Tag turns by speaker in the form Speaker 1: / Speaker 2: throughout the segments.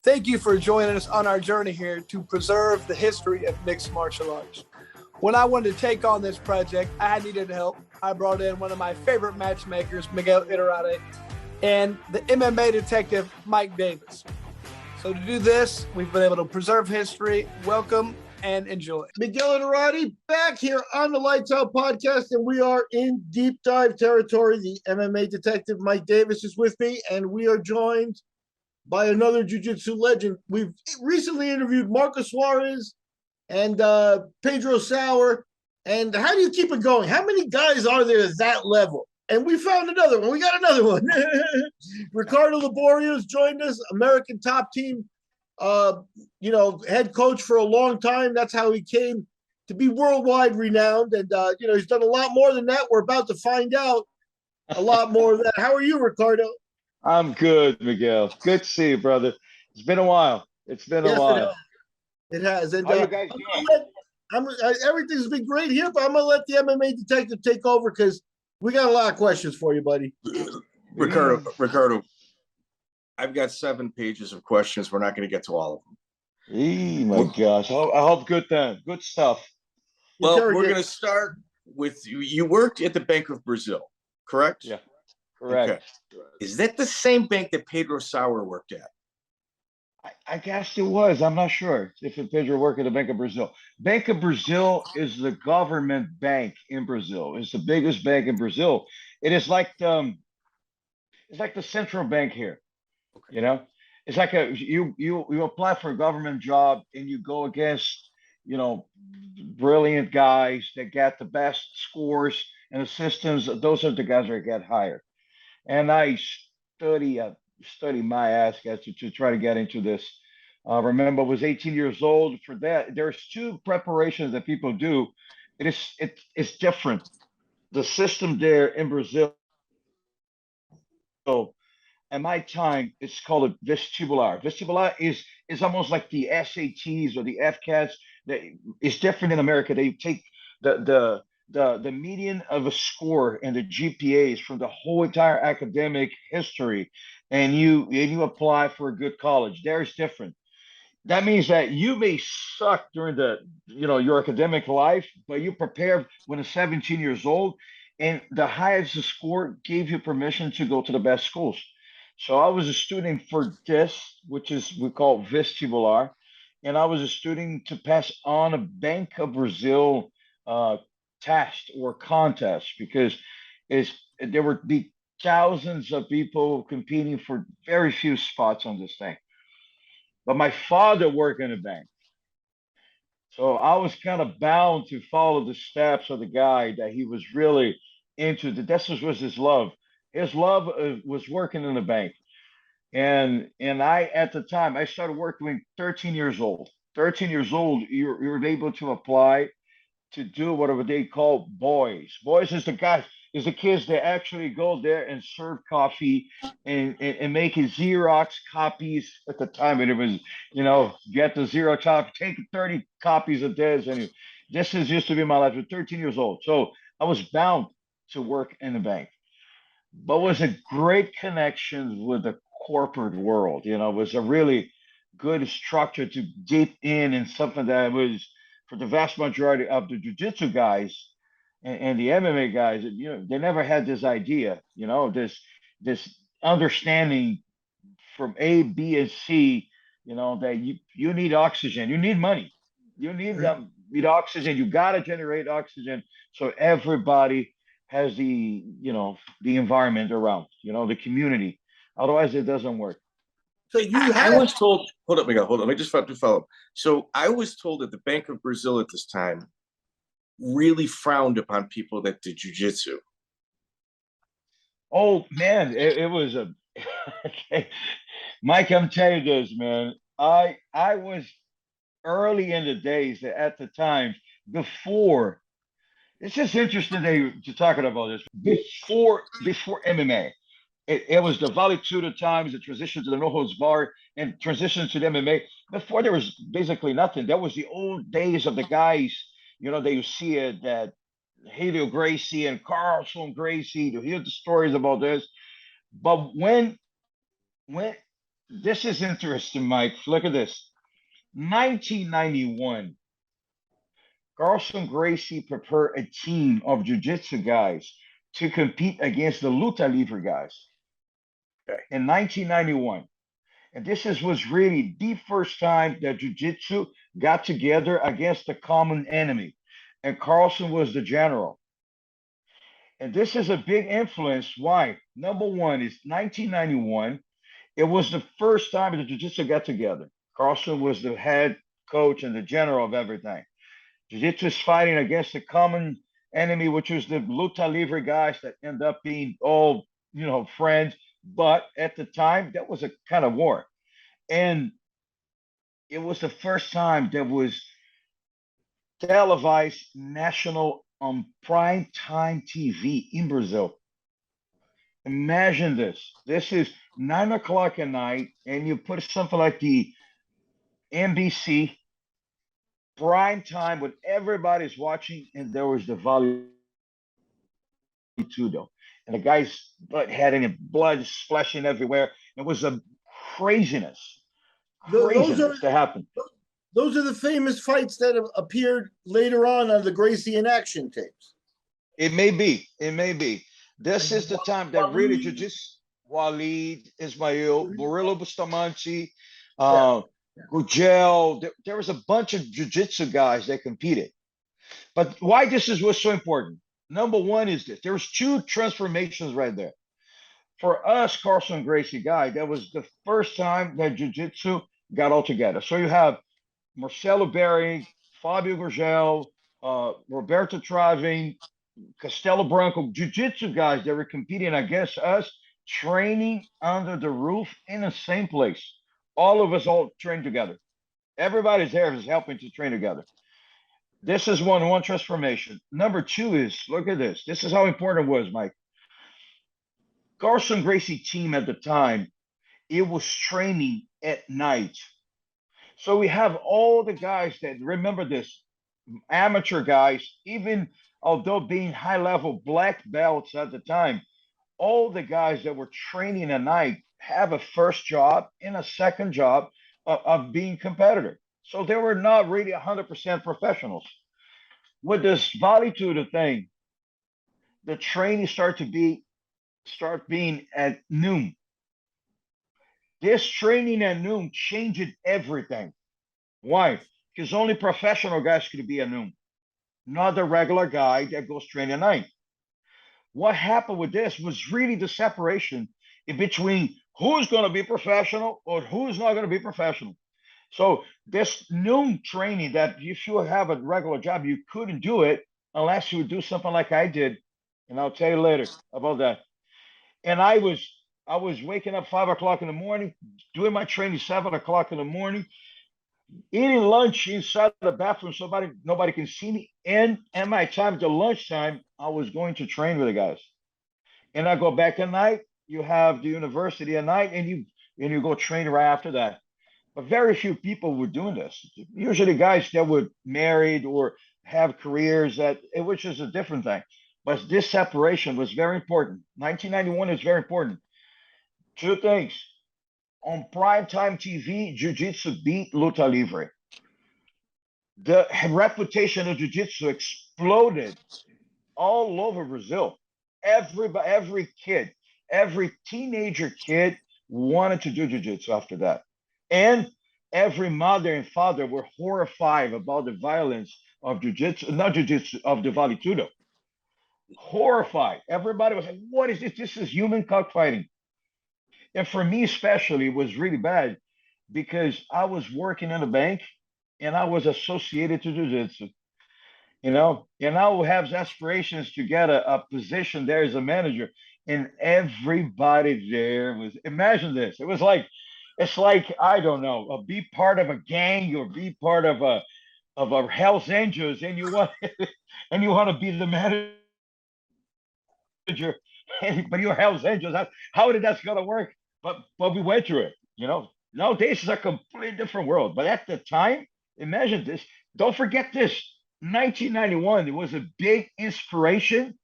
Speaker 1: Thank you for joining us on our journey here to preserve the history of mixed martial arts. When I wanted to take on this project, I needed help. I brought in one of my favorite matchmakers, Miguel Inoue, and the MMA Detective Mike Davis. So to do this, we've been able to preserve history. Welcome and enjoy.
Speaker 2: Miguel Inoue back here on the Lights Out podcast, and we are in deep dive territory. The MMA Detective Mike Davis is with me, and we are joined by another jiu-jitsu legend. We've recently interviewed Marcos Suarez and Pedro Sauer. And how do you keep it going? How many guys are there at that level? And we found another one. We got another one. Ricardo Liborio has joined us, American top team, head coach for a long time. That's how he came to be worldwide renowned. And, he's done a lot more than that. We're about to find out a lot more of that. How are you, Ricardo?
Speaker 3: I'm good, Miguel. Good to see you, brother. It's been a while. It
Speaker 2: has. And
Speaker 3: how you guys doing?
Speaker 2: Everything's been great here, but I'm going to let the MMA Detective take over because we got a lot of questions for you, buddy.
Speaker 4: Ricardo, I've got 7 pages of questions. We're not going to get to all of them.
Speaker 3: My gosh. I hope good then. Good stuff.
Speaker 4: Well, we're going to start with you worked at the Bank of Brazil, correct?
Speaker 3: Yeah, correct.
Speaker 4: Okay. Is that the same bank that Pedro Sauer worked at?
Speaker 3: I guess it was. I'm not sure if Pedro worked at the Bank of Brazil. Bank of Brazil is the government bank in Brazil. It's the biggest bank in Brazil. It is like the central bank here. Okay. You know, it's like you apply for a government job and you go against brilliant guys that get the best scores and the systems. Those are the guys that get hired. And I study my ass, guys, to try to get into this. Remember, I was 18 years old. For that, there's 2 preparations that people do. It's different. The system there in Brazil, so at my time, it's called a vestibular. Vestibular is almost like the SATs or the FCATs. It's different in America. They take the median of a score and the GPAs from the whole entire academic history, and you apply for a good college. There's different. That means that you may suck during your academic life, but you prepare when you're 17 years old, and the highest score gave you permission to go to the best schools. So I was a student for this, which is we call vestibular, and I was a student to pass on a Bank of Brazil test or contest because there would be thousands of people competing for very few spots on this thing. But my father worked in a bank, so I was kind of bound to follow the steps of the guy that he was really into. This was his love. His love was working in the bank, and I at the time I started working when 13 years old. 13 years old, you're able to apply to do whatever they call boys. Boys is the kids that actually go there and serve coffee and make Xerox copies at the time. And it was, get the Xerox copy, take 30 copies of this. And this used to be my life. I was 13 years old. So I was bound to work in the bank. But it was a great connection with the corporate world. It was a really good structure to dip in something that was, for the vast majority of the jiu-jitsu guys and the MMA guys, they never had this idea, this understanding from A, B, and C, that you need oxygen, you need money, you need oxygen, you got to generate oxygen so everybody has the environment around, the community. Otherwise, it doesn't work.
Speaker 4: So I was told, hold up, Miguel, hold on. Let me just follow. So I was told that the Bank of Brazil at this time really frowned upon people that did jiu-jitsu.
Speaker 3: Oh, man, it was Mike, I'm telling you this, man. I was early in the days at the time before. It's just interesting that you're talking about this. Before MMA. It was the Vale Tudo times, the transition to the no holds bar, and transition to the MMA. Before there was basically nothing. That was the old days of the guys, that you see it, that Ricardo Gracie and Carlson Gracie, to hear the stories about this. But when this is interesting, Mike. Look at this. 1991, Carlson Gracie prepared a team of jiu-jitsu guys to compete against the Luta Livre guys in 1991. And was really the first time that jiu-jitsu got together against a common enemy. And Carlson was the general. And this is a big influence. Why? Number one is 1991. It was the first time that jiu-jitsu got together. Carlson was the head coach and the general of everything. Jiu-jitsu is fighting against a common enemy, which was the Luta Livre guys that end up being all, friends. But at the time, that was a kind of war. And it was the first time there was televised national on prime time TV in Brazil. Imagine this. This is 9 o'clock at night, and you put something like the NBC prime time when everybody's watching, and there was the Vale Tudo. And the guy's head and blood splashing everywhere. It was a craziness to happen.
Speaker 2: Those are the famous fights that have appeared later on the Gracie in Action tapes.
Speaker 3: It may be. This is the time that really just Walid, Ismail, Murilo Bustamante, Gugel. There was a bunch of jiu-jitsu guys that competed. But why this was so important? Number one is this. There was two transformations right there. For us, Carlson Gracie guy, that was the first time that jiu-jitsu got all together. So you have Marcelo Bering, Fabio Gurgel, Roberto Travain, Castelo Branco, jiu-jitsu guys that were competing against us, training under the roof in the same place. All of us all trained together. Everybody's there is helping to train together. This is one transformation. Number two is, look at this. This is how important it was, Mike. Carlson Gracie team at the time, it was training at night. So we have all the guys that, remember this, amateur guys, even although being high-level black belts at the time, all the guys that were training at night have a first job and a second job of being competitor. So they were not really 100% professionals. With this Vale Tudo thing, the training start being at noon. This training at noon changed everything. Why? Because only professional guys could be at noon, not the regular guy that goes training at night. What happened with this was really the separation in between who's going to be professional or who's not going to be professional. So this noon training that if you have a regular job, you couldn't do it unless you would do something like I did. And I'll tell you later about that. And I was waking up 5 o'clock in the morning, doing my training 7 o'clock in the morning, eating lunch inside the bathroom so nobody can see me. And at my time, the lunchtime, I was going to train with the guys. And I go back at night. You have the university at night, and you go train right after that. But very few people were doing this. Usually guys that were married or have careers, which is a different thing. But this separation was very important. 1991 is very important. Two things. On primetime TV, Jiu-Jitsu beat Luta Livre. The reputation of Jiu-Jitsu exploded all over Brazil. Every kid, every teenager kid wanted to do Jiu-Jitsu after that. And every mother and father were horrified about the violence of Jiu-Jitsu, not Jiu-Jitsu, of the Vale Tudo. Horrified. Everybody was like, what is this? This is human cockfighting. And for me especially, it was really bad because I was working in a bank and I was associated to Jiu-Jitsu, and I would have aspirations to get a position there as a manager. And everybody there was, imagine this. It's like, I don't know, be part of a gang or be part of a Hell's Angels, and you want to be the manager, but you're Hell's Angels. How did that's gonna work? But we went through it. Nowadays it's a completely different world. But at the time, imagine this. Don't forget this. 1991, it was a big inspiration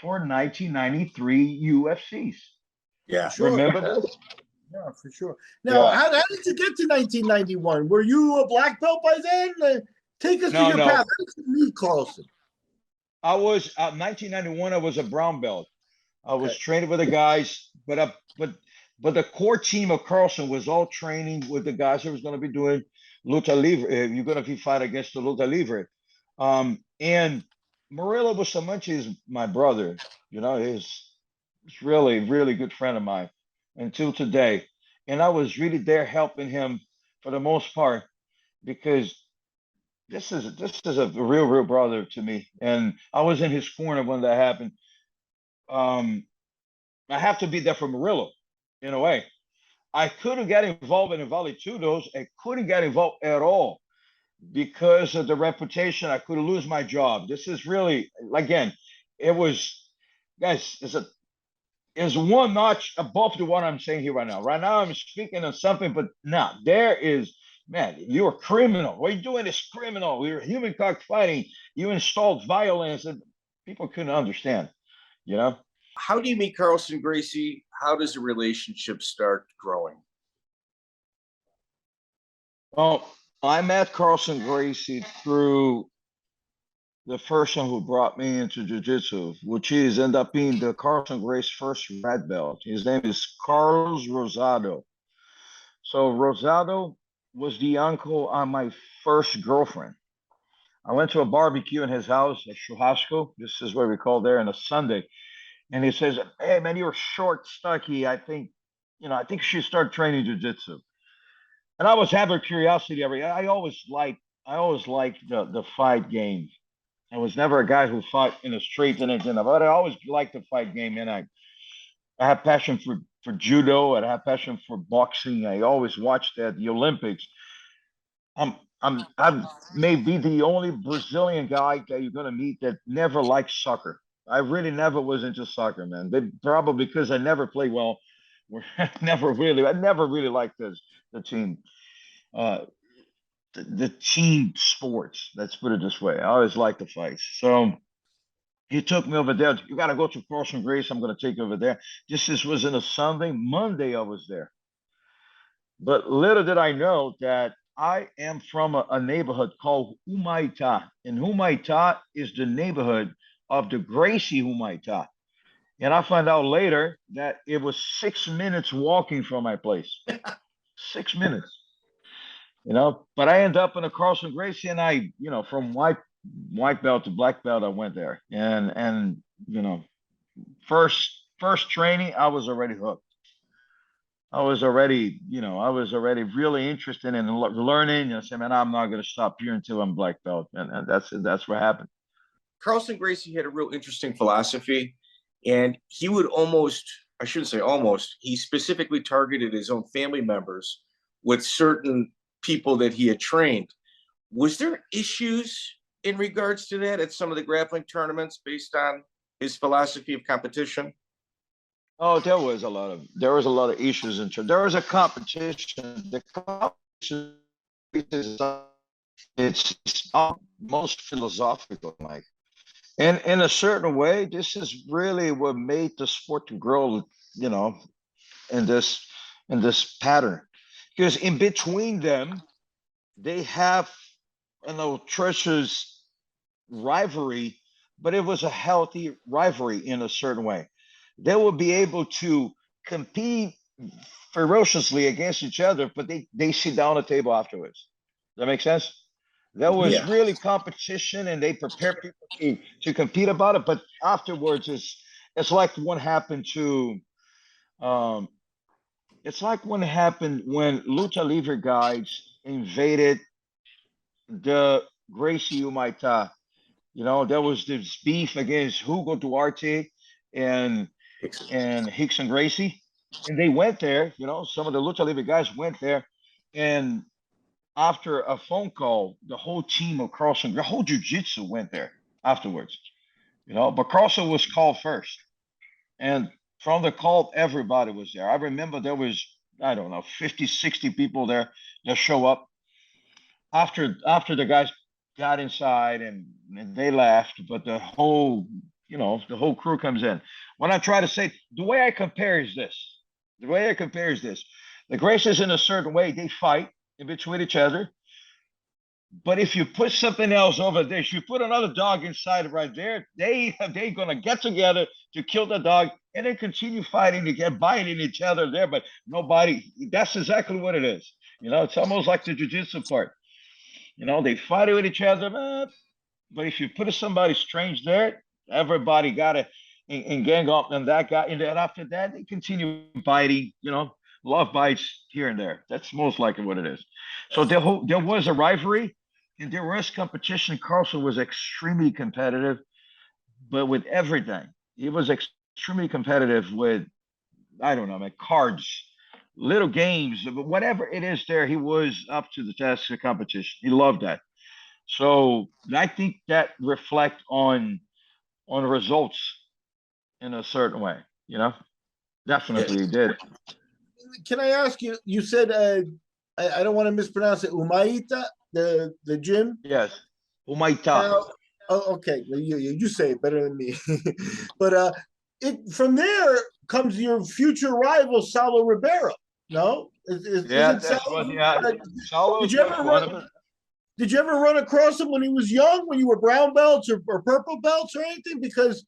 Speaker 3: for 1993 UFCs.
Speaker 4: Yeah,
Speaker 3: sure. Remember this?
Speaker 2: Yeah, for sure. Now, how did you get to 1991? Were you a black belt by then? Take us through your path. How did you meet Carlson?
Speaker 3: I was 1991. I was a brown belt. I was training with the guys, but the core team of Carlson was all training with the guys that was going to be doing Luta Livre. You're going to be fighting against the Luta Livre. And Murilo Bustamante is my brother. You know, he's really, really good friend of mine until today. And I was really there helping him for the most part because this is a real brother to me. And I was in his corner when that happened. I have to be there for Murillo in a way. I couldn't get involved in the Vale Tudos. I couldn't get involved at all because of the reputation. I could lose my job. This is really, again, it was, guys, is one notch above the one I'm saying here right now. Right now, I'm speaking of something, but no, there is, man, you're a criminal. What you're doing is criminal. You're human cockfighting. You installed violence, and people couldn't understand, you know?
Speaker 4: How do you meet Carlson Gracie? How does the relationship start growing?
Speaker 3: Well, I met Carlson Gracie through the person who brought me into jiu-jitsu, which is ended up being the Carlson Gracie first red belt. His name is Carlos Rosado. So Rosado was the uncle on my first girlfriend. I went to a barbecue in his house at Churrasco. This is what we call there on a Sunday. And he says, "Hey man, you're short, stocky. I think you should start training jiu-jitsu." And I was having curiosity I always liked the fight game. I was never a guy who fought in the streets and anything, but I always liked the fight game. And I have passion for judo. I have passion for boxing. I always watched at the Olympics. I may be the only Brazilian guy that you're gonna meet that never liked soccer. I really never was into soccer, man. Probably because I never played well. I never really liked the team, the team sports. Let's put it this way. I always liked the fights. So he took me over there. You got to go to Carlson Gracie. I'm going to take you over there. This was in a Sunday. Monday I was there. But little did I know that I am from a neighborhood called Humaitá. And Humaitá is the neighborhood of the Gracie Humaitá. And I found out later that it was 6 minutes walking from my place. 6 minutes. But I ended up in a Carlson Gracie, and I, from white belt to black belt, I went there. And first training, I was already hooked. I was already really interested in learning. I said, man, I'm not going to stop here until I'm black belt. And that's what happened.
Speaker 4: Carlson Gracie had a real interesting philosophy, and he would I shouldn't say almost, he specifically targeted his own family members with certain people that he had trained. Was there issues in regards to that at some of the grappling tournaments based on his philosophy of competition?
Speaker 3: Oh, there was a lot of issues there was a competition. The competition it's most philosophical, Mike. And in a certain way, this is really what made the sport to grow, in this pattern. Because in between them, they have, treacherous rivalry, but it was a healthy rivalry in a certain way. They will be able to compete ferociously against each other, but they sit down at the table afterwards. Does that make sense? There was really competition, and they prepare people to compete about it. But afterwards, it's like what happened to, it's like what happened when Luta Livre guys invaded the Gracie Humaitá. There was this beef against Hugo Duarte and Rickson Gracie, and they went there. Some of the Luta Livre guys went there, and after a phone call, the whole team of Carlson, the whole jiu-jitsu went there afterwards. But Carlson was called first, and from the call, everybody was there. I remember there was, I don't know, 50, 60 people there that show up after the guys got inside and they left, but the whole crew comes in. When I try to say, the way I compare is this: The way I compare is this: the Gracies, in a certain way, they fight in between each other. But if you put something else over this, you put another dog inside right there, they're gonna get together to kill the dog and then continue fighting to get biting each other there. But nobody, that's exactly what it is. It's almost like the jiu-jitsu part. They fight with each other, but if you put somebody strange there, everybody got to and gang up on that guy. And then after that, they continue biting, love bites here and there. That's most likely what it is. So there was a rivalry and there was competition. Carlson was extremely competitive, but with everything. He was extremely competitive with, I don't know, man, cards, little games, but whatever it is there, he was up to the test of competition. He loved that. So I think that reflect on results in a certain way, definitely he did.
Speaker 2: Can I ask you? You said I don't want to mispronounce it. Umaita, the gym.
Speaker 3: Yes, Umaita.
Speaker 2: Okay, you say it better than me. But from there comes your future rival, Saulo Ribeiro. No,
Speaker 3: Saulo.
Speaker 2: Did you ever run across him when he was young, when you were brown belts or purple belts or anything? Because,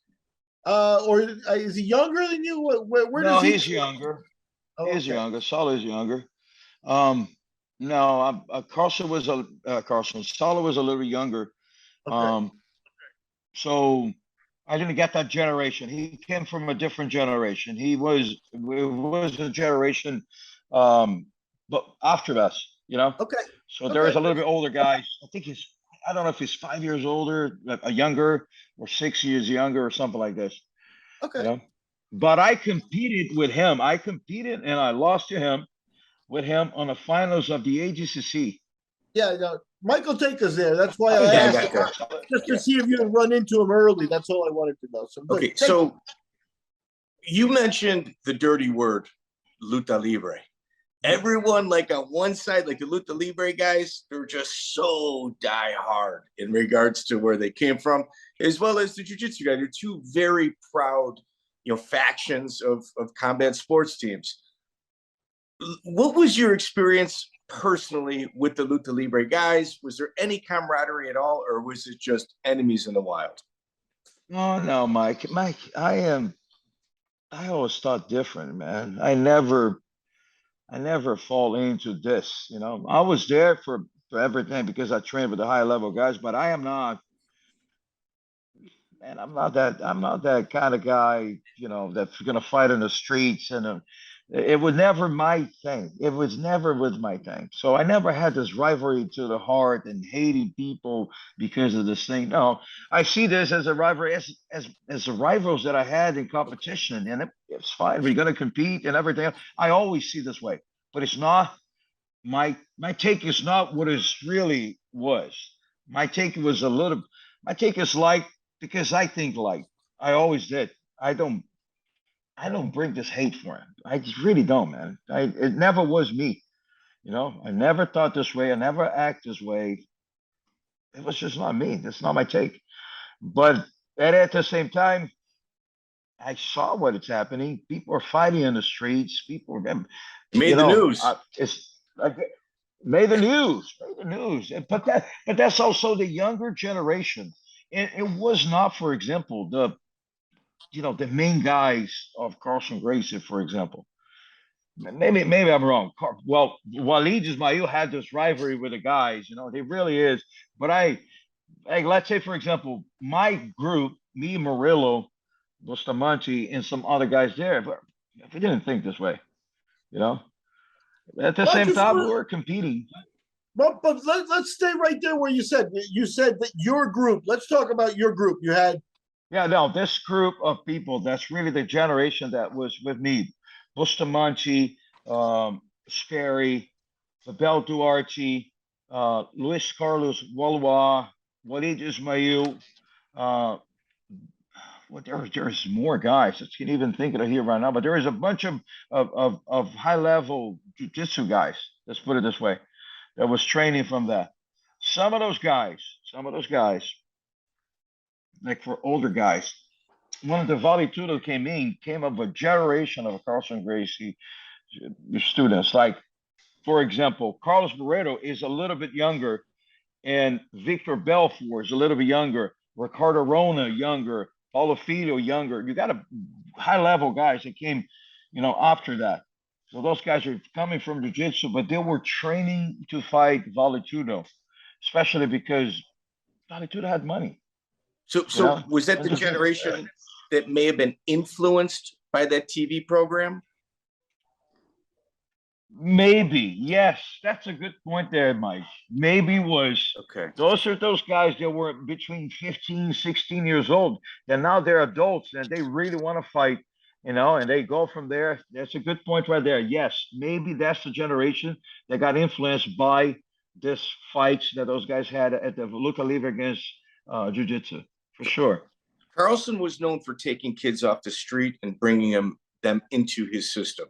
Speaker 2: or is he younger than you? Where
Speaker 3: no,
Speaker 2: does he?
Speaker 3: He's younger.
Speaker 2: Oh,
Speaker 3: he's younger. Saulo is younger. No, Carlson was Saulo was a little younger.
Speaker 2: Okay.
Speaker 3: So I didn't get that generation. He came from a different generation. It was a generation, but after us,
Speaker 2: Okay.
Speaker 3: So there is a little bit older guys. I don't know if he's 5 years older, younger, or 6 years younger, or something like this.
Speaker 2: Okay.
Speaker 3: But I competed with him. I competed and I lost to him on the finals of the ADCC.
Speaker 2: Yeah, Michael take us there. That's why I asked, just to see if you had run into him early. That's all I wanted to know. So
Speaker 4: okay, so you mentioned the dirty word, Luta Livre. Everyone, like on one side, like the Luta Livre guys, they're just so die hard in regards to where they came from, as well as the Jiu Jitsu guys. They're two very proud, factions of combat sports teams. What was your experience personally with the Luta Livre guys? Was there any camaraderie at all, or was it just enemies in the wild?
Speaker 3: No, Mike, I always thought different, man. I never fall into this, I was there for everything because I trained with the high level guys, but I am not, man, I'm not that kind of guy, that's going to fight in the streets. And it was never my thing. It was never my thing. So I never had this rivalry to the heart and hating people because of this thing. No, I see this as a rivalry, as the rivals that I had in competition. And it's fine. We're going to compete and everything. I always see this way, but it's not my take is not what it really was. My take is like, because I think like I always did. I don't bring this hate for him. I just really don't, man. It never was me. I never thought this way. I never act this way. It was just not me. That's not my take. But at the same time, I saw what is happening. People are fighting in the streets. People
Speaker 4: made the news.
Speaker 3: It's like made the news. But that's also the younger generation. It was not, for example, the main guys of Carlson Gracie, for example. Maybe I'm wrong. Well, Walid Ismail had this rivalry with the guys, he really is. But let's say, for example, my group, me, Murillo, Bustamante, and some other guys there, but we didn't think this way, At the same time, we were competing.
Speaker 2: But let's stay right there where you said that your group. Let's talk about your group. You had.
Speaker 3: Yeah, no, this group of people, that's really the generation that was with me. Bustamante, Sperry, Abel Duarte, Luis Carlos Walois, Walid Ismail. There's more guys. I can't even think of it here right now, but there is a bunch of high-level jiu-jitsu guys, let's put it this way, that was training from that. Some of those guys, like for older guys, one of the Vale Tudo came of a generation of Carlson Gracie your students. Like, for example, Carlos Barreto is a little bit younger, and Victor Belfort is a little bit younger. Ricardo Arona younger. Paulo Filho younger. You got a high level guys that came, after that. So those guys are coming from jiu-jitsu, but they were training to fight Vale Tudo, especially because Vale Tudo had money.
Speaker 4: So was that the generation that may have been influenced by that TV program?
Speaker 3: Maybe, yes. That's a good point there, Mike. Maybe was.
Speaker 4: Okay.
Speaker 3: Those are those guys that were between 15, 16 years old. And now they're adults and they really want to fight, and they go from there. That's a good point right there. Yes, maybe that's the generation that got influenced by this fights that those guys had at the Luta Livre against Jiu-Jitsu, for sure.
Speaker 4: Carlson was known for taking kids off the street and bringing them into his system.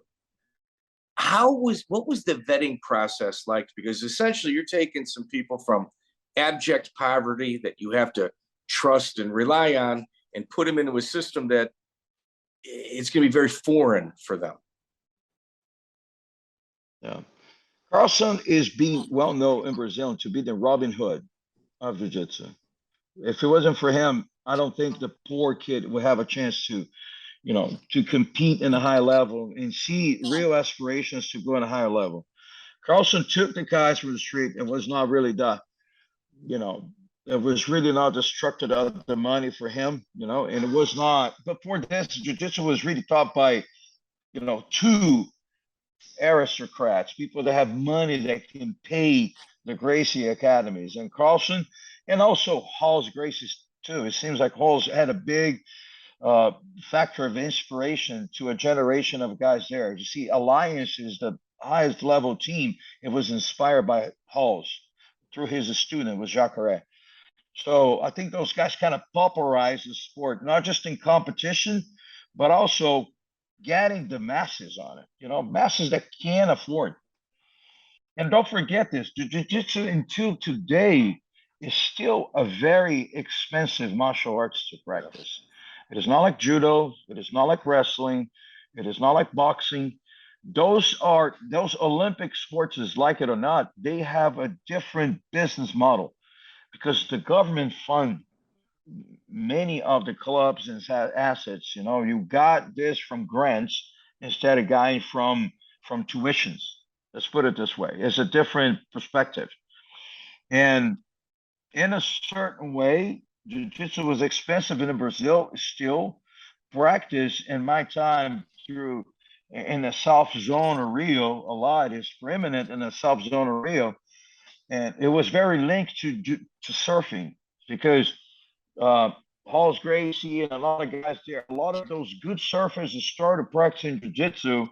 Speaker 4: What was the vetting process like? Because essentially you're taking some people from abject poverty that you have to trust and rely on and put them into a system that it's going to be very foreign for them.
Speaker 3: Yeah. Carlson is being well known in Brazil to be the Robin Hood of Jiu-Jitsu. If it wasn't for him, I don't think the poor kid would have a chance to compete in a high level and see real aspirations to go in a higher level. Carlson took the guys from the street and was not really it was really not destructed of the money for him, and it was not. Before this, jiu-jitsu was really taught by, two aristocrats, people that have money that can pay the Gracie academies, and Carlson, and also Hall's Gracies too. It seems like Hall's had a big factor of inspiration to a generation of guys there. You see, Alliance is the highest level team. It was inspired by Halls through his student was Jacare. So I think those guys kind of popularized the sport, not just in competition, but also getting the masses on it, masses that can afford. And don't forget this, jiu-jitsu until today is still a very expensive martial arts to practice. It is not like judo. It is not like wrestling. It is not like boxing. Those Olympic sports, is like it or not, they have a different business model because the government fund many of the clubs and assets. You got this from grants instead of getting from tuitions. Let's put it this way. It's a different perspective. And in a certain way, jiu-jitsu was expensive in Brazil, still practice in my time in the South Zone of Rio a lot. Is preeminent in the South Zone of Rio. And it was very linked to surfing because Hall's Gracie and a lot of guys there, a lot of those good surfers that started practicing jiu-jitsu,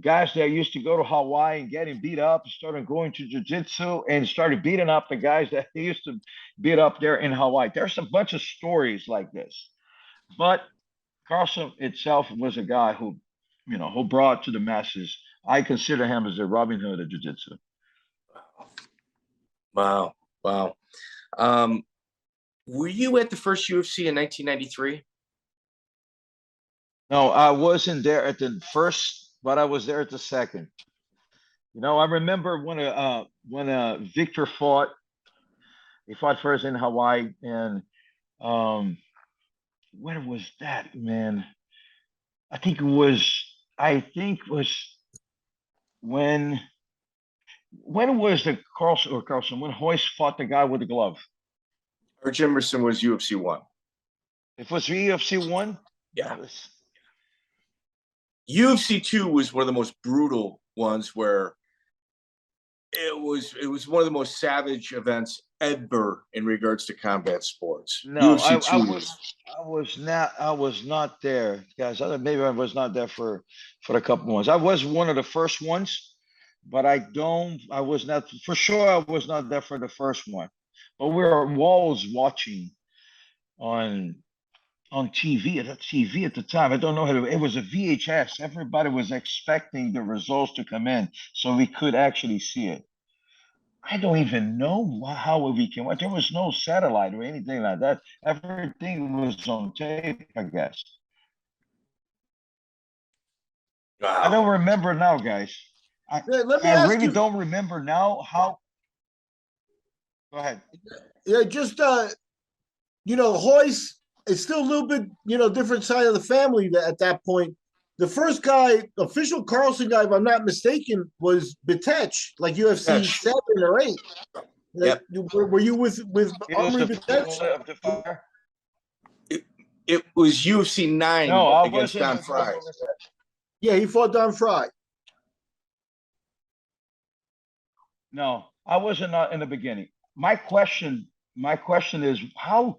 Speaker 3: guys that used to go to Hawaii and getting beat up, started going to jiu-jitsu and started beating up the guys that they used to beat up there in Hawaii. There's a bunch of stories like this. But Carlson itself was a guy who brought to the masses. I consider him as a Robin Hood of jiu-jitsu.
Speaker 4: Wow. Were you at the first UFC in 1993?
Speaker 3: No, I wasn't there at the first, but I was there at the second. I remember when Victor fought. He fought first in Hawaii, and where was that, man? I think it was when was the Carlson when Royce fought the guy with the glove?
Speaker 4: Arch Emerson was UFC 1.
Speaker 3: It was UFC 1?
Speaker 4: Yeah. UFC 2 was one of the most brutal ones where it was one of the most savage events ever in regards to combat sports.
Speaker 3: No, I was not there, guys. Maybe I was not there for a couple months. I was one of the first ones, but I was not for sure. I was not there for the first one, but we were walls watching on TV at the time. I don't know how it was a VHS. Everybody was expecting the results to come in so we could actually see it. I don't even know how we can watch. There was no satellite or anything like that. Everything was on tape, I guess. I don't remember now, guys.
Speaker 2: Let me
Speaker 3: I
Speaker 2: ask
Speaker 3: really
Speaker 2: you.
Speaker 3: don't remember now how. Go ahead.
Speaker 2: Yeah, just Royce is still a little bit, different side of the family at that point. The first guy, official Carlson guy, if I'm not mistaken, was Bitech, like UFC 7 or 8.
Speaker 4: Yep.
Speaker 2: Were you with
Speaker 3: It was
Speaker 2: Omri
Speaker 3: the
Speaker 2: Bitech?
Speaker 3: one of the fire.
Speaker 4: It was UFC 9
Speaker 3: No, I
Speaker 4: against
Speaker 3: wasn't.
Speaker 4: Don Fry.
Speaker 2: Yeah, he fought Don Fry.
Speaker 3: No, I wasn't not in the beginning. My question is how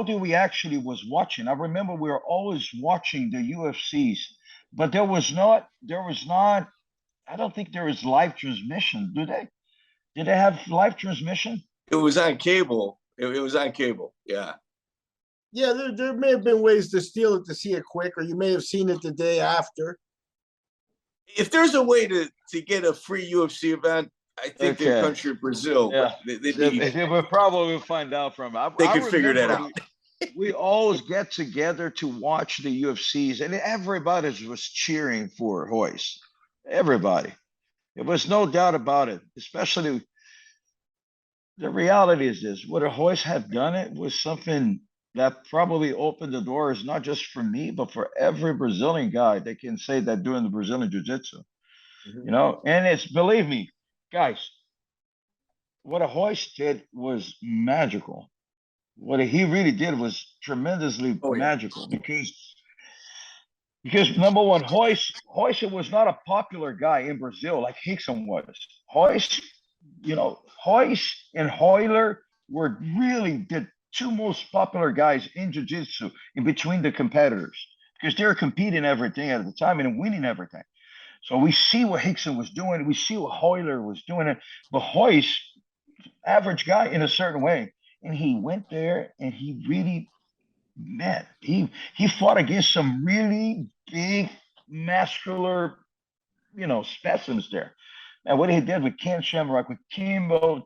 Speaker 3: do we actually was watching? I remember we were always watching the UFCs, but there was not. I don't think there is live transmission. Do they? Did they have live transmission?
Speaker 4: It was on cable. It was on cable. Yeah.
Speaker 2: Yeah, there may have been ways to steal it to see it quick, or you may have seen it the day after.
Speaker 4: If there's a way to get a free UFC event, I think the
Speaker 3: Okay.
Speaker 4: country of Brazil,
Speaker 3: Yeah. They would probably find out from it.
Speaker 4: they could figure that out.
Speaker 3: We always get together to watch the UFCs, and everybody was cheering for Royce. Everybody. There was no doubt about it. Especially the reality is this: what Royce had done it was something that probably opened the doors not just for me, but for every Brazilian guy that can say that doing the Brazilian Jiu-Jitsu. And it's, believe me, guys, what Royce did was magical. What he really did was tremendously magical because number one, Royce was not a popular guy in Brazil like Rickson was. Royce, Royce and Euler were really the two most popular guys in jiu-jitsu in between the competitors because they were competing everything at the time and winning everything. So we see what Rickson was doing, we see what Euler was doing, but Royce, average guy in a certain way, and he went there and he really he fought against some really big muscular specimens there. And what he did with Ken Shamrock, with Chemo,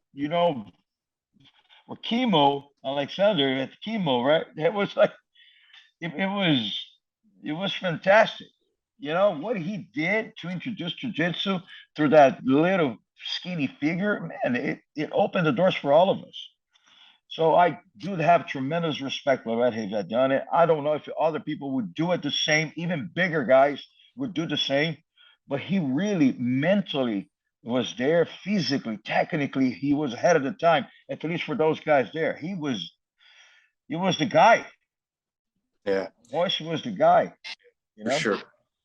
Speaker 3: or Chemo Alexander at Chemo, right? It was like it was fantastic. What he did to introduce jiu-jitsu through that little skinny figure, man, it opened the doors for all of us. So I do have tremendous respect for what he had done it. I don't know if other people would do it the same, even bigger guys would do the same, but he really mentally was there, physically, technically, he was ahead of the time, at least for those guys there. He was the guy.
Speaker 4: Yeah.
Speaker 3: Royce was the guy.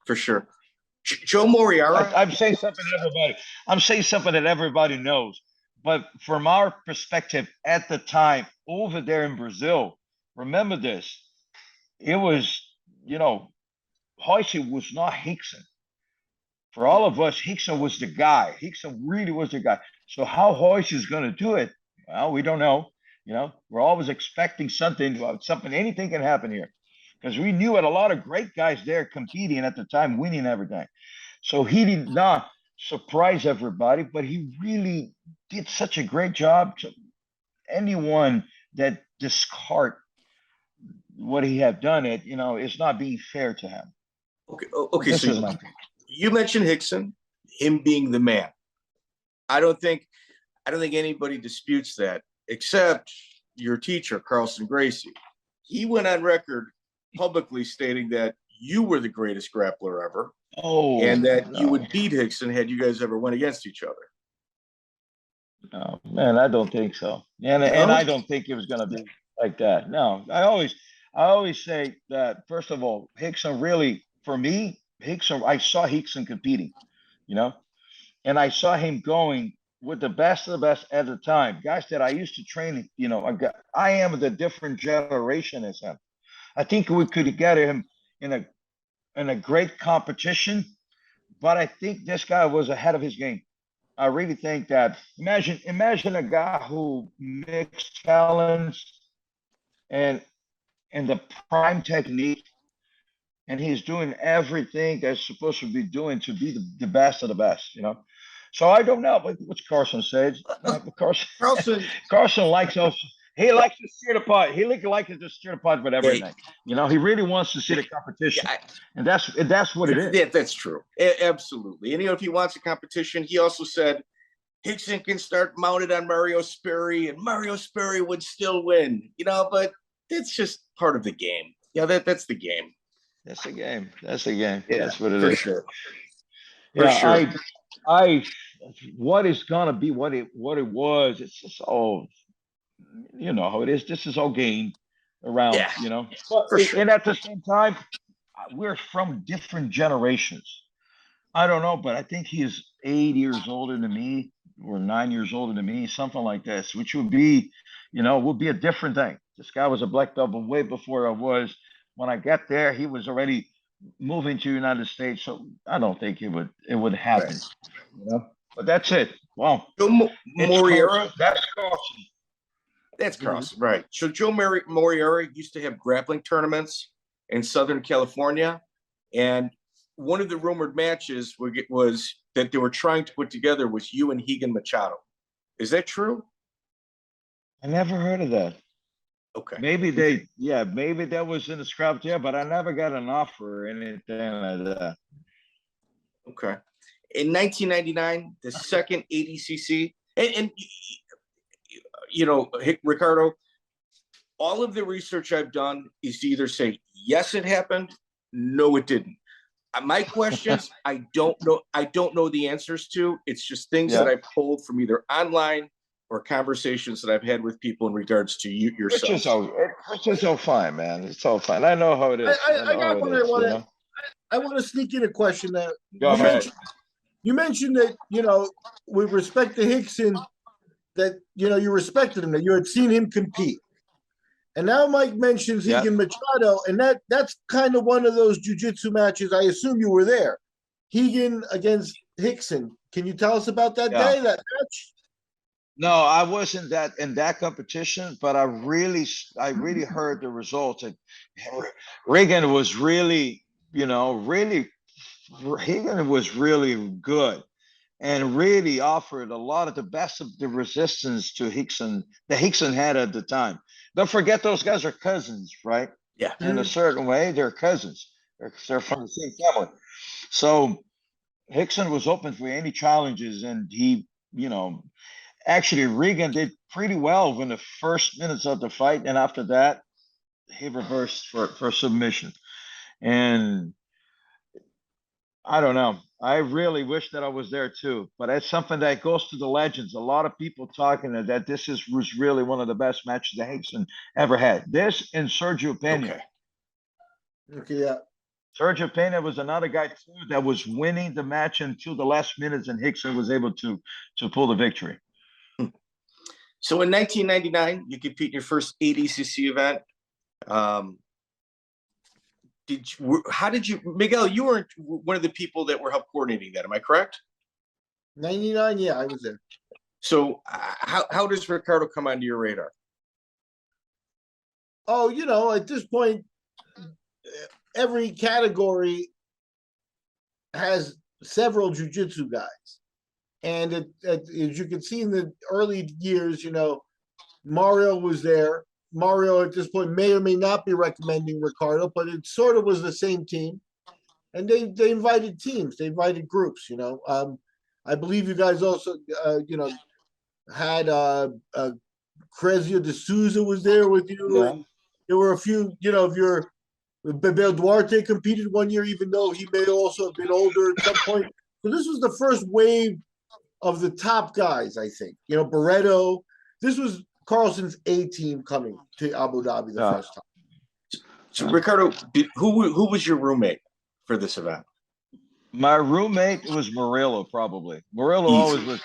Speaker 4: For sure. Joe Moriara.
Speaker 3: I'm saying something to everybody. I'm saying something that everybody knows. But from our perspective at the time over there in Brazil, remember this. It was, Royce was not Rickson. For all of us, Rickson was the guy. Rickson really was the guy. So how Royce is going to do it, well, we don't know. We're always expecting something, anything can happen here. Because we knew had a lot of great guys there competing at the time, winning everything. So he did not surprise everybody, but he really did such a great job. To anyone that discard what he had done, it's not being fair to him.
Speaker 4: Okay. So you mentioned Rickson, him being the man. I don't think anybody disputes that, except your teacher, Carlson Gracie. He went on record publicly stating that you were the greatest grappler ever. And that you would beat Rickson had you guys ever went against each other.
Speaker 3: No, man, I don't think so. And I don't think it was going to be like that. No, I always say that, first of all, Rickson really, for me, I saw Rickson competing, and I saw him going with the best of the best at the time. Guys that I used to train, I am the different generation as him. I think we could get him in a great competition, but I think this guy was ahead of his game. I really think that imagine a guy who mixed talents and the prime technique, and he's doing everything that's supposed to be doing to be the best of the best, So I don't know what Carlson says. Carlson likes us. He likes to steer the pot. He likes to steer the pot with everything. You know, he really wants to see the competition, and that's what it is.
Speaker 4: Yeah, that's true. Absolutely. And if he wants a competition, he also said Rickson can start mounted on Mario Sperry, and Mario Sperry would still win. But it's just part of the game. Yeah, that's the game.
Speaker 3: That's the game. That's the game.
Speaker 4: Yeah,
Speaker 3: that's what it
Speaker 4: for
Speaker 3: is.
Speaker 4: Sure.
Speaker 3: Yeah, for sure. I what is gonna be what it was. It's just all, you know how it is. This is all game around. But
Speaker 4: for sure.
Speaker 3: And at the same time, we're from different generations. I don't know, but I think he is 8 years older than me, or 9 years older than me, something like this, which would be, would be a different thing. This guy was a black belt way before I was. When I got there, he was already moving to the United States, so I don't think it would happen. Right. But that's it. Wow.
Speaker 4: Joe Moriera.
Speaker 3: That's Carlson.
Speaker 4: That's Carlson, right? So Joe Moriera used to have grappling tournaments in Southern California, and one of the rumored matches was that they were trying to put together was you and Egan Machado. Is that true?
Speaker 3: I never heard of that.
Speaker 4: Okay.
Speaker 3: Maybe maybe that was in the scrap, but I never got an offer or anything like that.
Speaker 4: Okay. In 1999, the second ADCC, and Ricardo, all of the research I've done is to either say, yes, it happened, no, it didn't. My questions, I don't know the answers to. It's just things that I've pulled from either online or conversations that I've had with people in regards to yourself.
Speaker 3: Which is all fine, man. It's all fine. I know how it is.
Speaker 2: I want to sneak in a question that you mentioned that, with respect to Rickson, that, you respected him, that you had seen him compete. And now Mike mentions Egan Machado, and that's kind of one of those jiu-jitsu matches. I assume you were there. Egan against Rickson. Can you tell us about that day, that match?
Speaker 3: No, I wasn't in that competition, but I really heard the results. And Rigan was really, Rigan was really good and really offered a lot of the best of the resistance to Rickson that Rickson had at the time. Don't forget, those guys are cousins, right?
Speaker 4: Yeah.
Speaker 3: In a certain way, they're cousins. They're from the same family. So Rickson was open for any challenges, and he, actually, Rigan did pretty well in the first minutes of the fight, and after that, he reversed for submission. And I don't know. I really wish that I was there too, but it's something that goes to the legends. A lot of people talking that this was really one of the best matches that Rickson ever had. This and Sergio Pena.
Speaker 2: Okay, yeah.
Speaker 3: Sergio Pena was another guy too that was winning the match until the last minutes, and Rickson was able to pull the victory.
Speaker 4: So in 1999, you compete in your first ADCC event. Miguel, you were one of the people that were help coordinating that. Am I correct?
Speaker 2: 99, yeah, I was there.
Speaker 4: So how does Ricardo come onto your radar?
Speaker 2: Oh, at this point, every category has several jiu-jitsu guys. And as you can see in the early years, Mario was there. Mario at this point may or may not be recommending Ricardo, but it sort of was the same team. And they invited teams. They invited groups, I believe you guys also, had Crezia de Souza was there with you.
Speaker 3: Yeah.
Speaker 2: And there were a few, if you're Bebel Duarte competed one year, even though he may also have been older at some point. So this was the first wave of the top guys, I think. Barreto. This was Carlson's A team coming to Abu Dhabi the first time.
Speaker 4: So Ricardo, who was your roommate for this event?
Speaker 3: My roommate was Murillo, probably. Murillo always was.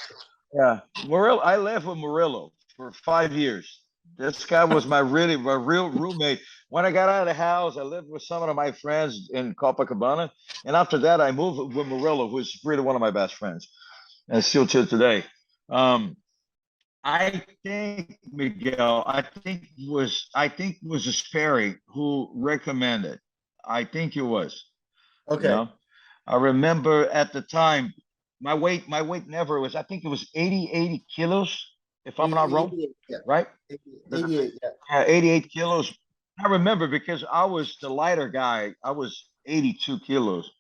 Speaker 3: Yeah, Murillo. I lived with Murillo for 5 years. This guy was my real roommate. When I got out of the house, I lived with some of my friends in Copacabana, and after that, I moved with Murillo, who's really one of my best friends, and still to today. I think Miguel. I think it was Sperry who recommended. I think it was.
Speaker 2: Okay.
Speaker 3: I remember at the time, my weight never was. I think it was 80 kilos. if I'm not wrong,
Speaker 2: 88, yeah.
Speaker 3: right?
Speaker 2: 88, yeah.
Speaker 3: 88 kilos. I remember because I was the lighter guy. I was 82 kilos.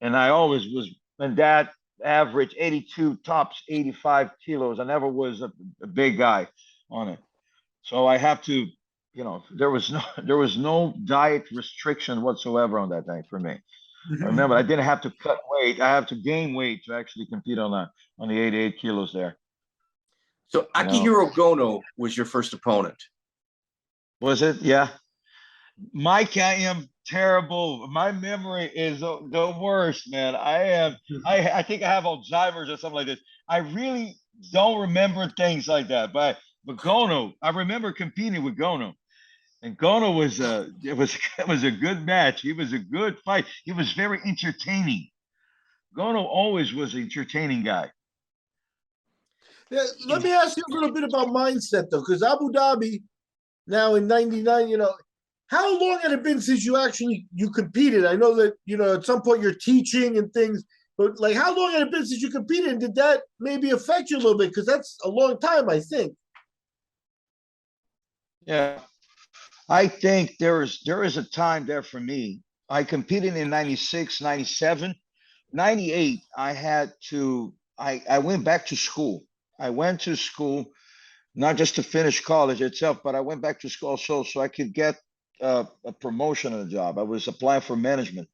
Speaker 3: And I always was in that average 82 tops 85 kilos. I never was a big guy on it. So I have to, there was no diet restriction whatsoever on that night for me. I remember I didn't have to cut weight. I have to gain weight to actually compete on the 88 kilos there.
Speaker 4: So Akihiro Gono was your first opponent.
Speaker 3: Was it? Yeah. Mike, I am terrible. My memory is the worst, man. I think I have Alzheimer's or something like this. I really don't remember things like that. But Gono, I remember competing with Gono. And Gono it was a good match. He was a good fight. He was very entertaining. Gono always was an entertaining guy.
Speaker 2: Yeah, let me ask you a little bit about mindset, though, because Abu Dhabi now in '99, how long had it been since you competed? I know that, at some point you're teaching and things, but like how long had it been since you competed? And did that maybe affect you a little bit? Because that's a long time, I think.
Speaker 3: Yeah. I think there is a time there for me. I competed in 96, 97, 98. I went back to school. I went to school, not just to finish college itself, but I went back to school also so I could get a promotion on the job. I was applying for management.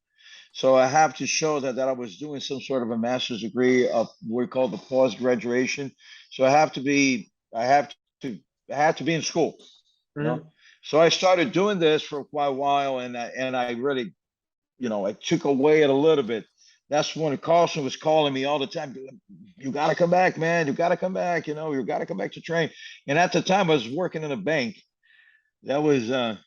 Speaker 3: So I have to show that I was doing some sort of a master's degree of what we call the post-graduation. So I had to be in school. So I started doing this for quite a while, and I really, I took away it a little bit. That's when Carlson was calling me all the time. You got to come back, man. You got to come back. You got to come back to train. And at the time, I was working in a bank. That was, I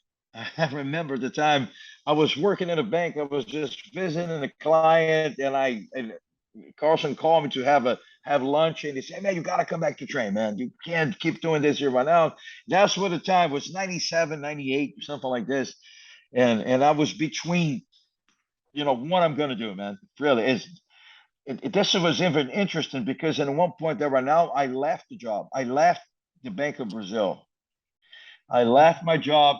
Speaker 3: remember the time I was working in a bank. I was just visiting a client, and Carlson called me to have lunch, and he said, "Man, you got to come back to train, man. You can't keep doing this here right now." That's what the time was, 97, 98, something like this. And I was between, what I'm going to do, man. Really, this was even interesting because at one point there right now, I left the job. I left the Bank of Brazil. I left my job.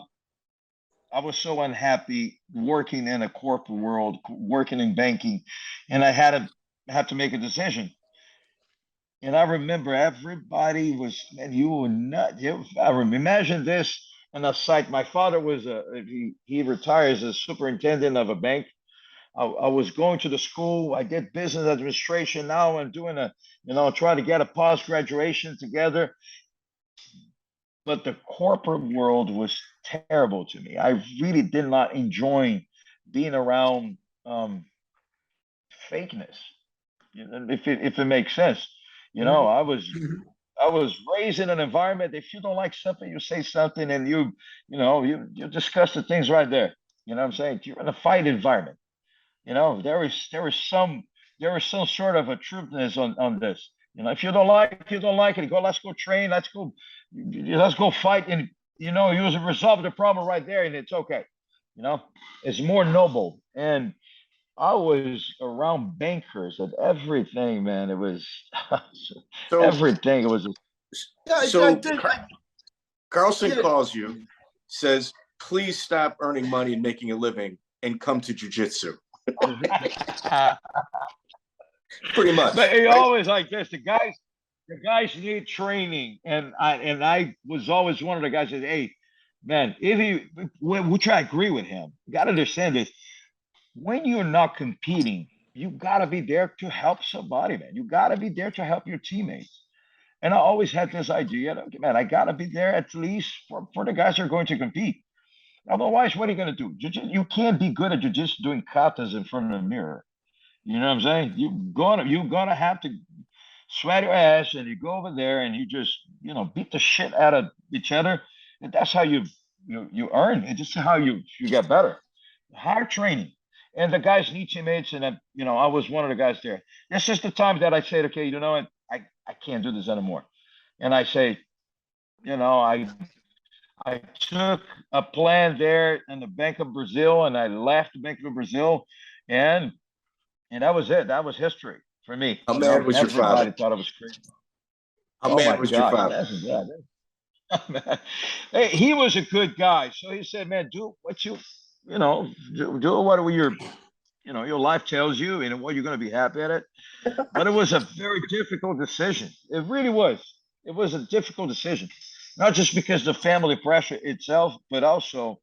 Speaker 3: I was so unhappy working in a corporate world, working in banking, and I had to make a decision. And I remember everybody was, man, you were not. Imagine this on a site. My father was he retires as superintendent of a bank. I was going to the school. I did business administration. Now I'm doing trying to get a post graduation together. But the corporate world was terrible to me. I really did not enjoy being around fakeness, if it makes sense. I was raised in an environment. If you don't like something, you say something, and you discuss the things right there. You know what I'm saying? You're in a fight environment. There is some sort of a truthness on this. If you don't like it, let's go train, let's go fight, and you resolve the problem right there, and it's okay. It's more noble. And I was around bankers and everything, man. It was everything. It was.
Speaker 4: Carlson calls you, says, "Please stop earning money and making a living and come to jiu-jitsu." Pretty much.
Speaker 3: But he always like this. The guys need training, and I was always one of the guys that, hey, man, which I agree with him. You got to understand this. When you're not competing, you got to be there to help somebody, man. You got to be there to help your teammates. And I always had this idea, man, I got to be there at least for the guys who are going to compete. Otherwise, what are you going to do? You can't be good at just doing katas in front of the mirror. You know what I'm saying? You're gonna have to sweat your ass, and you go over there and you just beat the shit out of each other, and that's how you earn. It's just how you get better. Hard training, and the guys need teammates, and I was one of the guys there. This is the time that I said, okay, you know what, I can't do this anymore, and I say, I took a plan there in the Bank of Brazil, and I left the Bank of Brazil, and that was it. That was history for me.
Speaker 4: How mad was your father?
Speaker 3: Everybody thought it was crazy.
Speaker 4: How
Speaker 3: Oh
Speaker 4: mad
Speaker 3: my
Speaker 4: was your
Speaker 3: God,
Speaker 4: father?
Speaker 3: man. Hey, he was a good guy, so he said, "Man, do what do what your life tells you, and what you're going to be happy at it." But it was a very difficult decision. It really was. It was a difficult decision, not just because the family pressure itself, but also,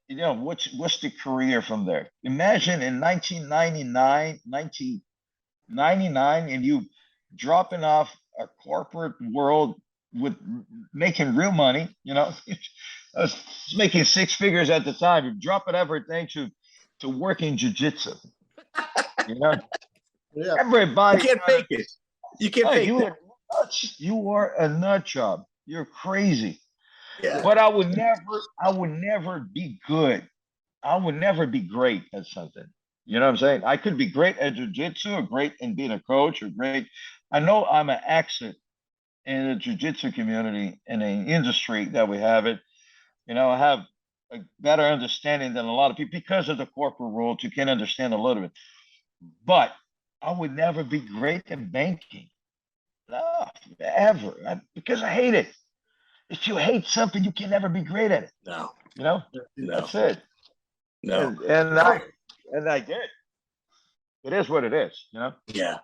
Speaker 3: what's the career from there? Imagine in 1999, and you dropping off a corporate world with making real money. I was making six figures at the time. You drop it everything to work in jiu-jitsu.
Speaker 2: Yeah.
Speaker 3: Everybody.
Speaker 4: You can't fake it. You can't fake
Speaker 3: you
Speaker 4: it.
Speaker 3: are nuts. You are a nut job. You're crazy.
Speaker 4: Yeah.
Speaker 3: But I would never be good. I would never be great at something. You know what I'm saying? I could be great at jiu-jitsu or great in being a coach or great. I know I'm an exit in the jiu-jitsu community, in the industry that we have it. I have a better understanding than a lot of people because of the corporate world. You can understand a little bit. But I would never be great in banking. No, ever. Because I hate it. If you hate something, you can never be great at it.
Speaker 4: No.
Speaker 3: No. That's it.
Speaker 4: No.
Speaker 3: And I did. It is what it is.
Speaker 4: Yeah.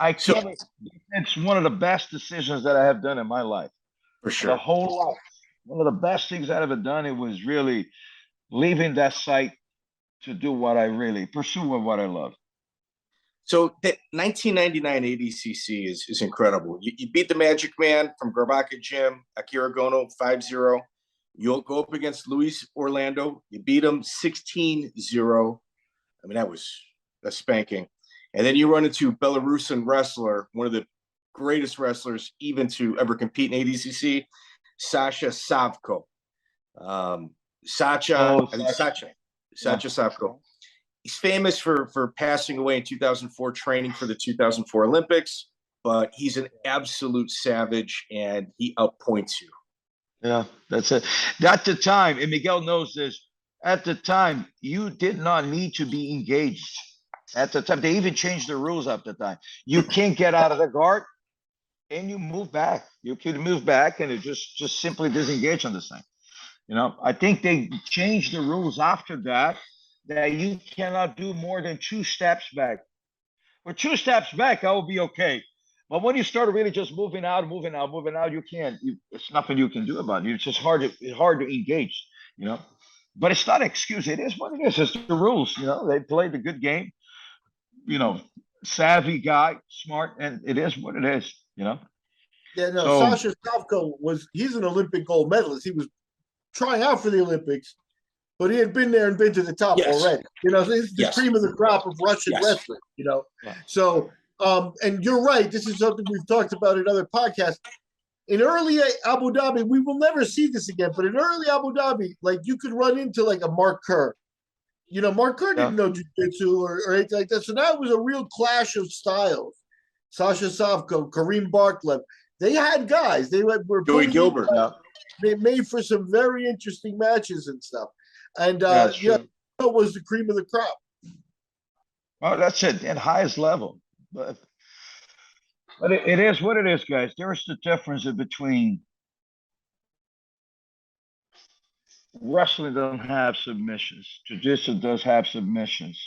Speaker 3: I can't. It's one of the best decisions that I have done in my life.
Speaker 4: For sure.
Speaker 3: The whole life. One of the best things I've ever done. It was really leaving that site to do what I really pursue, what I love.
Speaker 4: So that 1999 ADCC is incredible. You beat the Magic Man from Garbaka Gym, Akihiro Gono 5-0. You'll go up against Luis Orlando. You beat him 16-0. I mean, that was a spanking. And then you run into Belarusian wrestler, one of the greatest wrestlers even to ever compete in ADCC, Sasha Savko. Sasha Savko. He's famous for passing away in 2004, training for the 2004 Olympics, but he's an absolute savage, and he outpoints you.
Speaker 3: Yeah, that's it. At the time, and Miguel knows this, at the time, you did not need to be engaged. At the time, they even changed the rules at the time. You can't get out of the guard, and you move back. You can move back, and it just simply disengage on the thing. I think they changed the rules after that you cannot do more than 2 steps back. With 2 steps back, I will be okay. But when you start really just moving out, you can't. It's nothing you can do about it. It's just hard to engage. But it's not an excuse. It is what it is. It's the rules. They played a good game. Savvy guy, smart, and it is what it is.
Speaker 2: Yeah, no. Sasha Savko he's an Olympic gold medalist. He was trying out for the Olympics, but he had been there and been to the top already. This is the cream of the crop of Russian wrestling. So and you're right. This is something we've talked about in other podcasts. In early Abu Dhabi, we will never see this again. But in early Abu Dhabi, like you could run into like a Mark Kerr. Mark Kerr didn't know jiu-jitsu or anything like that. So that was a real clash of styles. Sasha Savko, Kareem Barklev. They had guys. They were
Speaker 4: Joey Gilbert.
Speaker 2: They made for some very interesting matches and stuff. And it was the cream of the crop.
Speaker 3: Well, that's it at highest level. But it is what it is, guys. There is the difference between wrestling doesn't have submissions. Jiu-jitsu does have submissions,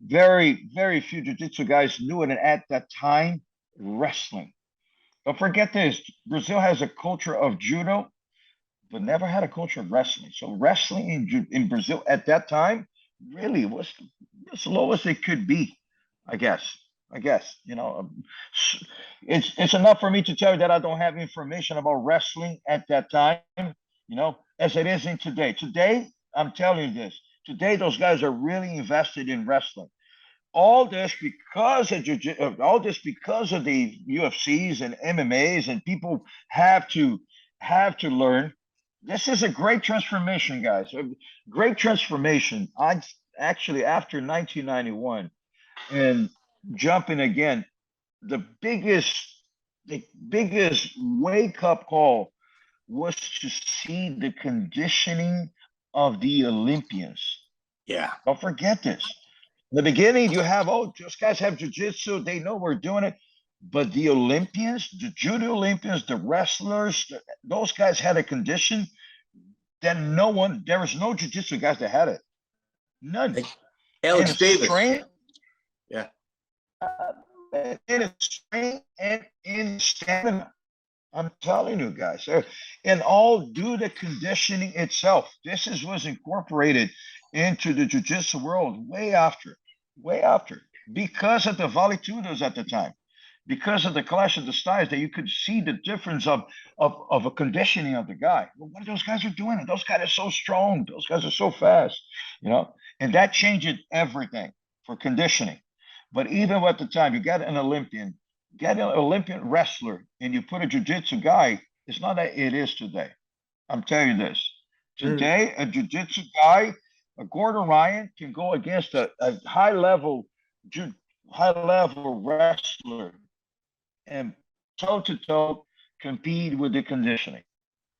Speaker 3: Very, very few jiu-jitsu guys knew it at that time. Wrestling. Don't forget this. Brazil has a culture of judo, but never had a culture of wrestling. So wrestling in Brazil at that time really was as low as it could be, I guess. It's enough for me to tell you that I don't have information about wrestling at that time, as it is in today. Today, I'm telling you this. Today, those guys are really invested in wrestling. All this because of the UFCs and MMAs, and people have to learn. This is a great transformation, guys. A great transformation. I actually, after 1991 and jumping again, the biggest wake-up call was to see the conditioning of the Olympians.
Speaker 4: Yeah.
Speaker 3: Don't forget this. In the beginning, you have, those guys have jiu-jitsu. They know we're doing it. But the Olympians, the judo Olympians, the wrestlers, those guys had a condition that there was no jiu-jitsu guys that had it. None.
Speaker 4: Alex Davis.
Speaker 3: Strength,
Speaker 4: yeah.
Speaker 3: In strength and in stamina. I'm telling you guys. And all due to conditioning itself. This was incorporated into the jiu-jitsu world way after. Because of the Vale Tudos at the time. Because of the clash of the styles, that you could see the difference of a conditioning of the guy. Well, what those guys are doing? Those guys are so strong. Those guys are so fast, and that changed everything for conditioning. But even at the time, you get an Olympian wrestler, and you put a jiu-jitsu guy, it's not that it is today. I'm telling you this. Today, a jiu-jitsu guy, a Gordon Ryan, can go against a high-level wrestler and toe-to-toe compete with the conditioning.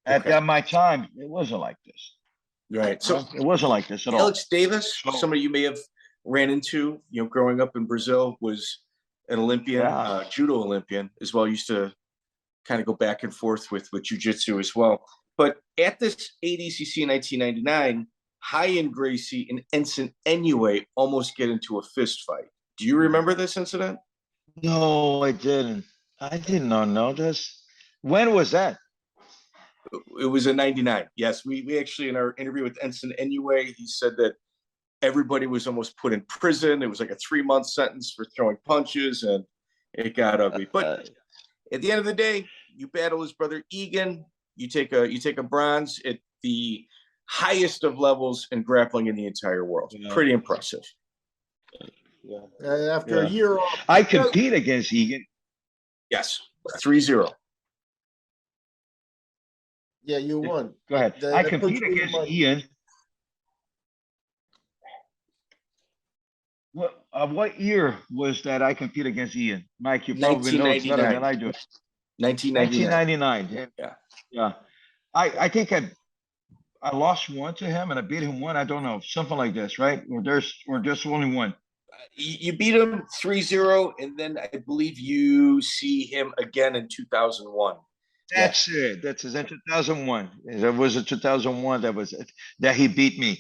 Speaker 3: At my time, it wasn't like this.
Speaker 4: Right. So
Speaker 3: it wasn't like this at all.
Speaker 4: Alex Davis, somebody you may have ran into, growing up in Brazil, was an Olympian, judo Olympian as well. Used to kind of go back and forth with jiu-jitsu as well. But at this ADCC in 1999, High-End Gracie and Enson Inoue almost get into a fist fight. Do you remember this incident?
Speaker 3: No, I didn't. I did not know this. When was that?
Speaker 4: It was in 99. Yes, we actually, in our interview with Enson Inoue, he said that everybody was almost put in prison. It was like a 3-month sentence for throwing punches, and it got ugly. But at the end of the day, you battle his brother Egan. You take a bronze at the highest of levels in grappling in the entire world. Pretty impressive.
Speaker 2: After a year off,
Speaker 3: I compete against Egan.
Speaker 4: Yes, 3-0.
Speaker 2: Yeah, you won.
Speaker 3: Go ahead. I compete against Ian. What year was that I compete against Ian? Mike, you probably know it's better than I do. 1999. Yeah. I think I lost one to him and I beat him one. I don't know, something like this, right? Or just only one.
Speaker 4: You beat him 3-0, and then I believe you see him again in 2001.
Speaker 3: That's it. That's in 2001. It was in 2001 that he beat me,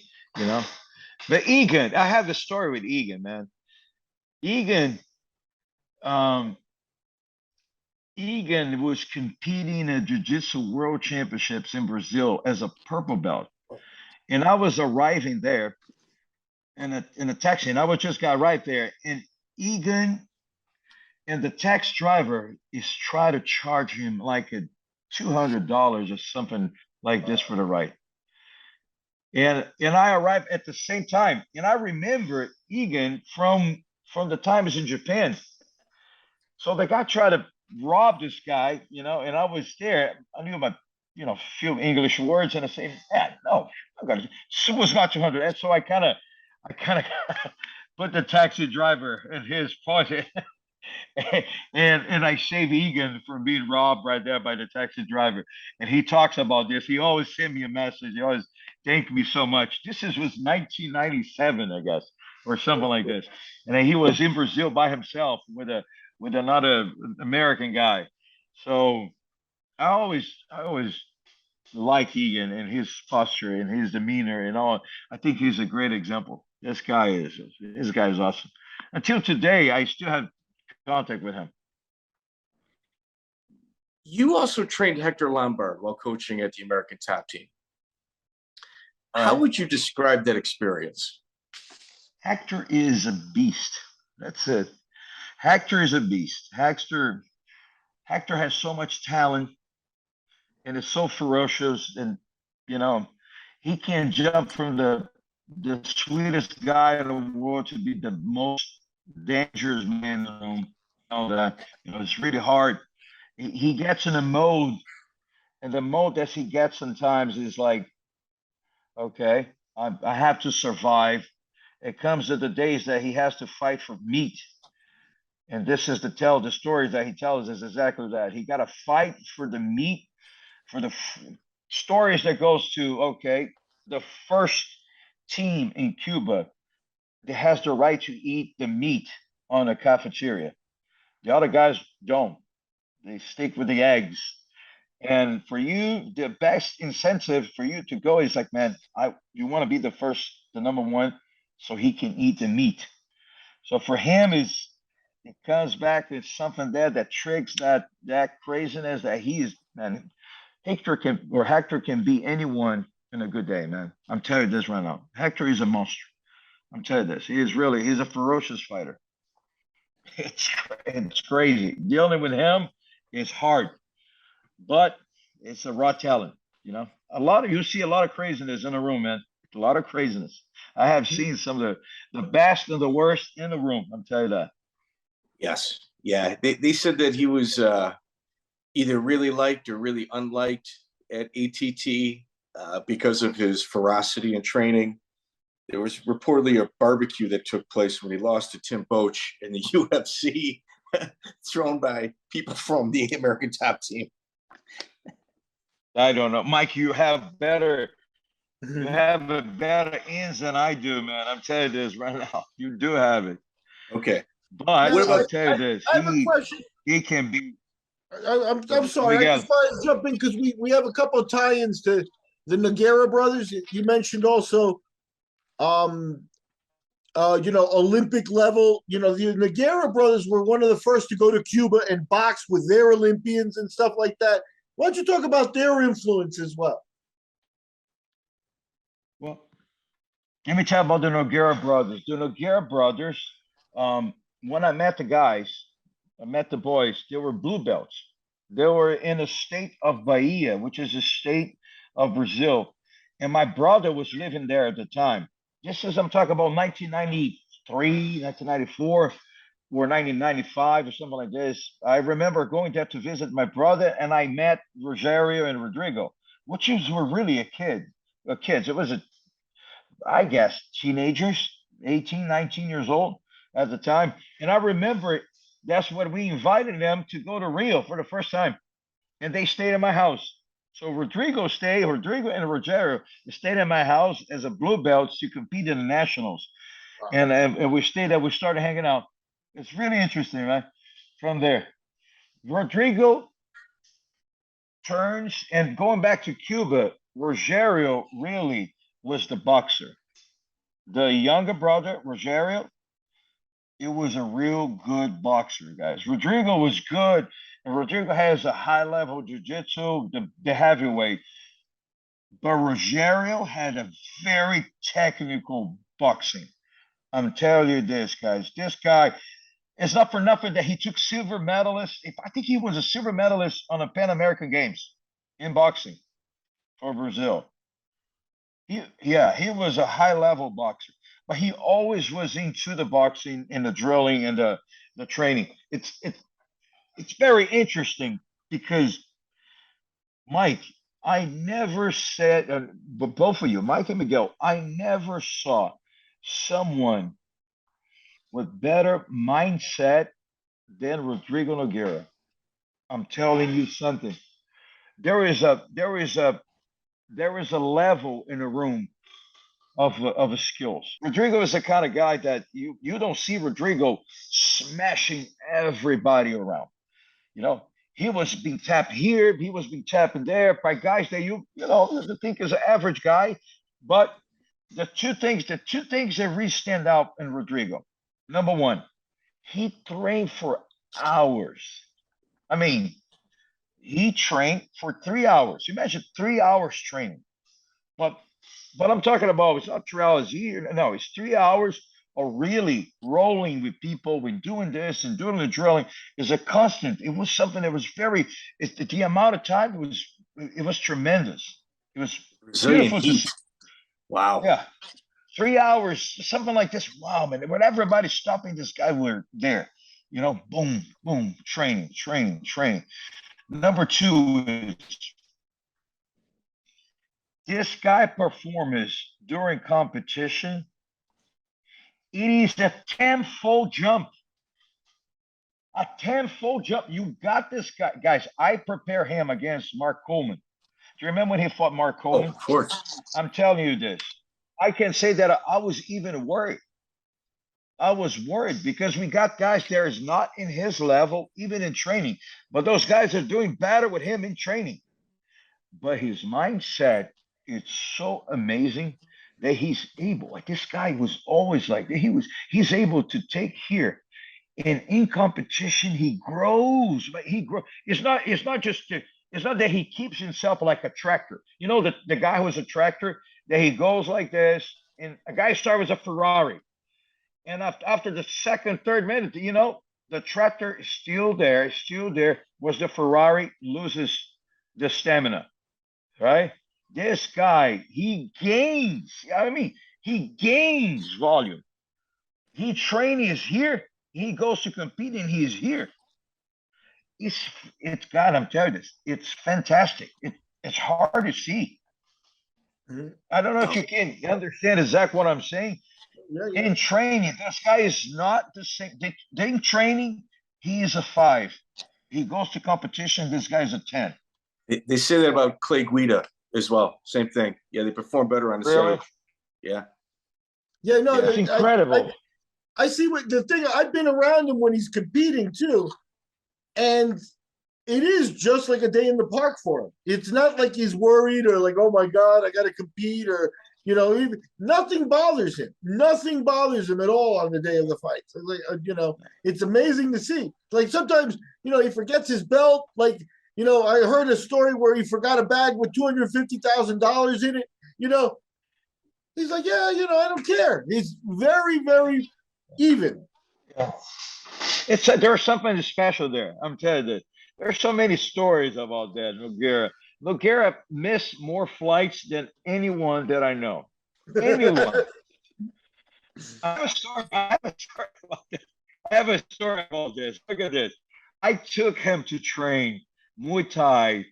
Speaker 3: But Egan, I have a story with Egan, man. Egan was competing at Jiu-Jitsu World Championships in Brazil as a purple belt. And I was arriving there in a taxi, and I just got right there. And Egan and the taxi driver is trying to charge him like a $200 or something like this for the ride. And I arrived at the same time. And I remember Egan from the times in Japan. So the guy tried to rob this guy, and I was there. I knew about, few English words, and I said, no, I got it. So it was not 200. And so I kind of put the taxi driver in his pocket. and I saved Egan from being robbed right there by the taxi driver. And he talks about this. He always sent me a message. He always thanked me so much. Was 1997, I guess, or something like this. And then he was in Brazil by himself with another American guy. So I always like Egan and his posture and his demeanor and all. I think he's a great example. This guy is awesome. Until today, I still have contact with him.
Speaker 4: You also trained Hector Lombard while coaching at the American Top Team. How would you describe that experience?
Speaker 3: Hector is a beast. That's it. Hector is a beast. Hector has so much talent and is so ferocious, and he can jump from the sweetest guy in the world to be the most dangerous man in the room. It's really hard. He gets in a mode, and the mode that he gets sometimes is like, okay, I have to survive. It comes to the days that he has to fight for meat. And this is the stories that he tells is exactly that. He got to fight for the meat, for the stories that goes to, okay, the first team in Cuba that has the right to eat the meat on a cafeteria. The other guys don't. They stick with the eggs. And for you, the best incentive for you to go is like, man, you want to be the first, the number one, so he can eat the meat. So for him, it comes back to something there that triggers that craziness that he is, man. Hector can be anyone in a good day, man. I'm telling you this right now. Hector is a monster. I'm telling you this. He's a ferocious fighter. It's crazy. Dealing with him is hard, but it's a raw talent. You know, you see a lot of craziness in the room, man. A lot of craziness. I have seen some of the best and the worst in the room. I'm telling you that.
Speaker 4: Yes. Yeah. They said that he was either really liked or really unliked at ATT because of his ferocity and training. There was reportedly a barbecue that took place when he lost to Tim Boach in the UFC, thrown by people from the American Top Team.
Speaker 3: I don't know, Mike. You have a better ends than I do, man. I'm telling you this right now. You do have it.
Speaker 4: Okay.
Speaker 3: But I'll tell you this.
Speaker 2: I have a question.
Speaker 3: He can be.
Speaker 2: I'm sorry. I just wanted to jump in because we have a couple of tie-ins to the Nogueira brothers. You mentioned also, Olympic level. You know, the Nogueira brothers were one of the first to go to Cuba and box with their Olympians and stuff like that. Why don't you talk about their influence as well?
Speaker 3: Well, let me tell you about the Nogueira brothers. The Nogueira brothers, when I met the guys, I met the boys, they were blue belts. They were in the state of Bahia, which is a state of Brazil. And my brother was living there at the time. This is, I'm talking about 1993, 1994, or 1995 or something like this. I remember going there to visit my brother, and I met Rogerio and Rodrigo, which were really kids. It was, I guess, teenagers, 18, 19 years old at the time. And I remember that's when we invited them to go to Rio for the first time. And they stayed in my house. So Rodrigo and Rogerio stayed in my house as a blue belts to compete in the nationals. Wow. And we stayed there. We started hanging out. It's really interesting, right? From there, Rodrigo turns, and going back to Cuba, Rogerio really was the boxer. The younger brother, Rogerio, it was a real good boxer, guys. Rodrigo was good, and Rodrigo has a high-level jiu-jitsu, the heavyweight. But Rogerio had a very technical boxing. I'm telling you this, guys. This guy, it's not for nothing that he took silver medalist. I think he was a silver medalist on the Pan American Games in boxing for Brazil. He was a high-level boxer, but he always was into the boxing and the drilling and the training. It's very interesting because, Mike, I never said, but both of you, Mike and Miguel, I never saw someone with better mindset than Rodrigo Nogueira. I'm telling you something. There is a level in the room of skills. Rodrigo is the kind of guy that you don't see Rodrigo smashing everybody around. You know, he was being tapped here, he was being tapped in there by guys that you think is an average guy. But the two things that really stand out in Rodrigo. Number one, he trained for hours. I mean, he trained for 3 hours. Imagine 3 hours training. But I'm talking about, it's not 3 hours a year. No, it's 3 hours of really rolling with people when doing this and doing the drilling is a constant. It was something that was the amount of time it was tremendous. It was
Speaker 4: Brazilian heat. Wow.
Speaker 3: Yeah. 3 hours, something like this. Wow, man. When everybody's stopping this guy, we're there. Boom, boom, training. Number two is this guy performance during competition. It is a tenfold jump. A tenfold jump. You got this guy. Guys, I prepare him against Mark Coleman. Do you remember when he fought Mark Coleman?
Speaker 4: Oh, of course.
Speaker 3: I'm telling you this. I can say that I was even worried. I was worried because we got guys there is not in his level, even in training. But those guys are doing better with him in training. But his mindset, it's so amazing that he's able. Like this guy was always like that. He's able to take here. And in competition, he grows. But he grows. It's not that he keeps himself like a tractor. You know, the guy who was a tractor, that he goes like this, and a guy starts with a Ferrari. And after the second, third minute, you know, the tractor is still there, was the Ferrari loses the stamina, right? This guy, he gains, he gains volume. He training is here, he goes to compete and he's here. It's God, I'm telling you this, it's fantastic. It's hard to see. I don't know if you can understand exactly what I'm saying. Yeah. In training, this guy is not the same. In training, he is a 5. He goes to competition, this guy's a 10.
Speaker 4: They say that about Clay Guida as well. Same thing. Yeah, they perform better on the stage. Yeah.
Speaker 2: Yeah, no,
Speaker 3: it's incredible.
Speaker 2: I see what the thing. I've been around him when he's competing too, and it is just like a day in the park for him. It's not like he's worried or like, oh my God, I got to compete, or you know, nothing bothers him. Nothing bothers him at all on the day of the fight. Like, you know, it's amazing to see. Like sometimes, you know, he forgets his belt. Like, you know, I heard a story where he forgot a bag with $250,000 in it. You know, he's like, yeah, you know, I don't care. He's very, very even.
Speaker 3: Yeah. There's something special there. I'm telling you, there's so many stories about that. Nogueira missed more flights than anyone that I know. Anyone. I have a story about this. Look at this. I took him to train Muay Thai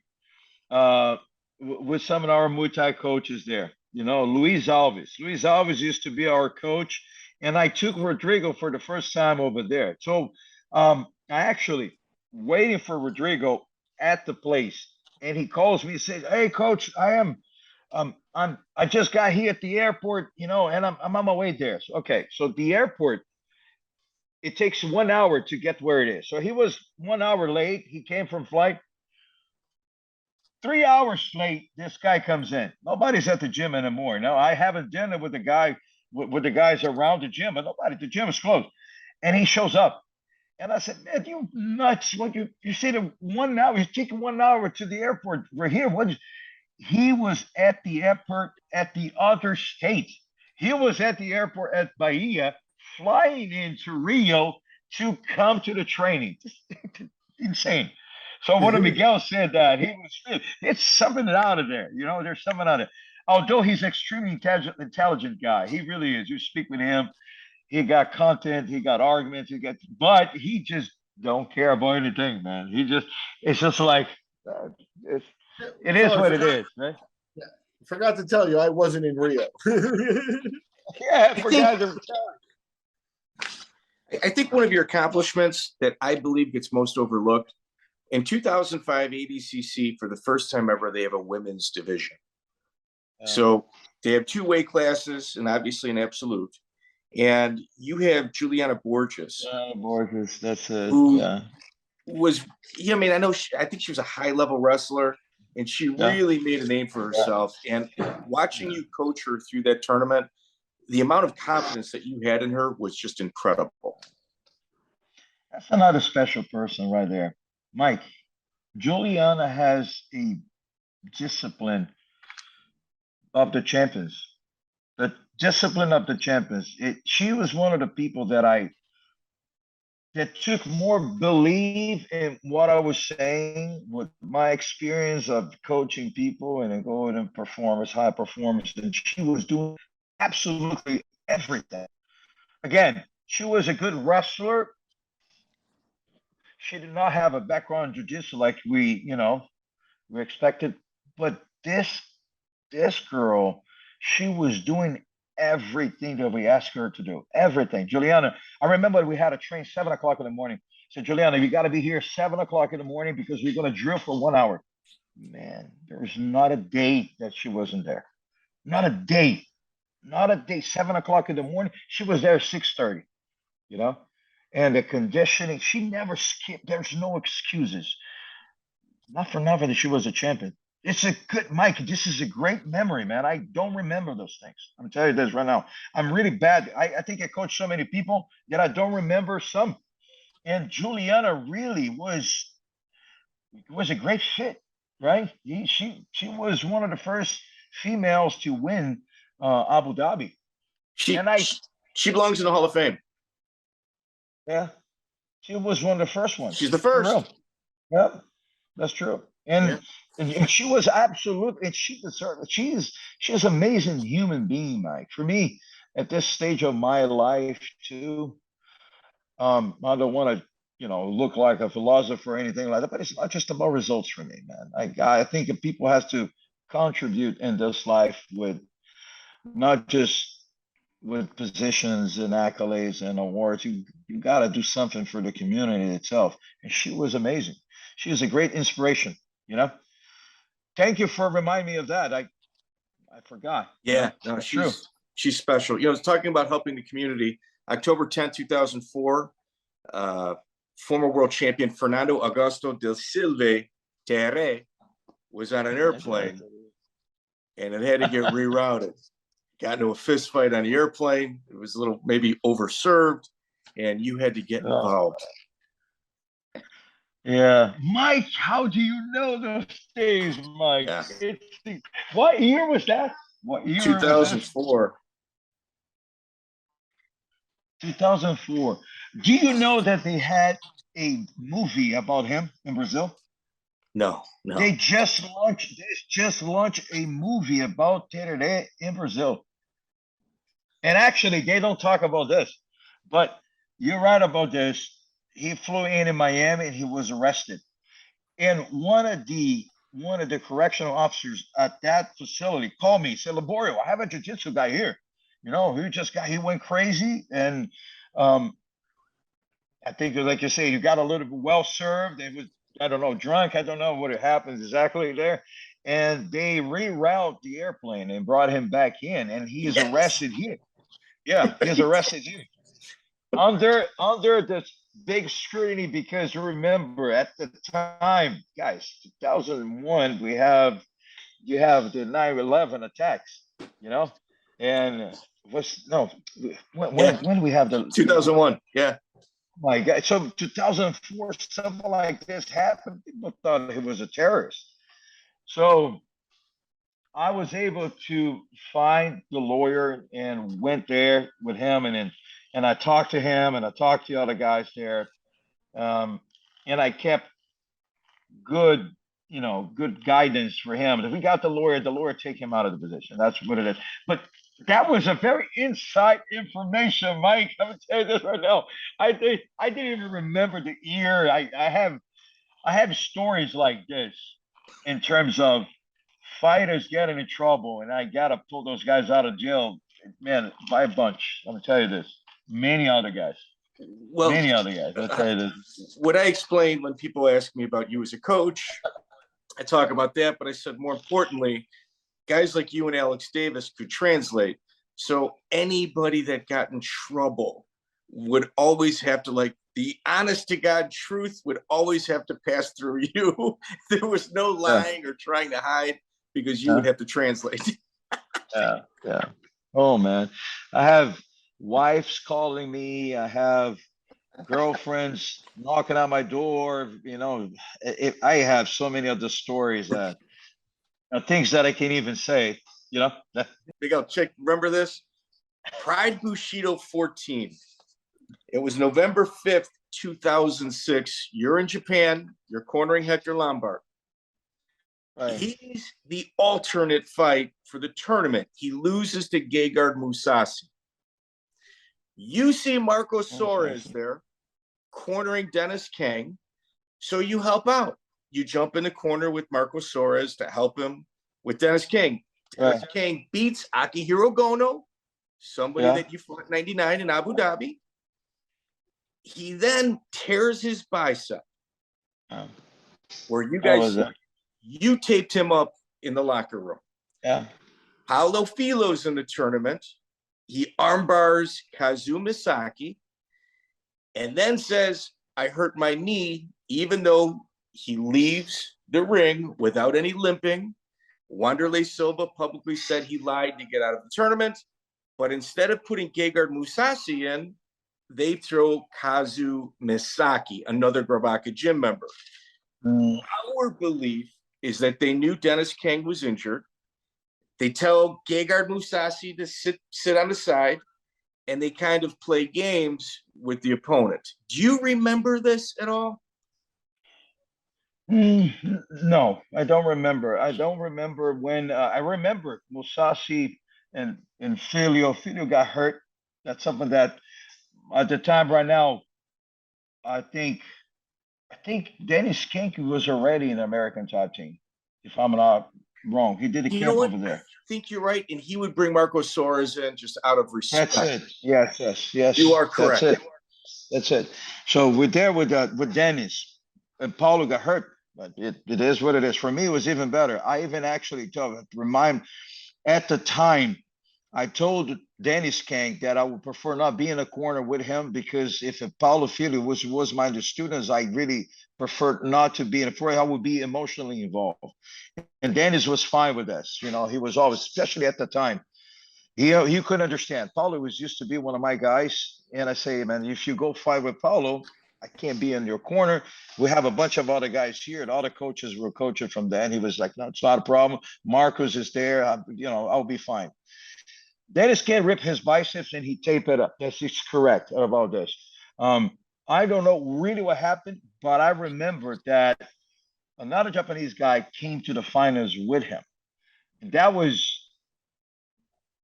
Speaker 3: with some of our Muay Thai coaches there. You know, Luis Alves. Luis Alves used to be our coach, and I took Rodrigo for the first time over there. So I actually waiting for Rodrigo at the place. And he calls me and says, hey, coach, I just got here at the airport, you know, and I'm on my way there. So, okay. So the airport, it takes 1 hour to get where it is. So he was 1 hour late. He came from flight. 3 hours late, this guy comes in. Nobody's at the gym anymore. No, I have a dinner with the guy, with the guys around the gym, but the gym is closed. And he shows up. And I said, man, you nuts. What you said 1 hour, he's taking 1 hour to the airport. We're here. He was at the airport at the other state. He was at the airport at Bahia, flying into Rio to come to the training. Insane. So when Miguel said that, it's something out of there. You know, there's something out of it. Although he's extremely intelligent guy. He really is. You speak with him. He got content, he got arguments, but he just don't care about anything, man. It's just like, it is what it is, man.
Speaker 2: Yeah. Forgot to tell you, I wasn't in Rio.
Speaker 3: Yeah, I forgot to
Speaker 4: I think one of your accomplishments that I believe gets most overlooked, in 2005 ADCC, for the first time ever, they have a women's division. So they have 2 weight classes and obviously an absolute. And you have Juliana Borges.
Speaker 3: Borges, that's it.
Speaker 4: Was, I mean, I think she was a high-level wrestler, and she really made a name for herself. And watching you coach her through that tournament, the amount of confidence that you had in her was just incredible.
Speaker 3: That's another special person right there. Mike, Juliana has a discipline of the champions. The discipline of the champions. She was one of the people that took more belief in what I was saying with my experience of coaching people and going and performance, high performance. And she was doing absolutely everything. Again, she was a good wrestler. She did not have a background in jiu-jitsu like we expected. But this girl, she was doing everything that we asked her to do. Everything. Juliana, I remember we had a train 7 o'clock in the morning. So Juliana, you got to be here 7 o'clock in the morning because we're going to drill for 1 hour. Man, there was not a day that she wasn't there. Not a day. 7 o'clock in the morning. She was there at 6:30. you know, and the conditioning. She never skipped. There's no excuses. Not for nothing that she was a champion. It's a good, Mike. This is a great memory, man. I don't remember those things. I'm telling you this right now. I'm really bad. I think I coached so many people that I don't remember some. And Juliana really was a great fit, right? She was one of the first females to win Abu Dhabi.
Speaker 4: She belongs in the Hall of Fame.
Speaker 3: Yeah, she was one of the first ones.
Speaker 4: She's the first.
Speaker 3: For real. Yep, that's true. And she was absolute, and she deserved it. She's an amazing human being, Mike. For me, at this stage of my life, too, I don't want to, look like a philosopher or anything like that, but it's not just about results for me, man. I think that people have to contribute in this life with not just with positions and accolades and awards. You got to do something for the community itself. And she was amazing. She was a great inspiration, Thank you for reminding me of that. I forgot.
Speaker 4: Yeah, no, she's special. I was talking about helping the community. October 10th, 2004, former world champion Fernando Augusto del Silve Terere was on an airplane, and it had to get rerouted. Got into a fist fight on the airplane. It was a little maybe overserved, and you had to get involved.
Speaker 3: Yeah, Mike, how do you know those days, Mike?
Speaker 4: Yeah.
Speaker 3: What year was that? What year?
Speaker 4: 2004.
Speaker 3: 2004. Do you know that they had a movie about him in Brazil?
Speaker 4: No.
Speaker 3: They just launched a movie about Terere in Brazil. And actually, they don't talk about this, but you're right about this. He flew in Miami and he was arrested. And one of the correctional officers at that facility called me, said, Liborio, I have a jiu-jitsu guy here. He went crazy. And I think, like you say, you got a little bit well served. It was, I don't know, drunk. I don't know what happened exactly there. And they rerouted the airplane and brought him back in, and he is arrested here. Yeah, he's arrested here. Under this big scrutiny, because remember, at the time, guys, 2001, you have the 9/11 attacks, and when we have the
Speaker 4: 2001, yeah.
Speaker 3: My God, so 2004, something like this happened. People thought he was a terrorist. So I was able to find the lawyer and went there with him, and I talked to him, and I talked to the other guys there, and I kept good guidance for him. If we got the lawyer take him out of the position. That's what it is. But that was a very inside information, Mike. I'm gonna tell you this right now. I didn't even remember the year. I have stories like this in terms of fighters getting in trouble, and I gotta pull those guys out of jail, man, by a bunch. I'm gonna tell you this. Many other guys. I'll tell you this.
Speaker 4: What I explained when people ask me about you as a coach, I talk about that, but I said more importantly, guys like you and Alex Davis could translate. So anybody that got in trouble would always have to, the honest to God truth would always have to pass through you. There was no lying or trying to hide, because you would have to translate.
Speaker 3: Yeah. Oh, man. I have wives calling me. I have girlfriends knocking on my door. I have so many of the stories that things that I can't even say.
Speaker 4: Big up, check. Remember this? Pride Bushido 14. It was November 5th, 2006. You're in Japan. You're cornering Hector Lombard. Right. He's the alternate fight for the tournament. He loses to Gegard Mousasi. You see Marco Soares there cornering Denis Kang. So you help out. You jump in the corner with Marco Soares to help him with Denis Kang. Denis Kang beats Akihiro Gono, somebody that you fought in 99 in Abu Dhabi. He then tears his bicep. Where you guys, you taped him up in the locker room.
Speaker 3: Yeah.
Speaker 4: Paulo Filo's in the tournament. He armbars Kazu Misaki. and then says, I hurt my knee, even though he leaves the ring without any limping. Wanderlei Silva publicly said he lied to get out of the tournament, but instead of putting Gegard Mousasi in, they throw Kazu Misaki, another Gravaka gym member. Our belief is that they knew Denis Kang was injured. They tell Gegard Mousasi to sit on the side, and they kind of play games with the opponent. Do you remember this at all?
Speaker 3: No, I don't remember. I don't remember when. I remember Mousasi and Filio. Filio got hurt. That's something that at the time right now, I think Denis Kang was already in the American top team, if I'm not wrong. He did a camp over there.
Speaker 4: I think you're right, and he would bring Marco Soares in just out of respect.
Speaker 3: That's it. Yes.
Speaker 4: You are correct.
Speaker 3: That's it. So we're there with Denis, and Paulo got hurt, but it is what it is. For me, it was even better. I even actually at the time, I told Denis Kang that I would prefer not be in a corner with him, because if Paulo Filho was my students, I really preferred not to be in a corner. I would be emotionally involved. And Denis was fine with this. You know, he was always, especially at the time, he couldn't understand. Paulo was used to be one of my guys. And I say, man, if you go fight with Paulo, I can't be in your corner. We have a bunch of other guys here, and all the coaches were coaching from then. He was like, no, it's not a problem. Marcos is there. I'll be fine. Denis can't rip his biceps and he tape it up. That's correct about this. I don't know really what happened, but I remember that another Japanese guy came to the finals with him. That was,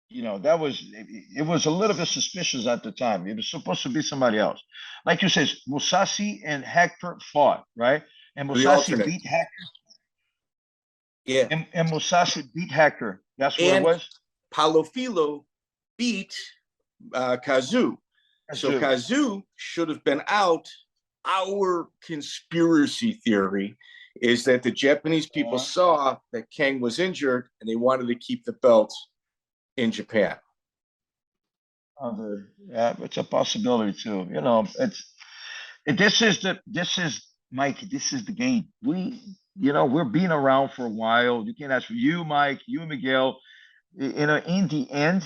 Speaker 3: it was a little bit suspicious at the time. It was supposed to be somebody else. Like you said, Mousasi and Hector fought, right? And Mousasi beat Hector.
Speaker 4: Yeah.
Speaker 3: And Mousasi beat Hector. That's what it was.
Speaker 4: Paulo Filho beat Kazu. So Kazu should have been out. Our conspiracy theory is that the Japanese people saw that Kang was injured and they wanted to keep the belt in Japan.
Speaker 3: Yeah, it's a possibility too. This is Mike. This is the game. We're being around for a while. You can ask you, Mike, you, Miguel. In the end,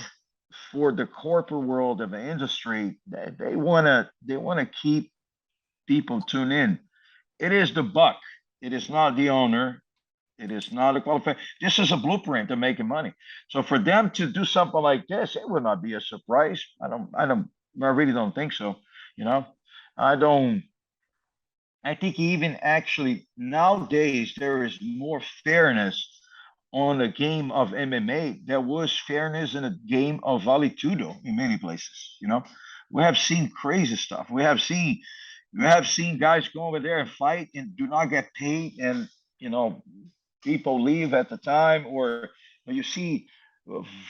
Speaker 3: for the corporate world of the industry, they wanna keep people tuned in. It is the buck. It is not the owner. It is not a qualifier. This is a blueprint to making money. So for them to do something like this, it would not be a surprise. I really don't think so. I think even actually nowadays there is more fairness on the game of MMA. There was fairness in a game of Vale Tudo in many places. We have seen crazy stuff. We have seen guys go over there and fight and do not get paid, and people leave at the time, or you see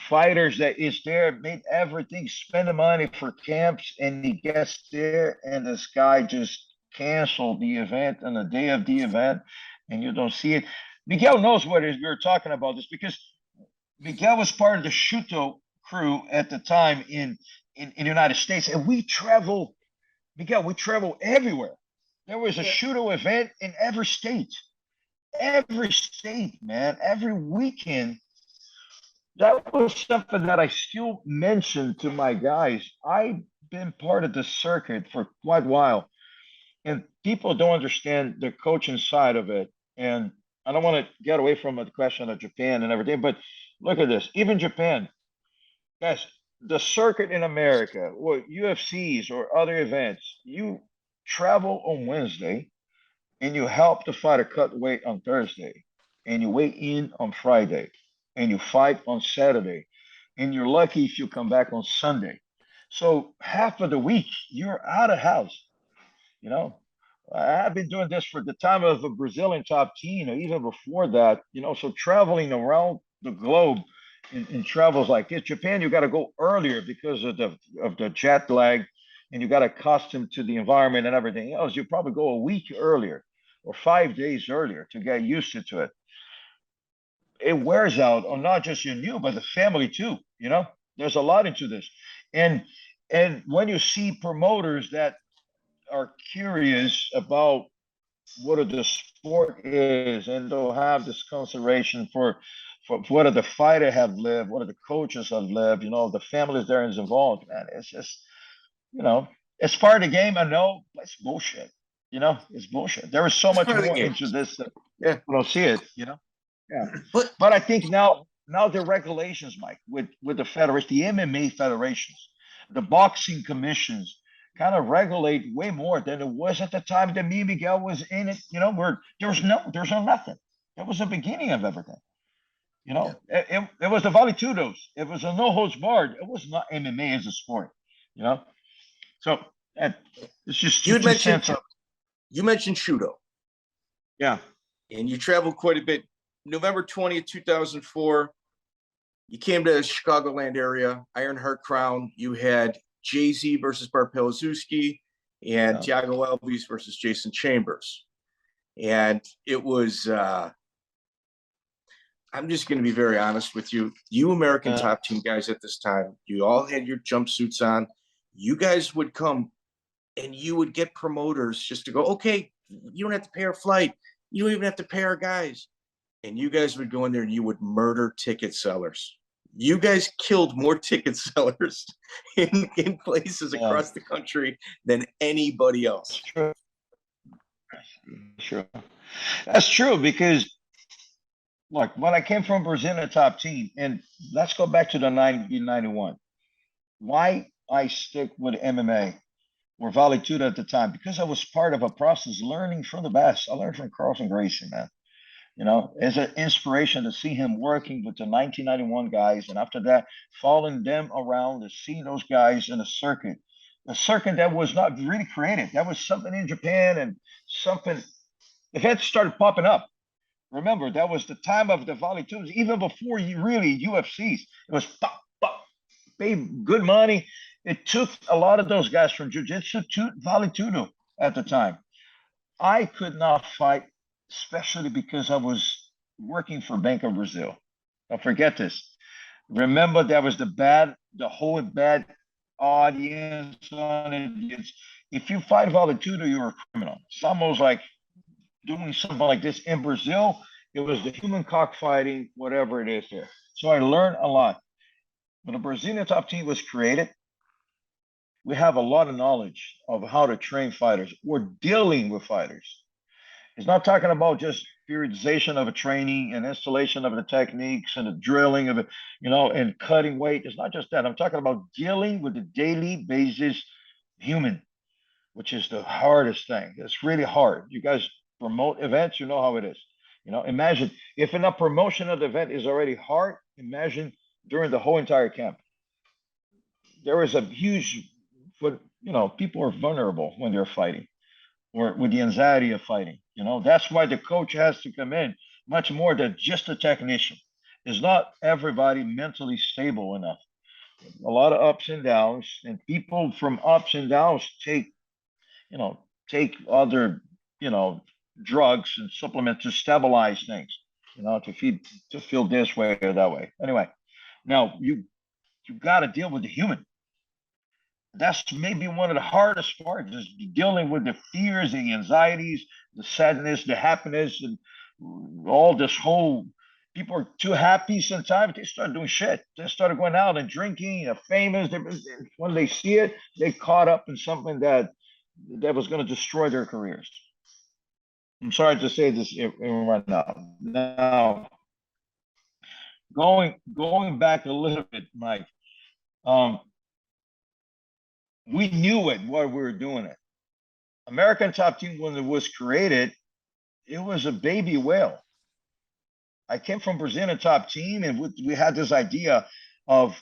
Speaker 3: fighters that is there, made everything, spend the money for camps, and he gets there and this guy just canceled the event on the day of the event, and you don't see it. Miguel knows what you're talking about this, because Miguel was part of the Shuto crew at the time in the United States, and we travel everywhere. There was a Shuto event in every state, man, every weekend. That was something that I still mention to my guys. I've been part of the circuit for quite a while, and people don't understand the coaching side of it. And I don't want to get away from the question of Japan and everything, but look at this. Even Japan, guys, the circuit in America, or UFCs or other events, you travel on Wednesday and you help the fighter cut weight on Thursday, and you weigh in on Friday, and you fight on Saturday, and you're lucky if you come back on Sunday. So half of the week, you're out of house, I've been doing this for the time of a Brazilian top team, or even before that, so traveling around the globe in travels like this. Japan, you got to go earlier because of the jet lag, and you got to accustom to the environment and everything else. You probably go a week earlier or 5 days earlier to get used to it. It wears out on not just you, but the family too. There's a lot into this. And when you see promoters that are curious about what the sport is, and they'll have this consideration for what the fighter have lived, what the coaches have lived, the families there is involved, man. It's just, it's part of the game. I know, but it's bullshit. It's bullshit. There is so much more into this that we don't see it, Yeah. But I think now the regulations, Mike, with the federation, the MMA federations, the boxing commissions kind of regulate way more than it was at the time that me and Miguel was in it, where there's no nothing. That was the beginning of everything. It was the Vale Tudos. It was a no holds barred. It was not MMA as a sport, So it's just
Speaker 4: you mentioned Shudo.
Speaker 3: Yeah.
Speaker 4: And you traveled quite a bit. November 20th, 2004, you came to the Chicagoland area, Ironheart Crown. You had Jay-Z versus Bart Pelizewski and Thiago Alves versus Jason Chambers. And it was, I'm just going to be very honest with you. You American Top Team guys at this time, you all had your jumpsuits on. You guys would come and you would get promoters just to go, okay, you don't have to pay our flight. You don't even have to pay our guys. And you guys would go in there and you would murder ticket sellers. You guys killed more ticket sellers in places across the country than anybody else.
Speaker 3: Sure. That's true, because look, when I came from Brazilian Top Team, and let's go back to the 1991. Why I stick with MMA or Vale Tudo at the time? Because I was part of a process learning from the best. I learned from Carlson Gracie, man. As an inspiration to see him working with the 1991 guys, and after that, following them around and seeing those guys in a circuit that was not really created. That was something in Japan, and something events started popping up. Remember, that was the time of the Vale Tudos, even before UFCs. It was pay good money. It took a lot of those guys from Jiu Jitsu to Vale Tudo at the time. I could not fight, especially because I was working for Bank of Brazil. Don't forget this. Remember, that was the whole bad audience on it. If you fight Vale Tudo, you're a criminal. It's almost like doing something like this in Brazil. It was the human cockfighting, whatever it is there. So I learned a lot. When the Brazilian Top Team was created, we have a lot of knowledge of how to train fighters or dealing with fighters. It's not talking about just periodization of a training and installation of the techniques and the drilling of it, and cutting weight. It's not just that. I'm talking about dealing with the daily basis human, which is the hardest thing. It's really hard. You guys promote events, you know how it is. Imagine if in a promotion of the event is already hard, imagine during the whole entire camp. There is a huge, people are vulnerable when they're fighting, or with the anxiety of fighting. That's why the coach has to come in much more than just a technician. It's not everybody mentally stable enough. A lot of ups and downs, and people from ups and downs take other, drugs and supplements to stabilize things, to feel this way or that way. Anyway, now you got to deal with the human. That's maybe one of the hardest parts, is dealing with the fears, the anxieties, the sadness, the happiness, and all this whole. People are too happy sometimes. They start doing shit. They started going out and drinking. Famous. When they see it, they caught up in something that was going to destroy their careers. I'm sorry to say this right now. Now, going back a little bit, Mike. We knew it while we were doing it. American Top Team, when it was created, it was a baby whale. I came from Brazilian Top Team, and we had this idea of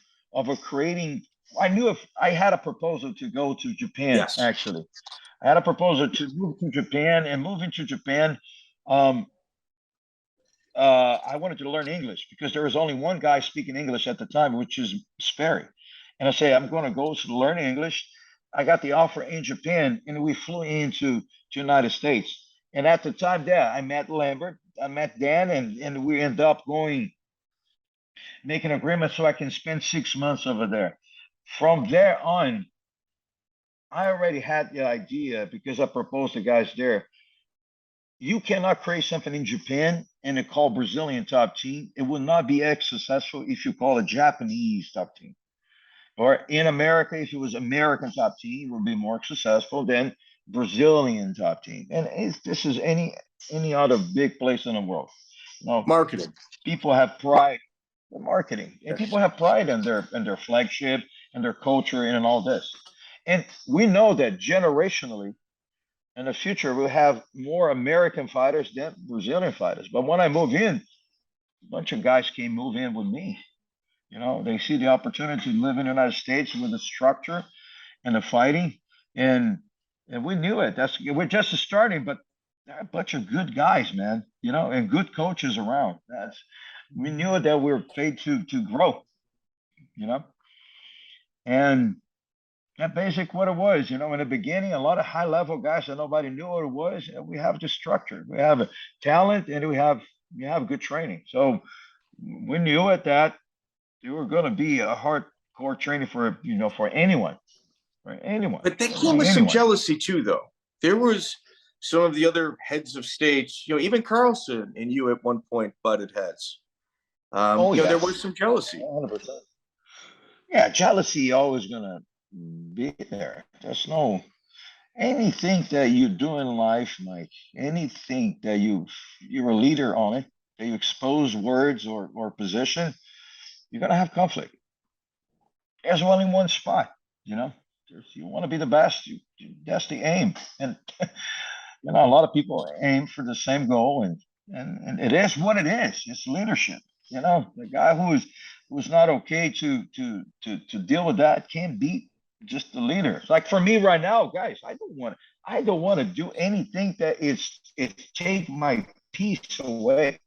Speaker 3: creating. I knew if I had a proposal to go to Japan. Yes. Actually, I had a proposal to move to Japan, and moving to Japan, I wanted to learn English, because there was only one guy speaking English at the time, which is Sperry. And I say, I'm going to go to learn English. I got the offer in Japan, and we flew into the United States. And at the time there, I met Lombard, I met Dan, and we end up making agreements so I can spend 6 months over there. From there on, I already had the idea because I proposed to guys there. You cannot create something in Japan and it call Brazilian top team. It will not be as successful if you call a Japanese top team. Or in America, if it was American top team, it would be more successful than Brazilian top team. And this is any other big place in the world.
Speaker 4: Marketing.
Speaker 3: People have pride in marketing, and
Speaker 4: Yes.
Speaker 3: people have pride in their flagship and their culture and all this. And we know that generationally, in the future, we'll have more American fighters than Brazilian fighters. But when I move in, a bunch of guys came move in with me. They see the opportunity to live in the United States with the structure and the fighting, and we knew it. We're just starting, but there are a bunch of good guys, man. And good coaches around. We knew that we were paid to grow. And that's basically what it was. In the beginning, a lot of high level guys that nobody knew what it was. And we have the structure, we have a talent, and we have good training. So we knew it that they were going to be a hardcore training for anyone,
Speaker 4: But that came with some jealousy too, though. There was some of the other heads of states, even Carlson and you at one point butted heads. There was some jealousy.
Speaker 3: 100%. Yeah, jealousy always gonna be there. There's no anything that you do in life, Mike. Anything that you're a leader on it, that you expose words or position, you're gonna have conflict. There's only one spot, you want to be the best. That's the aim, and a lot of people aim for the same goal, and it is what it is. It's leadership. The guy who's not okay to deal with that can't beat just the leader. Like for me right now, guys, I don't want to do anything that it take my peace away.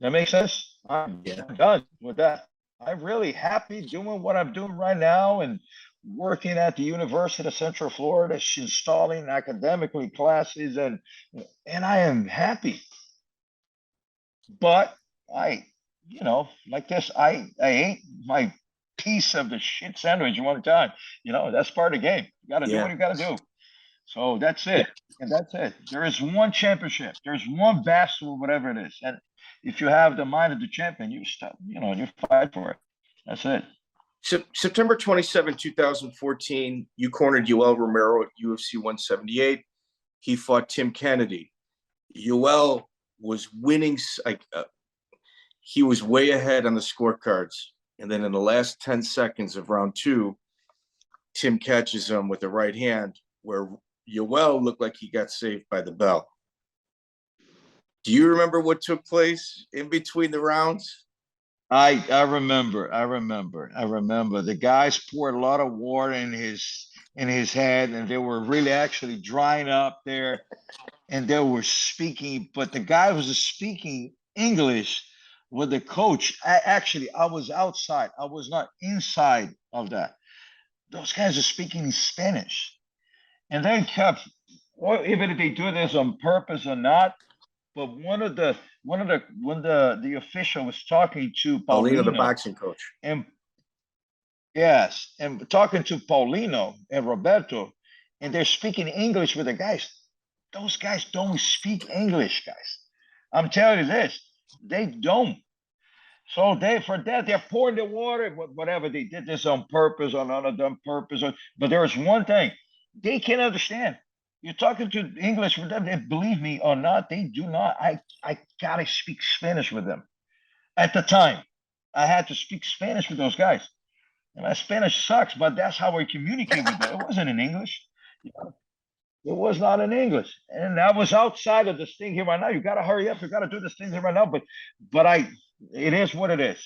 Speaker 3: That makes sense? I'm done with that. I'm really happy doing what I'm doing right now and working at the University of Central Florida, installing academically classes, and I am happy. But like this, I ate my piece of the shit sandwich one time. That's part of the game. You got to do what you got to do. So that's it. And that's it. There is one championship. There's one basketball, whatever it is. And if you have the mind of the champion, you stop, you fight for it. That's it.
Speaker 4: September 27, 2014, you cornered Yoel Romero at UFC 178. He fought Tim Kennedy. Yoel was winning. He was way ahead on the scorecards. And then in the last 10 seconds of round 2, Tim catches him with the right hand, where Yoel looked like he got saved by the bell. Do you remember what took place in between the rounds?
Speaker 3: I remember. The guys poured a lot of water in his head, and they were really actually drying up there, and they were speaking, but the guy was speaking English with the coach. I was outside. I was not inside of that. Those guys are speaking in Spanish, and they kept, well, even if they do this on purpose or not, but when the official was talking to Paulino,
Speaker 4: the boxing coach,
Speaker 3: and talking to Paulino and Roberto, and they're speaking English with the guys. Those guys don't speak English, guys. I'm telling you this, they don't. So they're pouring the water, whatever. They did this on purpose or not on purpose. But there is one thing they can't understand. You're talking to English with them, and believe me or not, they do not. I gotta speak Spanish with them. At the time, I had to speak Spanish with those guys. And my Spanish sucks, but that's how I communicate with them. It wasn't in English. It was not in English. And I was outside of this thing here right now. You gotta hurry up. You gotta do this thing here right now. But it is what it is,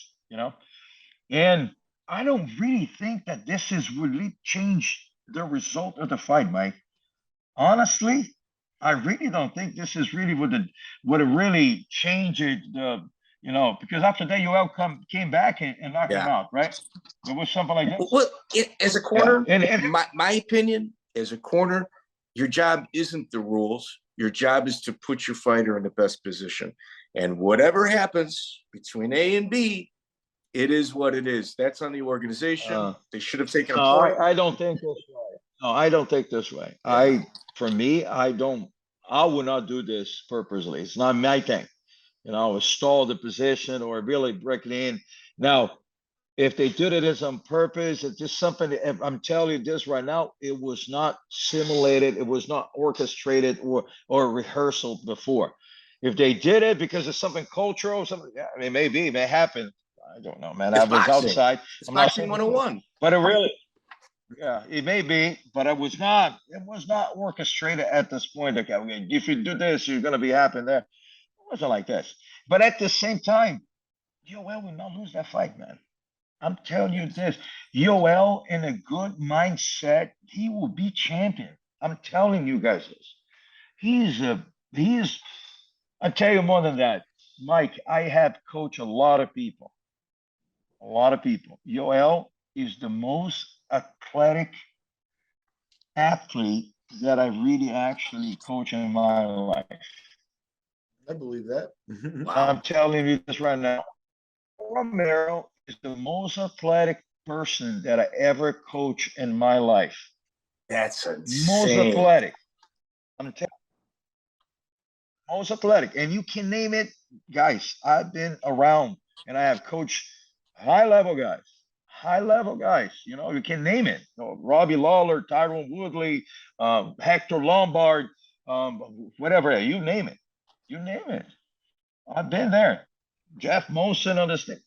Speaker 3: And I don't really think that this has really changed the result of the fight, Mike. Honestly, I really don't think this is really what it really changed because after that Yoel came back and knocked him out, right? It was something like that.
Speaker 4: Well, as a corner, my opinion, as a corner, your job isn't the rules. Your job is to put your fighter in the best position. And whatever happens between A and B, it is what it is. That's on the organization. They should have taken a point.
Speaker 3: I don't think that's right. No, I don't think this way. For me, I will not do this purposely. It's not my thing. Stall the position or really break it in. Now, if they did it as on purpose, it's just something that, I'm telling you this right now, it was not simulated, it was not orchestrated or rehearsal before. If they did it because it's something cultural, something, yeah, I mean, maybe it may happen. I don't know, man. I was
Speaker 4: boxing.
Speaker 3: outside.
Speaker 4: It's boxing 101.
Speaker 3: But it really, yeah, it may be, but it was not orchestrated at this point. Okay, if you do this, you're gonna be happy there. It wasn't like this. But at the same time, Yoel will not lose that fight, man. I'm telling you this. Yoel in a good mindset, he will be champion. I'm telling you guys this. I tell you more than that. Mike, I have coached a lot of people. A lot of people. Yoel is the most athletic athlete that I really actually coach in my life.
Speaker 2: I believe that.
Speaker 3: I'm telling you this right now. Romero is the most athletic person that I ever coached in my life.
Speaker 4: That's insane.
Speaker 3: Most athletic. I'm telling you, most athletic. And you can name it, guys. I've been around and I have coached high-level guys. High-level guys. You can name it. Robbie Lawler, Tyrone Woodley, Hector Lombard, whatever. You name it. You name it. I've been there. Jeff Molson on this thing.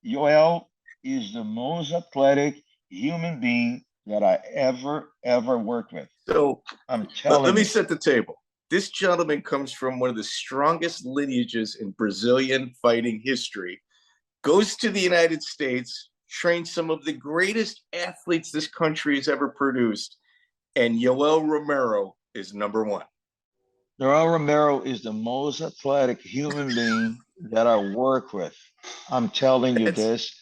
Speaker 3: Yoel is the most athletic human being that I ever worked with.
Speaker 4: So
Speaker 3: I'm telling you.
Speaker 4: Let me set the table. This gentleman comes from one of the strongest lineages in Brazilian fighting history, goes to the United States, trains some of the greatest athletes this country has ever produced, and Yoel Romero is number one.
Speaker 3: Yoel Romero is the most athletic human being that I work with. I'm telling you this.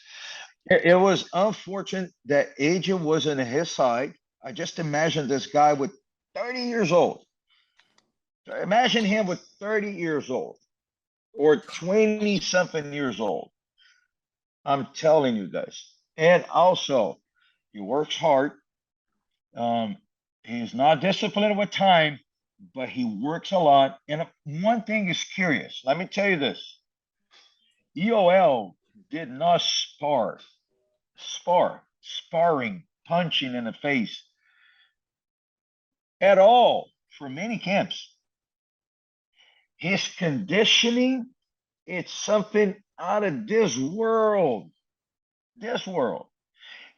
Speaker 3: It was unfortunate that agent wasn't on his side. I just imagine this guy with 30 years old. Imagine him with 30 years old or 20-something years old. I'm telling you this. And also, he works hard. He's not disciplined with time, but he works a lot. And one thing is curious. Let me tell you this. EOL did not sparring, punching in the face at all for many camps. His conditioning, it's something out of this world. This world.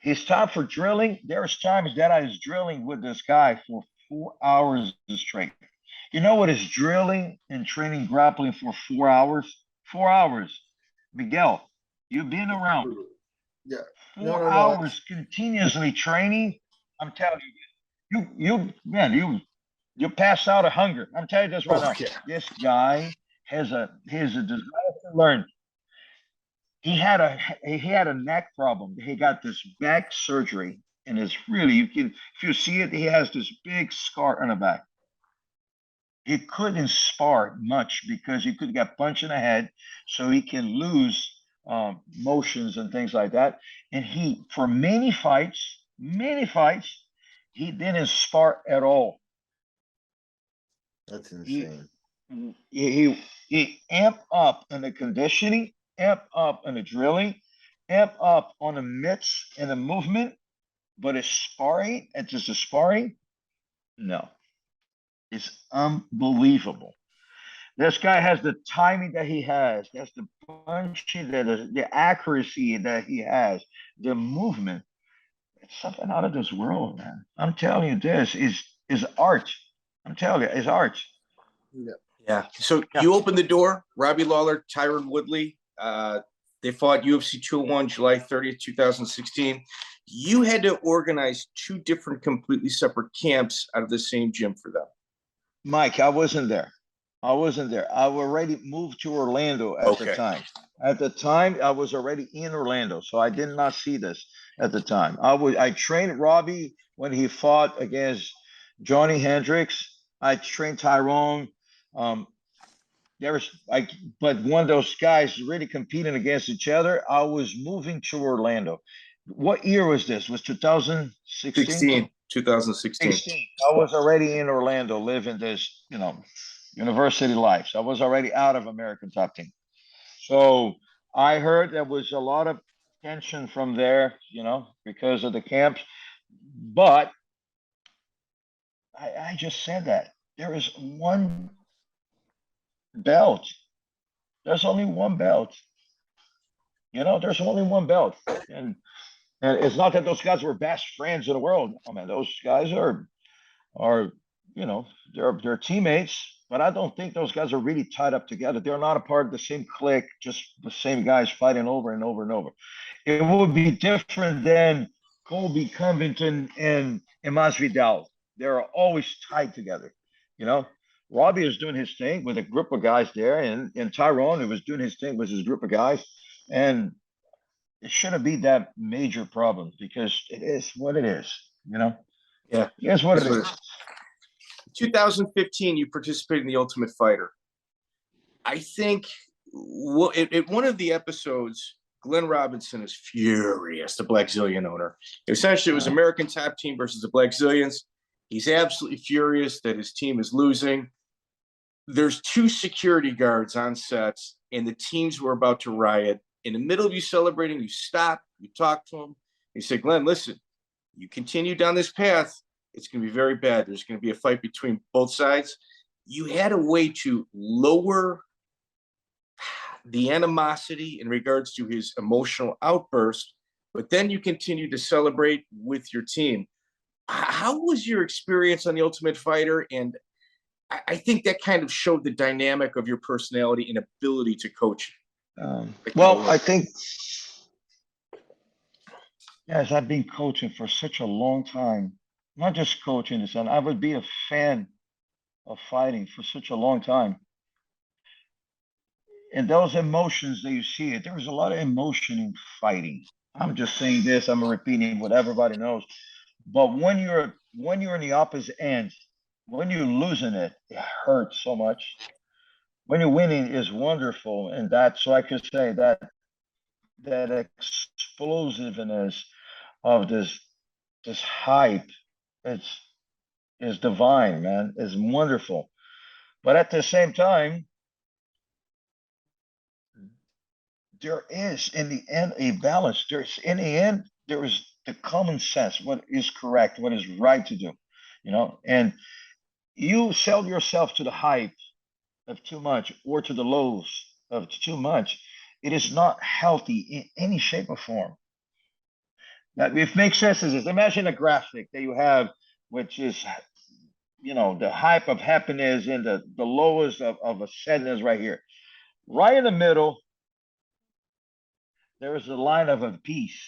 Speaker 3: His time for drilling, there's times that I was drilling with this guy for 4 hours straight. You know what is drilling and training grappling for 4 hours? 4 hours. Miguel, you've been around.
Speaker 2: Yeah.
Speaker 3: 4 hours continuously training. I'm telling you, you pass out of hunger. I'm telling you this right now. This guy has a desire to learn. He had a neck problem. He got this back surgery, and it's really, if you see it, he has this big scar on the back. He couldn't spar much because he could get punched in the head, so he can lose motions and things like that. And for many fights, he didn't spar at all.
Speaker 2: That's insane.
Speaker 3: He amped up in the conditioning, amped up in the drilling, amped up on the mitts and the movement, but his sparring, it's just a sparring, no. It's unbelievable. This guy has the timing that he has. That's the punching, the accuracy that he has, the movement. It's something out of this world, man. I'm telling you, this is art. I'm telling you, it's art.
Speaker 4: Yeah. So you opened the door. Robbie Lawler, Tyron Woodley. They fought UFC 201 July 30th, 2016. You had to organize two different, completely separate camps out of the same gym for them.
Speaker 3: Mike, I wasn't there. I already moved to Orlando at the time. At the time, I was already in Orlando, so I did not see this at the time. I trained Robbie when he fought against Johnny Hendricks. I trained Tyrone. But when those guys really competing against each other, I was moving to Orlando. what year was this? Was 2016?
Speaker 4: 2016.
Speaker 3: I was already in Orlando living this, university life. So I was already out of American Top Team. So I heard there was a lot of tension from there, because of the camps. But I just said that there is one belt. There's only one belt. There's only one belt. And it's not that those guys were best friends in the world. I mean, those guys are they're teammates, but I don't think those guys are really tied up together. They're not a part of the same clique, just the same guys fighting over and over and over. It would be different than Colby Covington and Masvidal. They're always tied together. Robbie is doing his thing with a group of guys there, and Tyrone was doing his thing with his group of guys, and it shouldn't be that major problem because it is what it is.
Speaker 4: Yeah,
Speaker 3: it's what it is.
Speaker 4: 2015, you participated in the Ultimate Fighter. I think at one of the episodes, Glenn Robinson is furious, the Black Zillion owner. Essentially, it was American Top Team versus the Black Zillions. He's absolutely furious that his team is losing. There's 2 security guards on sets, and the teams were about to riot. In the middle of you celebrating, you stop, you talk to him. You say, Glenn, listen, you continue down this path, it's going to be very bad. There's going to be a fight between both sides. You had a way to lower the animosity in regards to his emotional outburst, but then you continue to celebrate with your team. How was your experience on The Ultimate Fighter? And I think that kind of showed the dynamic of your personality and ability to coach.
Speaker 3: Well, I think, yes, I've been coaching for such a long time. Not just coaching, I would be a fan of fighting for such a long time. And those emotions that you see, there was a lot of emotion in fighting. I'm just saying this, I'm repeating what everybody knows. But when you're in the opposite end, when you're losing it, it hurts so much. When you're winning is wonderful, and so I could say that explosiveness of this hype is divine, man. It's wonderful. But at the same time, there is in the end a balance. In the end, there is the common sense, what is correct, what is right to do, and you sell yourself to the hype of too much or to the lows of too much. It is not healthy in any shape or form. Now, if it makes sense, is imagine a graphic that you have, which is, the hype of happiness and the lowest of a sadness right here. Right in the middle, there is a line of a peace.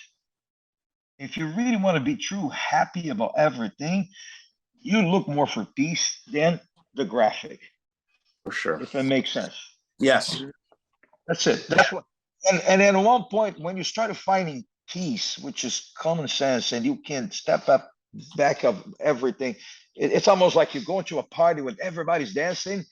Speaker 3: If you really want to be true happy about everything, you look more for peace than the graphic.
Speaker 4: For sure.
Speaker 3: If it makes sense.
Speaker 4: Yes.
Speaker 3: That's it. That's what. And then at one point, when you start finding peace, which is common sense, and you can step up, back up everything, it's almost like you're going to a party when everybody's dancing,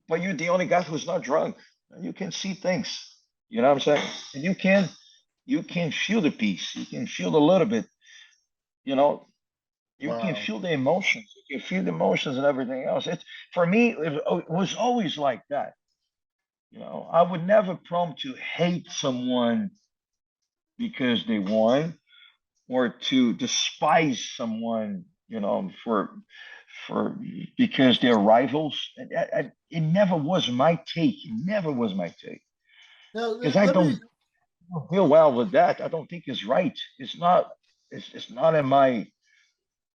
Speaker 3: but you're the only guy who's not drunk. You can see things. You know what I'm saying? And you can feel the peace. You can feel a little bit. You can feel the emotions. You can feel the emotions and everything else. For me, it was always like that. I would never prompt to hate someone because they won, or to despise someone, for because they're rivals. It never was my take. It never was my take. Because I don't feel well with that. I don't think it's right. It's not. It's not in my.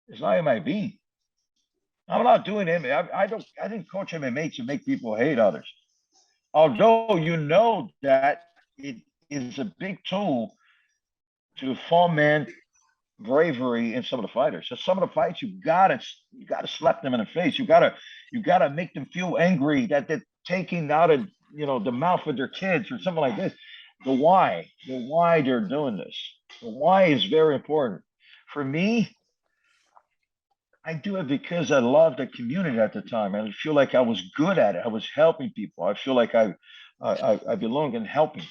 Speaker 3: It's not in my being. I'm not doing MMA. I didn't coach MMA to make people hate others. Although that it is a big tool to foment bravery in some of the fighters. So some of the fights you gotta slap them in the face. You gotta make them feel angry that they're taking out of the mouth of their kids or something like this. The why they're doing this. The why is very important. For me, I do it because I love the community at the time. I feel like I was good at it. I was helping people. I feel like I belong in helping,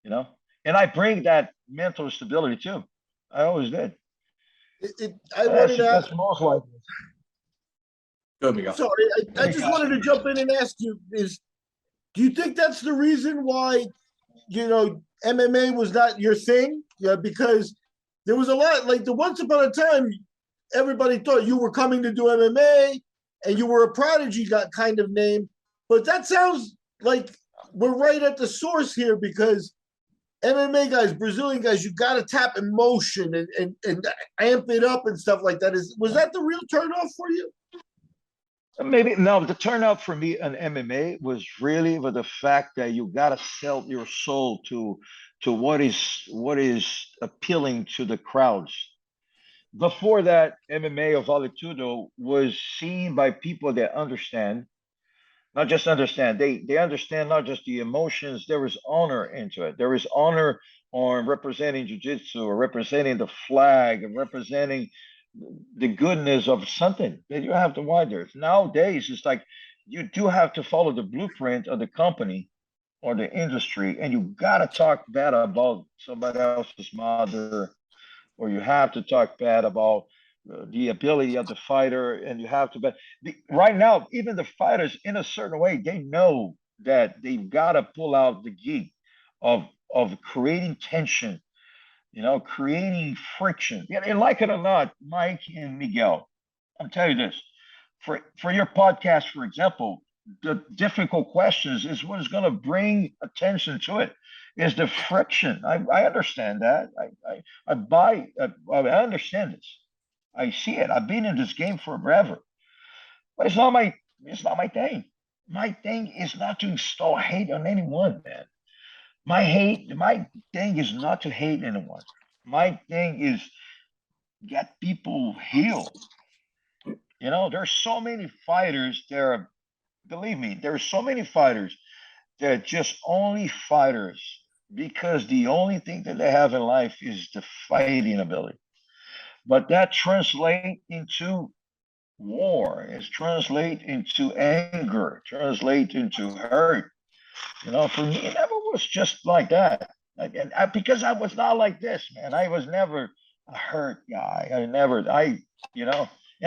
Speaker 3: and I bring that mental stability too. I always did.
Speaker 2: I wanted to ask.
Speaker 3: That's most likely.
Speaker 4: Go, Miguel.
Speaker 2: Sorry, I just wanted to jump in and ask you: do you think that's the reason why MMA was not your thing? Yeah, because there was a lot like the once upon a time, everybody thought you were coming to do MMA, and you were a prodigy, got kind of name. But that sounds like we're right at the source here because MMA guys, Brazilian guys, you got to tap emotion and amp it up and stuff like that. Was that the real turnoff for you?
Speaker 3: Maybe no. The turnout for me in MMA was really with the fact that you got to sell your soul to what is appealing to the crowds. Before that, MMA or Vale Tudo was seen by people that understand, not just understand. They understand not just the emotions. There is honor into it. There is honor on representing jiu-jitsu or representing the flag and representing the goodness of something that you have to wonder. Nowadays, it's like you do have to follow the blueprint of the company or the industry, and you gotta talk bad about somebody else's mother, or you have to talk bad about the ability of the fighter, and you have to. But right now, even the fighters, in a certain way, they know that they've got to pull out the gig of creating tension, creating friction. And like it or not, Mike and Miguel, I'm telling you this, for your podcast, for example, the difficult questions is what is going to bring attention to it is the friction. I understand that. I understand this. I see it. I've been in this game forever. But it's not my thing. My thing is not to install hate on anyone, man. My thing is not to hate anyone. My thing is get people healed. There's so many fighters there. Believe me, there's so many fighters that are just only fighters because the only thing that they have in life is the fighting ability. But that translates into war. It translates into anger. Translates into hurt. For me, it never was just like that. Because I was not like this, man. I was never a hurt guy. And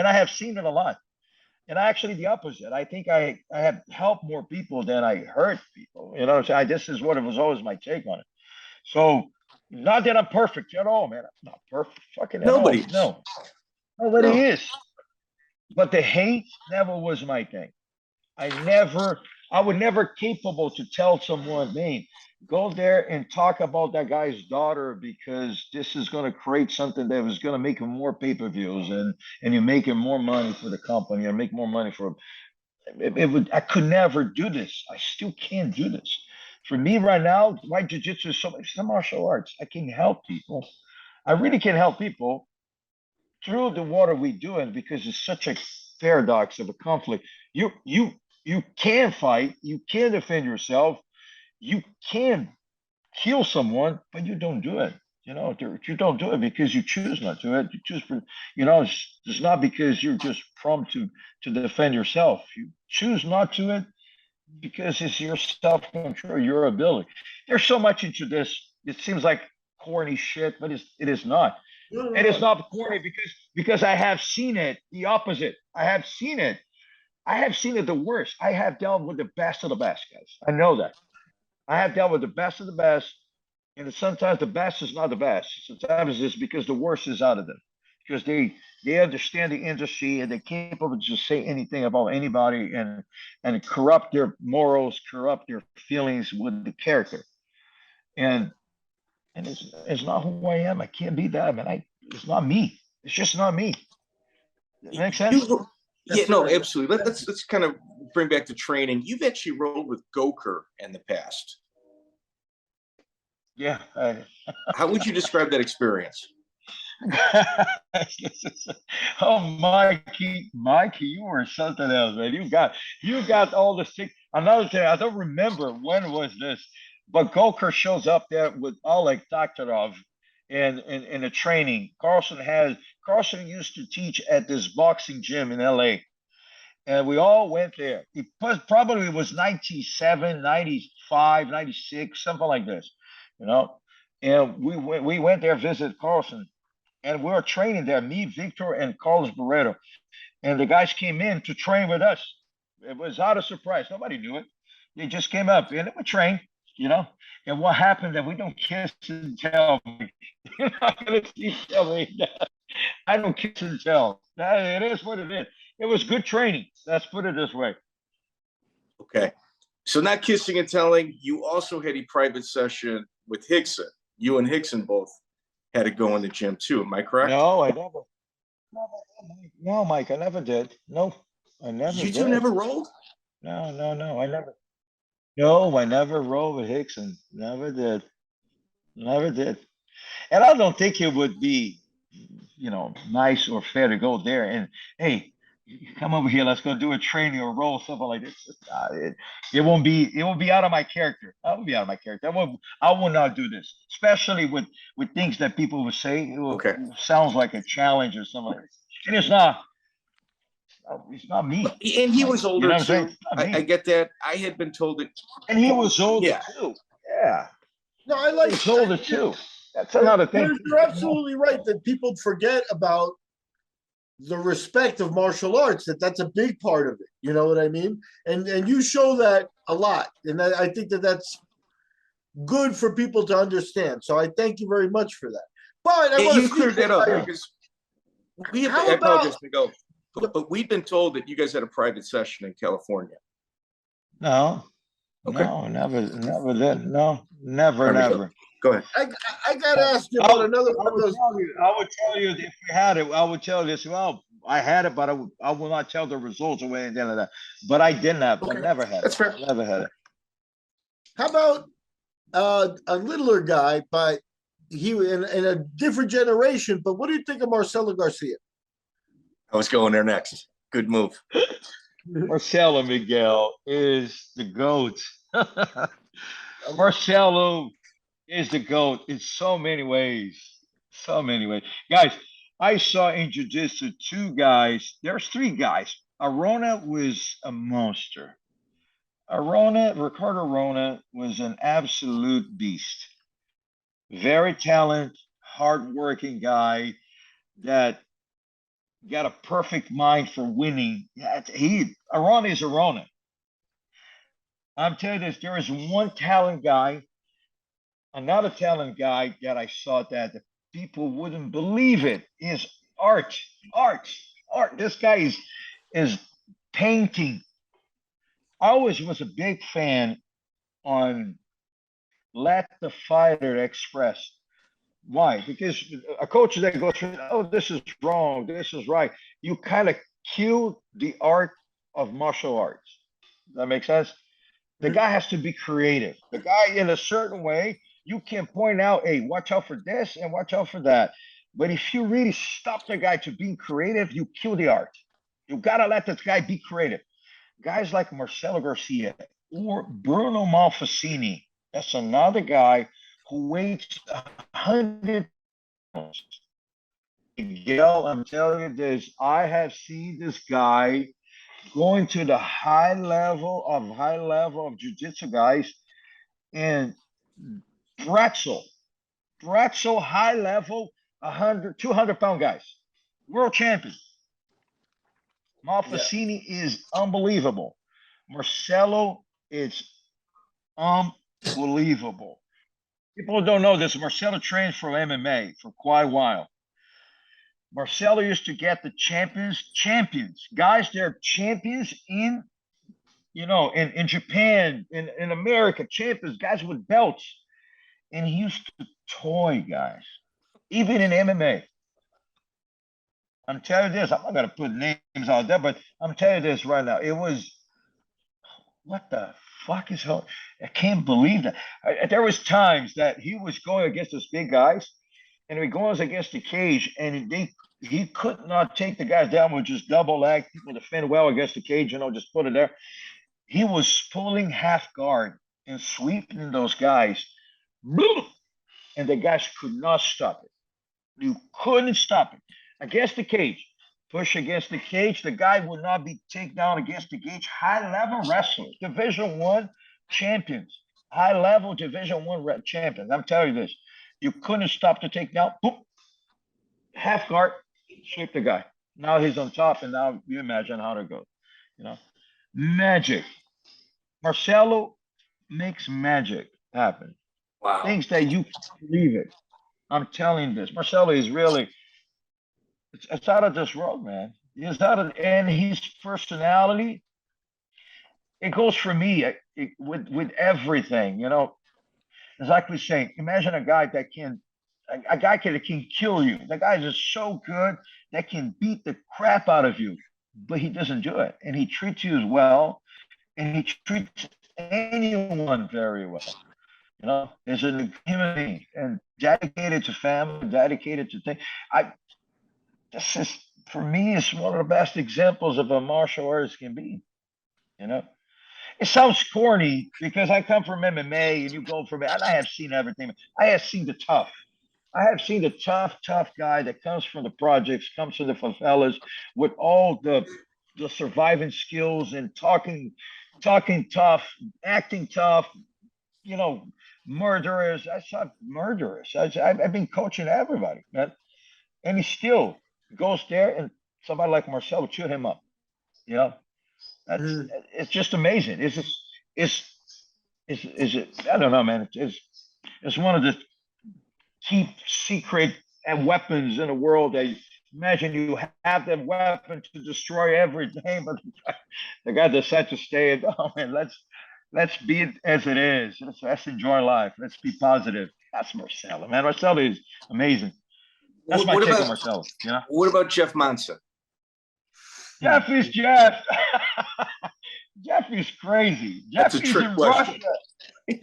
Speaker 3: I have seen it a lot. And actually the opposite. I think I have helped more people than I hurt people. So this is what it was always my take on it. So not that I'm perfect at all, man. I'm not perfect. Fucking
Speaker 4: Nobody.
Speaker 3: No. Nobody is. But the hate never was my thing. I was never capable to tell someone, man, go there and talk about that guy's daughter because this is going to create something that was going to make him more pay-per-views and you're making more money for the company or make more money for I could never do this. I still can't do this. For me right now, my jiu-jitsu is it's the martial arts. I can help people. I really can help people through the water we do it because it's such a paradox of a conflict. You can fight, you can defend yourself, you can kill someone, but you don't do it. You don't do it because you choose not to. You choose for, it's not because you're just prompt to defend yourself. You choose not to it because it's your self-control, your ability. There's so much into this. It seems like corny shit, but it is not. It is not corny because I have seen it the opposite. I have seen it the worst. I have dealt with the best of the best, guys. I know that. I have dealt with the best of the best, and sometimes the best is not the best. Sometimes it's because the worst is out of them. Because they understand the industry and they're capable to just say anything about anybody and corrupt their morals, corrupt their feelings with the character. And it's not who I am. I can't be that, man. It's not me. It's just not me. That makes sense?
Speaker 4: Yeah, no, absolutely. Let's kind of bring back to training. You've actually rolled with Goker in the past.
Speaker 3: Yeah.
Speaker 4: How would you describe that experience?
Speaker 3: Oh, Mikey, you were something else, man. You got all the sick. Another thing, I don't remember when was this, but Goker shows up there with Oleg Taktarov in the training. Carlson used to teach at this boxing gym in LA. And we all went there. It probably was 97, 95, 96, something like this, And we went there, visit Carlson. and we were training there, me, Victor, and Carlos Barreto. And the guys came in to train with us. It was out of surprise. Nobody knew it. They just came up and we trained, you know. And what happened that we don't kiss and tell. You're not going to tell me that. I don't kiss and tell. It is what it is. It was good training. Let's put it this way.
Speaker 4: Okay. So not kissing and telling, you also had a private session with Rickson. You and Rickson both had to go in the gym too. Am I correct?
Speaker 3: No, I never. No, Mike, I never did. No, I never did.
Speaker 4: You two never rolled?
Speaker 3: No, I never. No, I never rolled with Rickson. Never did. Never did. And I don't think it would be, you know, nice or fair to go there and, hey, come over here, let's go do a training or roll, something like this. It won't be out of my character. I won't be out of my character. I will not do this, especially with things that people would say. It sounds like a challenge or something like this. And it's not me.
Speaker 4: And he was older,
Speaker 3: you know
Speaker 4: too. I get that. I had been told that.
Speaker 3: And he was older too. Yeah.
Speaker 2: No, I like.
Speaker 3: He's older too. That's another thing.
Speaker 2: You're absolutely right that people forget about the respect of martial arts, that's a big part of it. You know what I mean? And you show that a lot. And I think that's good for people to understand. So I thank you very much for that. But
Speaker 4: you cleared that up because we have to apologize to go. But we've been told that you guys had a private session in California.
Speaker 3: No.
Speaker 4: Okay.
Speaker 3: No, never did. No, never.
Speaker 4: Go ahead.
Speaker 2: I got to ask you about another one of those.
Speaker 3: I would tell you if we had it. I would tell you this. Well, I had it, but I will not tell the results or anything like that. But I didn't have. Okay. I never had.
Speaker 4: That's fair.
Speaker 3: I never had it.
Speaker 2: How about a littler guy, but he in a different generation? But what do you think of Marcelo García?
Speaker 4: I was going there next. Good move.
Speaker 3: Marcelo Miguel is the GOAT. Marcelo is the GOAT in so many ways. So many ways. Guys, I saw in Jiu Jitsu two guys. There's three guys. Arona was a monster. Ricardo Arona was an absolute beast. Very talented, hardworking guy that got a perfect mind for winning. Arona is Arona. I'm telling you this, there is one talent guy, another talent guy that I saw that the people wouldn't believe it is art. This guy is painting. I always was a big fan on Let the Fighter Express. Why? Because a coach that goes through, oh, this is wrong, this is right. You kind of kill the art of martial arts. Does that make sense? The guy has to be creative. The guy, in a certain way, you can point out, hey, watch out for this and watch out for that. But if you really stop the guy to being creative, you kill the art. You got to let this guy be creative. Guys like Marcelo García or Bruno Malfacini, that's another guy who weighs 100 pounds. Miguel, I'm telling you this, I have seen this guy going to the high level of jiu-jitsu guys, and Pretzel high level 200-pound guys, world champion. Malfacini is unbelievable. Marcelo is unbelievable. People don't know this. Marcelo trained for MMA for quite a while. Marcelo used to get the champions. Guys, they're champions in Japan, in America, champions, guys with belts. And he used to toy guys, even in MMA. I'm telling you this, I'm not going to put names out there, but I'm telling you this right now. It was, what the fuck is hell? I can't believe that. There was times that he was going against those big guys, and he goes against the cage, and he could not take the guys down with just double leg. People defend well against the cage, just put it there. He was pulling half guard and sweeping those guys, and the guys could not stop it. You couldn't stop it. Against the cage, push against the cage, the guy would not be taken down against the cage. High-level wrestlers, Division I champions, high-level Division I champions. I'm telling you this, you couldn't stop the takedown. Boom. half guard, sweep the guy. Now he's on top, and now you imagine how to go. You know, magic. Marcelo makes magic happen.
Speaker 4: Wow.
Speaker 3: Things that you can't believe it. I'm telling you this. Marcelo is really, it's out of this world, man. He's out of, and his personality, it goes for me with everything, you know. Exactly saying, imagine a guy that can, a guy that can kill you. The guy is so good that can beat the crap out of you, but he doesn't do it. And he treats you as well, and he treats anyone very well. You know, as a human being and dedicated to family, dedicated to things. This is, for me, it's one of the best examples of a martial artist can be. You know, it sounds corny because I come from MMA and you go from it, and I have seen everything. I have seen the tough. I have seen the tough guy that comes from the projects, comes from the favelas with all the surviving skills and talking tough, acting tough, you know, murderers. I saw murderers. I've been coaching everybody, man. And he still goes there and somebody like Marcelo chew him up. You know, that's it's just amazing. I don't know, man. It's one of the keep secret and weapons in the world that imagine you have that weapon to destroy everything, but the guy decides to stay and oh man, let's be it as it is. Let's enjoy life. Let's be positive. That's Marcelo, man. Marcelo is amazing. That's my take on Marcelo. You know?
Speaker 4: What about Jeff Mansa?
Speaker 3: Jeff is Jeff. Jeff is crazy.
Speaker 4: That's a trick question.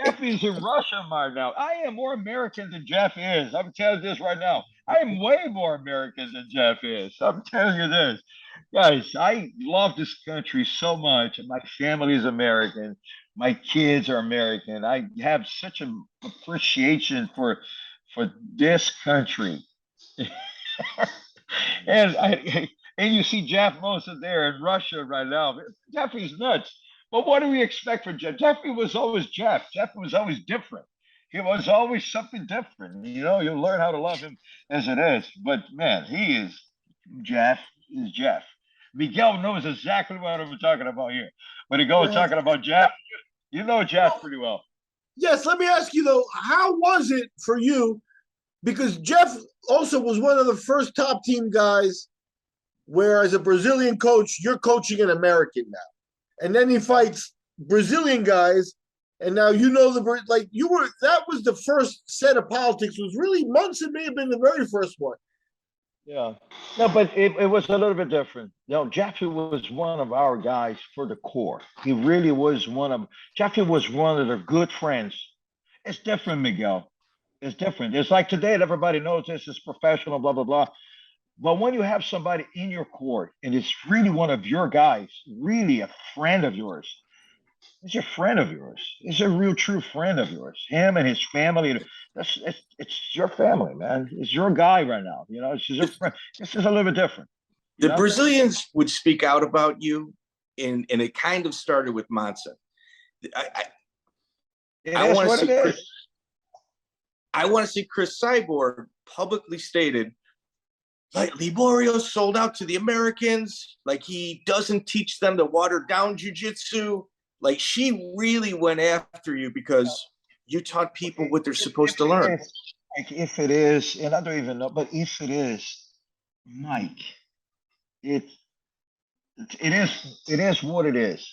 Speaker 3: Jeff is in Russia right now. I am more American than Jeff is. I'm telling you this right now. I am way more American than Jeff is. I'm telling you this. Guys, I love this country so much. My family is American. My kids are American. I have such an appreciation for this country. And you see Jeff Mosa there in Russia right now. Jeffy's nuts. But what do we expect from Jeff? Jeffy was always Jeff. Jeff was always different. He was always something different. You know, you learn how to love him as it is. But man, he is Jeff. Is Jeff. Miguel knows exactly what I'm talking about here. When he goes talking about Jeff, you know Jeff pretty well.
Speaker 2: Yes, let me ask you though, how was it for you? Because Jeff also was one of the first top team guys where as a Brazilian coach, you're coaching an American now. And then he fights Brazilian guys, and now you know that was the first set of politics. It was really Munson may have been the very first one.
Speaker 3: Yeah. No, but it was a little bit different. You know, Jeffy was one of our guys for the core. He really was Jeffy was one of their good friends. It's different, Miguel. It's different. It's like today, everybody knows this is professional, blah, blah, blah. But when you have somebody in your court and it's really one of your guys, really a friend of yours, it's a friend of yours. It's a real true friend of yours. Him and his family. It's your family, man. It's your guy right now. You know, it's just your friend. This is a little bit different.
Speaker 4: The Brazilians would speak out about you, and it kind of started with Mansa. I want to see Chris Cyborg publicly stated, like, Liborio sold out to the Americans. Like, he doesn't teach them to water down jiu-jitsu. Like, she really went after you because you taught people what they're supposed to learn.
Speaker 3: Like, if it is, and I don't even know, but if it is, Mike, it is what it is.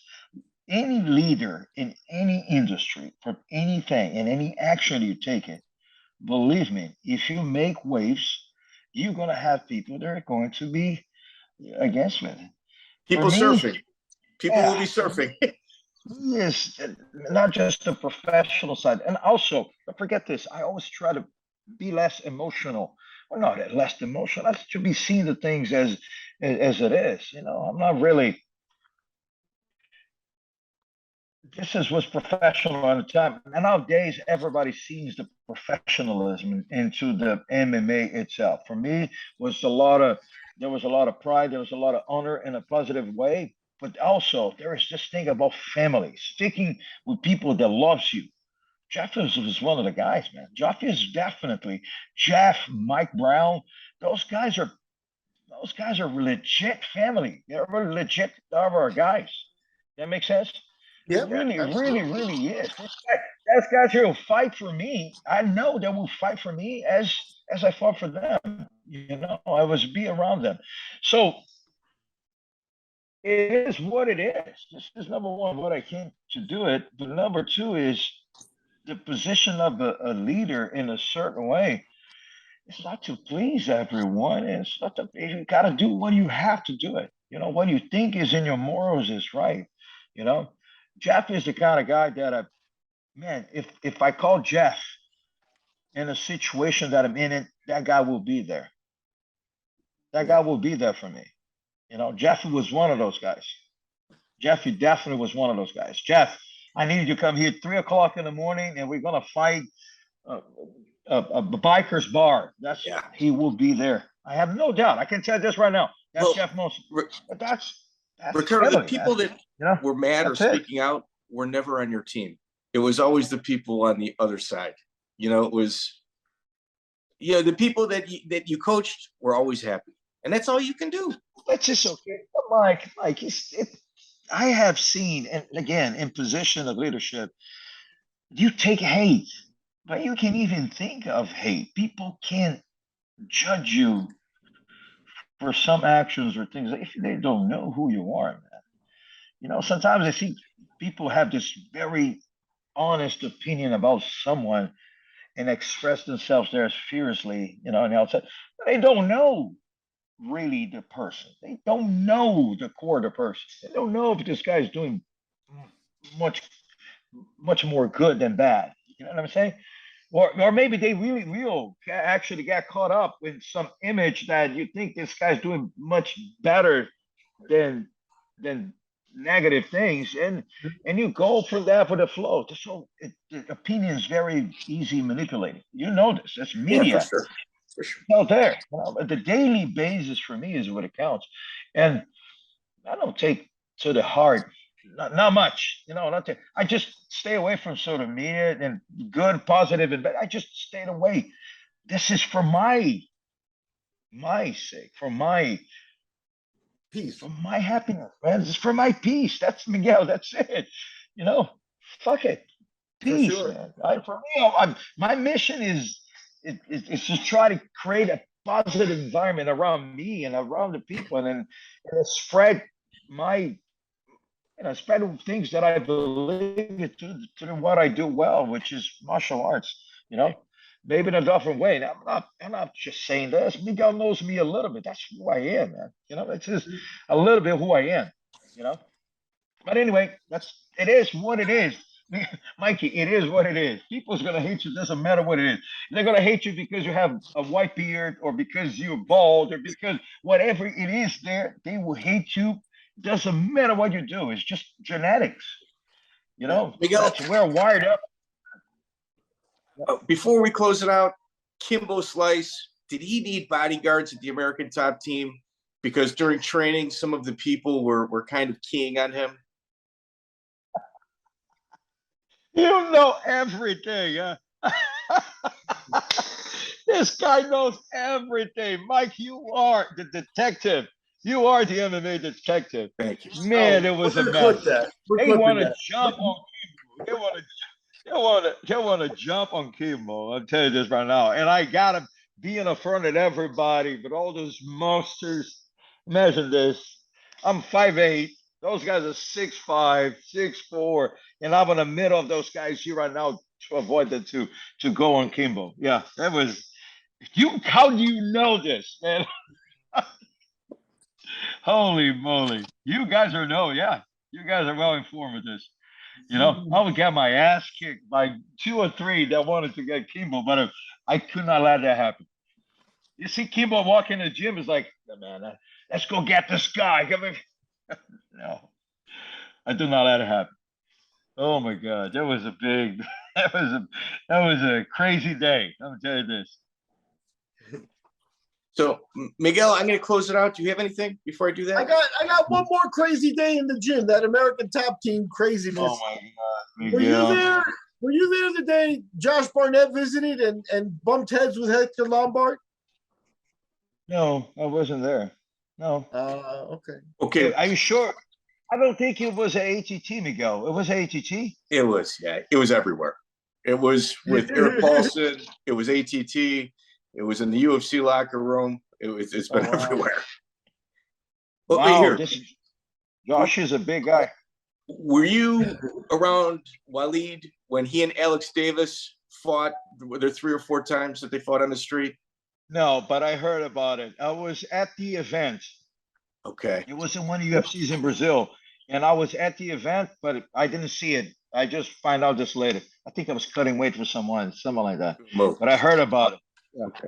Speaker 3: Any leader in any industry, for anything, in any action you take it, believe me, if you make waves, you're going to have people that are going to be against it.
Speaker 4: People surfing. People will be surfing.
Speaker 3: Yes, not just the professional side. And also, don't forget this, I always try to be less emotional. Well, not less emotional. I should be seeing the things as it is. You know, I'm not really. This was professional at the time. And nowadays, everybody sees the professionalism into the MMA itself. For me, there was a lot of pride, there was a lot of honor in a positive way. But also, there is this thing about family, sticking with people that loves you. Jeff was one of the guys, man. Jeff is definitely Jeff, Mike Brown. Those guys are legit family. They're really legit our guys. That makes sense?
Speaker 2: Yeah,
Speaker 3: Really,
Speaker 2: absolutely.
Speaker 3: really is. Those guys here will fight for me. I know they will fight for me as I fought for them. You know, I was be around them. So it is what it is. This is number one, what I came to do it. But number two is the position of a leader in a certain way. It's not to please everyone. It's not to, you got to do what you have to do it. You know, what you think is in your morals is right. You know, Jeff is the kind of guy that if I call Jeff in a situation that I'm in it, that guy will be there. That guy will be there for me. You know, Jeff was one of those guys. Jeffy definitely was one of those guys. Jeff, I need you to come here 3 o'clock in the morning, and we're gonna fight a biker's bar. He will be there. I have no doubt. I can tell you this right now. That's Jeff Monson. But that's
Speaker 4: Ricardo, the people that were mad or speaking out were never on your team. It was always the people on the other side. You know, it was, the people that you coached were always happy, and that's all you can do.
Speaker 3: That's just okay. But Mike, I have seen, and again, in position of leadership, you take hate, but you can even think of hate. People can't judge you for some actions or things if they don't know who you are, man. You know, sometimes I see people have this very honest opinion about someone and express themselves there as fiercely, you know, on the outside. But they don't know really the person. They don't know the core of the person. They don't know if this guy is doing much more good than bad. You know what I'm saying? Or maybe they actually got caught up with some image that you think this guy's doing much better than negative things, and you go for that for the flow. So the opinion is very easy manipulated. You know this. That's media.
Speaker 4: Yeah, for sure.
Speaker 3: Out there, you know, the daily basis for me is what it counts, and I don't take to the heart, not much, you know. I just stay away from sort of media and good, positive, and bad. I just stayed away. This is for my sake, for my
Speaker 2: Peace,
Speaker 3: for my happiness, man. This is for my peace. That's Miguel. That's it. You know, fuck it, peace,
Speaker 2: sure.
Speaker 3: man. For me, my mission is to try to create a positive environment around me and around the people, and spread spread things that I believe to what I do well, which is martial arts. You know, maybe in a different way. I'm not just saying this. Miguel knows me a little bit. That's who I am, man. You know, it's just a little bit who I am. You know, but anyway, it is what it is. Mikey, it is what it is. People's gonna hate you. Doesn't matter what it is. They're gonna hate you because you have a white beard, or because you're bald, or because whatever it is. They will hate you. Doesn't matter what you do. It's just genetics. You know,
Speaker 4: Miguel,
Speaker 3: we're wired up.
Speaker 4: Before we close it out, Kimbo Slice, did he need bodyguards at the American Top Team? Because during training, some of the people were kind of keying on him.
Speaker 3: You know everything, huh? This guy knows everything. Mike, you are the detective. You are the MMA detective.
Speaker 4: Thank you.
Speaker 3: Man, it was a mess. They want to jump on Kimbo. They want to jump on Kimbo. I'll tell you this right now. And I got to be in the front of everybody, but all those monsters. Imagine this. I'm 5'8". Those guys are 6'5", 6'4", and I'm in the middle of those guys here right now to avoid them to go on Kimbo. Yeah, that was you. How do you know this, man? Holy moly! You guys are you guys are well informed with this. You know, I would get my ass kicked by 2 or 3 that wanted to get Kimbo, but I could not let that happen. You see Kimbo walk in the gym, is like, man, let's go get this guy. No, I do not let it happen. Oh my God, that was a crazy day. I'm gonna tell you this.
Speaker 4: So Miguel, I'm gonna close it out. Do you have anything before I do that?
Speaker 2: I got one more crazy day in the gym. That American Top Team craziness.
Speaker 3: Oh my God, Miguel.
Speaker 2: Were you there Were you there the day Josh Barnett visited and bumped heads with Hector Lombard?
Speaker 3: No, I wasn't there. No.
Speaker 2: Okay.
Speaker 4: Okay,
Speaker 3: Are you sure? I don't think it was ATT, Miguel. It was ATT.
Speaker 4: it was, yeah, it was everywhere. It was with Eric Paulson. It was ATT. It was in the UFC locker room. It's been everywhere. Well,
Speaker 3: Wow,
Speaker 4: here,
Speaker 3: Josh is a big guy.
Speaker 4: were you around Waleed when he and Alex Davis fought? Were there 3 or 4 times that they fought on the street?
Speaker 3: No, but I heard about it. I was at the event.
Speaker 4: Okay.
Speaker 3: It was in one of the UFCs in Brazil, and I was at the event, but I didn't see it. I just find out this later. I think I was cutting weight for someone, something like that. But I heard about it. Yeah.
Speaker 4: Okay.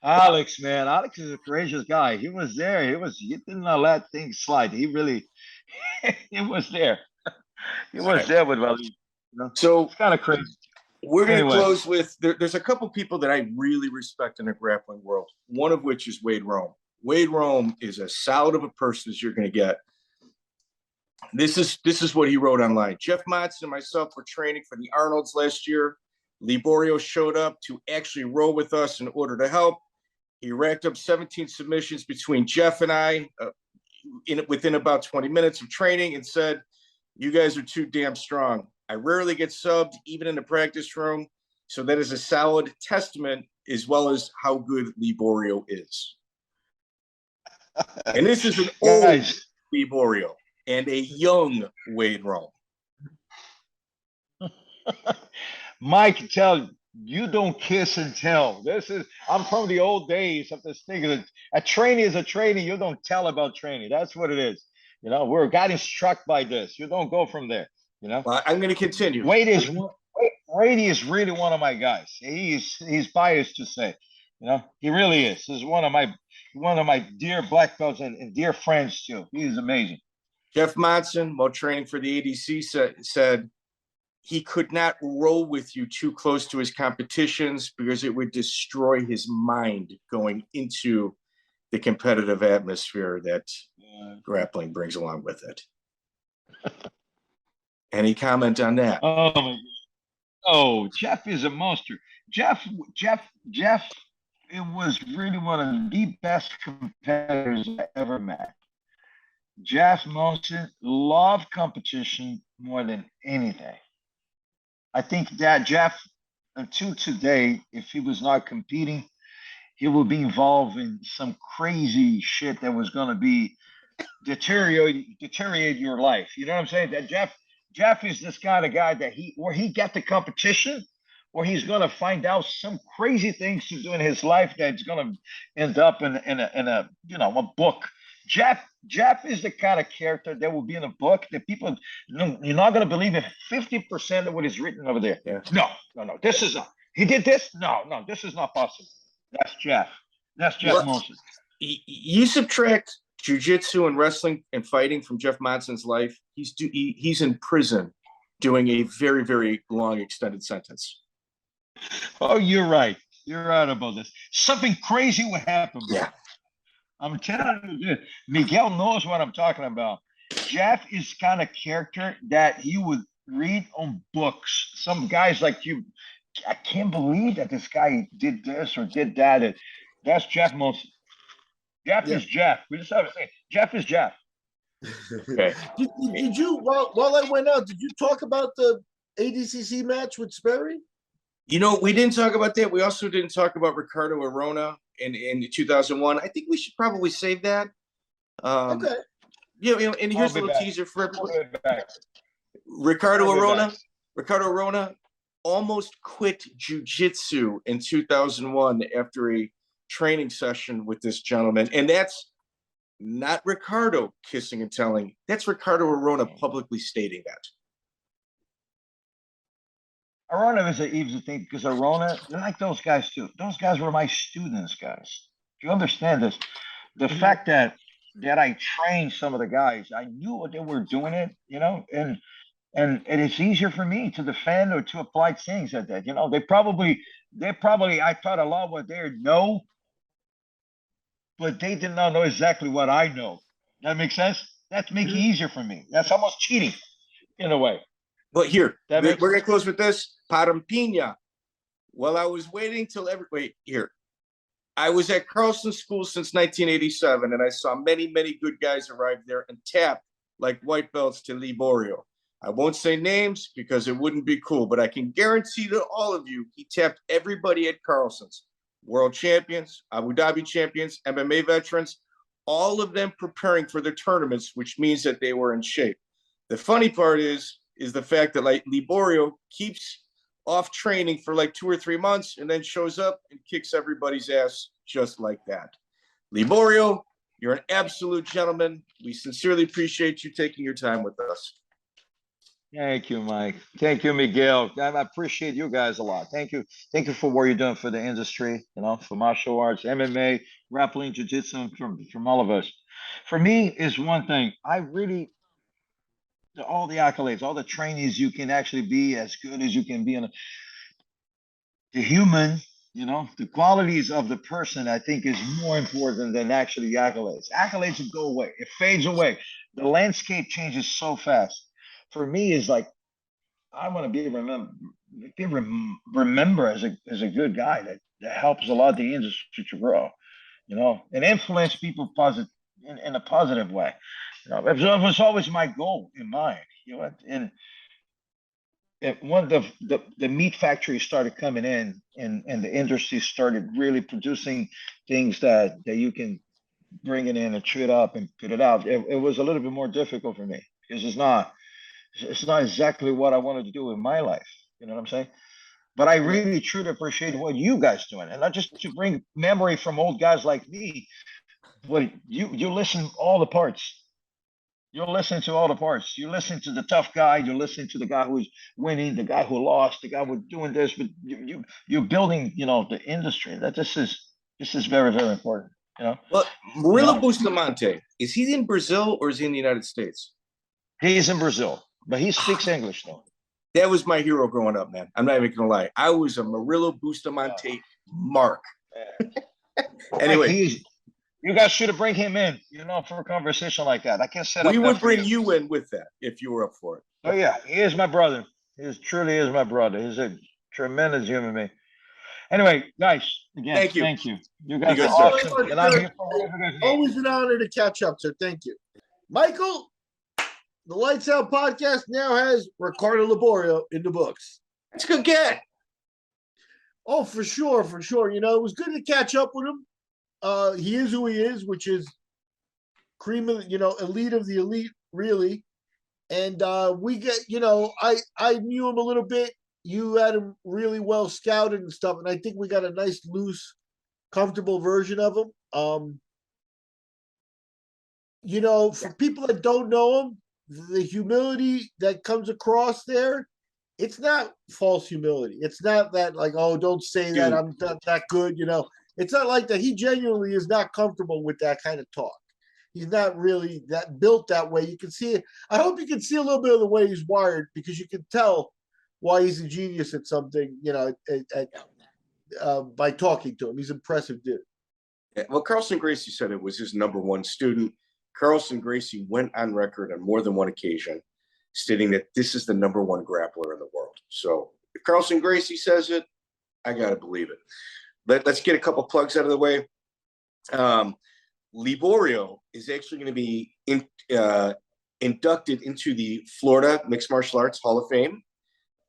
Speaker 3: Alex, man, Alex is a courageous guy. He was there. He didn't let things slide. He really, he was there. He was there with Waleed. You know?
Speaker 4: So
Speaker 3: it's kind of crazy.
Speaker 4: we're going to
Speaker 3: Anyway.
Speaker 4: close with there's a couple people that I really respect in the grappling world. One of which is Wade Rome. Wade Rome is as solid of a person as you're going to get. This is what he wrote online. Jeff Monson and myself were training for the Arnolds last year. Liborio showed up to actually row with us in order to help. He racked up 17 submissions between Jeff and I within about 20 minutes of training and said, "You guys are too damn strong. I rarely get subbed, even in the practice room. So that is a solid testament as well as how good Liborio is." And this is an old Liborio and a young Wade Rome.
Speaker 3: Mike, tell you don't kiss and tell. I'm from the old days of this thing. A trainee is a trainee. You don't tell about training. That's what it is. You know, we're getting struck by this. You don't go from there. You know.
Speaker 4: Well, I'm going to continue.
Speaker 3: Wade is really one of my guys. He's biased to say, you know, he really is. He's one of my dear black belts and dear friends too. He is amazing.
Speaker 4: Jeff Monson, while training for the ADCC, said he could not roll with you too close to his competitions because it would destroy his mind going into the competitive atmosphere that grappling brings along with it. Any comment on that?
Speaker 3: Oh my God. Oh, Jeff is a monster. Jeff, it was really one of the best competitors I ever met. Jeff Monson loved competition more than anything. I think that Jeff, until today, if he was not competing, he would be involved in some crazy shit that was going to be deteriorate your life. You know what I'm saying? That Jeff is this kind of guy that where he get the competition, or he's going to find out some crazy things to do in his life that's going to end up in a a book. Jeff is the kind of character that will be in a book that people, you're not going to believe it. 50% of what is written over there.
Speaker 4: Yeah.
Speaker 3: No. This is not. He did this. No. This is not possible. That's Jeff. That's Jeff Monson.
Speaker 4: You subtract jiu-jitsu and wrestling and fighting from Jeff Monson's life, he's in prison doing a very, very long extended sentence.
Speaker 3: Oh, you're right. You're right about this. Something crazy would happen.
Speaker 4: Yeah.
Speaker 3: I'm telling you, Miguel knows what I'm talking about. Jeff is kind of character that you would read on books. Some guys like you, I can't believe that this guy did this or did that. That's Jeff Monson. Jeff is Jeff. We just have to say, Jeff is Jeff.
Speaker 4: Okay.
Speaker 2: Did you, while I went out, did you talk about the ADCC match with Sperry?
Speaker 4: You know, we didn't talk about that. We also didn't talk about Ricardo Arona in 2001. I think we should probably save that.
Speaker 2: Okay.
Speaker 4: And here's a little teaser for everyone. Ricardo Arona almost quit jiu-jitsu in 2001 after a training session with this gentleman. And that's not Ricardo kissing and telling. That's Ricardo Arona publicly stating that.
Speaker 3: Arona is an easy thing because Arona, they're like those guys too. Those guys were my students, guys. Do you understand this? The fact that I trained some of the guys, I knew what they were doing it, and it's easier for me to defend or to apply things like that. They probably I taught a lot what they know, but they did not know exactly what I know. That makes sense? That's making it easier for me. That's almost cheating in a way.
Speaker 4: But here,
Speaker 3: That
Speaker 4: we're
Speaker 3: makes
Speaker 4: going to close with this. Parampina. Well, I was waiting till wait, here. I was at Carlson School since 1987, and I saw many, many good guys arrive there and tap like white belts to Liborio. I won't say names because it wouldn't be cool, but I can guarantee to all of you, he tapped everybody at Carlson's. World champions, Abu Dhabi champions, MMA veterans, all of them preparing for their tournaments, which means that they were in shape. The funny part is the fact that like Liborio keeps off training for like 2 or 3 months and then shows up and kicks everybody's ass just like that. Liborio, you're an absolute gentleman. We sincerely appreciate you taking your time with us.
Speaker 3: Thank you, Mike. Thank you, Miguel. I appreciate you guys a lot. Thank you. Thank you for what you're doing for the industry, for martial arts, MMA, grappling, jiu-jitsu, from all of us. For me, is one thing. I really, all the accolades, all the trainees, you can actually be as good as you can be in the human, the qualities of the person, I think, is more important than actually the accolades. Accolades will go away. It fades away. The landscape changes so fast. For me, is like, I want to be remember as a good guy that helps a lot the industry to grow, and influence people in a positive way. It was always my goal in mind, and when the meat factory started coming in and the industry started really producing things that you can bring it in and chew it up and put it out, it was a little bit more difficult for me because it's not exactly what I wanted to do in my life. You know what I'm saying? But I really truly appreciate what you guys doing, and not just to bring memory from old guys like me, but you listen all the parts. You'll listen to all the parts. You listen to the tough guy. You listen to the guy who's winning, the guy who lost, the guy who's doing this. But you're building, the industry. That this is very, very important.
Speaker 4: Well, Murilo Bustamante, is he in Brazil or is he in the United States?
Speaker 3: He's in Brazil, but he speaks English though.
Speaker 4: That was my hero growing up, man. I'm not even gonna lie. I was a Murilo Bustamante mark. Anyway.
Speaker 3: You guys should have bring him in, for a conversation like that. I can set up.
Speaker 4: We would bring you in with that if you were up for it.
Speaker 3: Oh yeah, he is my brother. He truly is my brother. He's a tremendous human being. Anyway, guys, again, thank you. You guys are awesome. And I'm here for
Speaker 2: always an honor to catch up, sir. Thank you, Michael. The Lights Out podcast now has Ricardo Liborio in the books.
Speaker 4: That's a good get.
Speaker 2: Oh, for sure. It was good to catch up with him. He is who he is, which is cream of, elite of the elite, really. And we get, I knew him a little bit. You had him really well scouted and stuff, and I think we got a nice, loose, comfortable version of him. For people that don't know him, the humility that comes across there, it's not false humility. It's not that like, oh, don't say that, I'm not that good, It's not like that. He genuinely is not comfortable with that kind of talk. He's not really that built that way. You can see it. I hope you can see a little bit of the way he's wired, because you can tell why he's a genius at something, by talking to him. He's an impressive dude.
Speaker 4: Yeah, well, Carlson Gracie said it was his number one student. Carlson Gracie went on record on more than one occasion stating that this is the number one grappler in the world. So if Carlson Gracie says it, I got to believe it. Let's get a couple plugs out of the way. Liborio is actually going to be inducted into the Florida Mixed Martial Arts Hall of Fame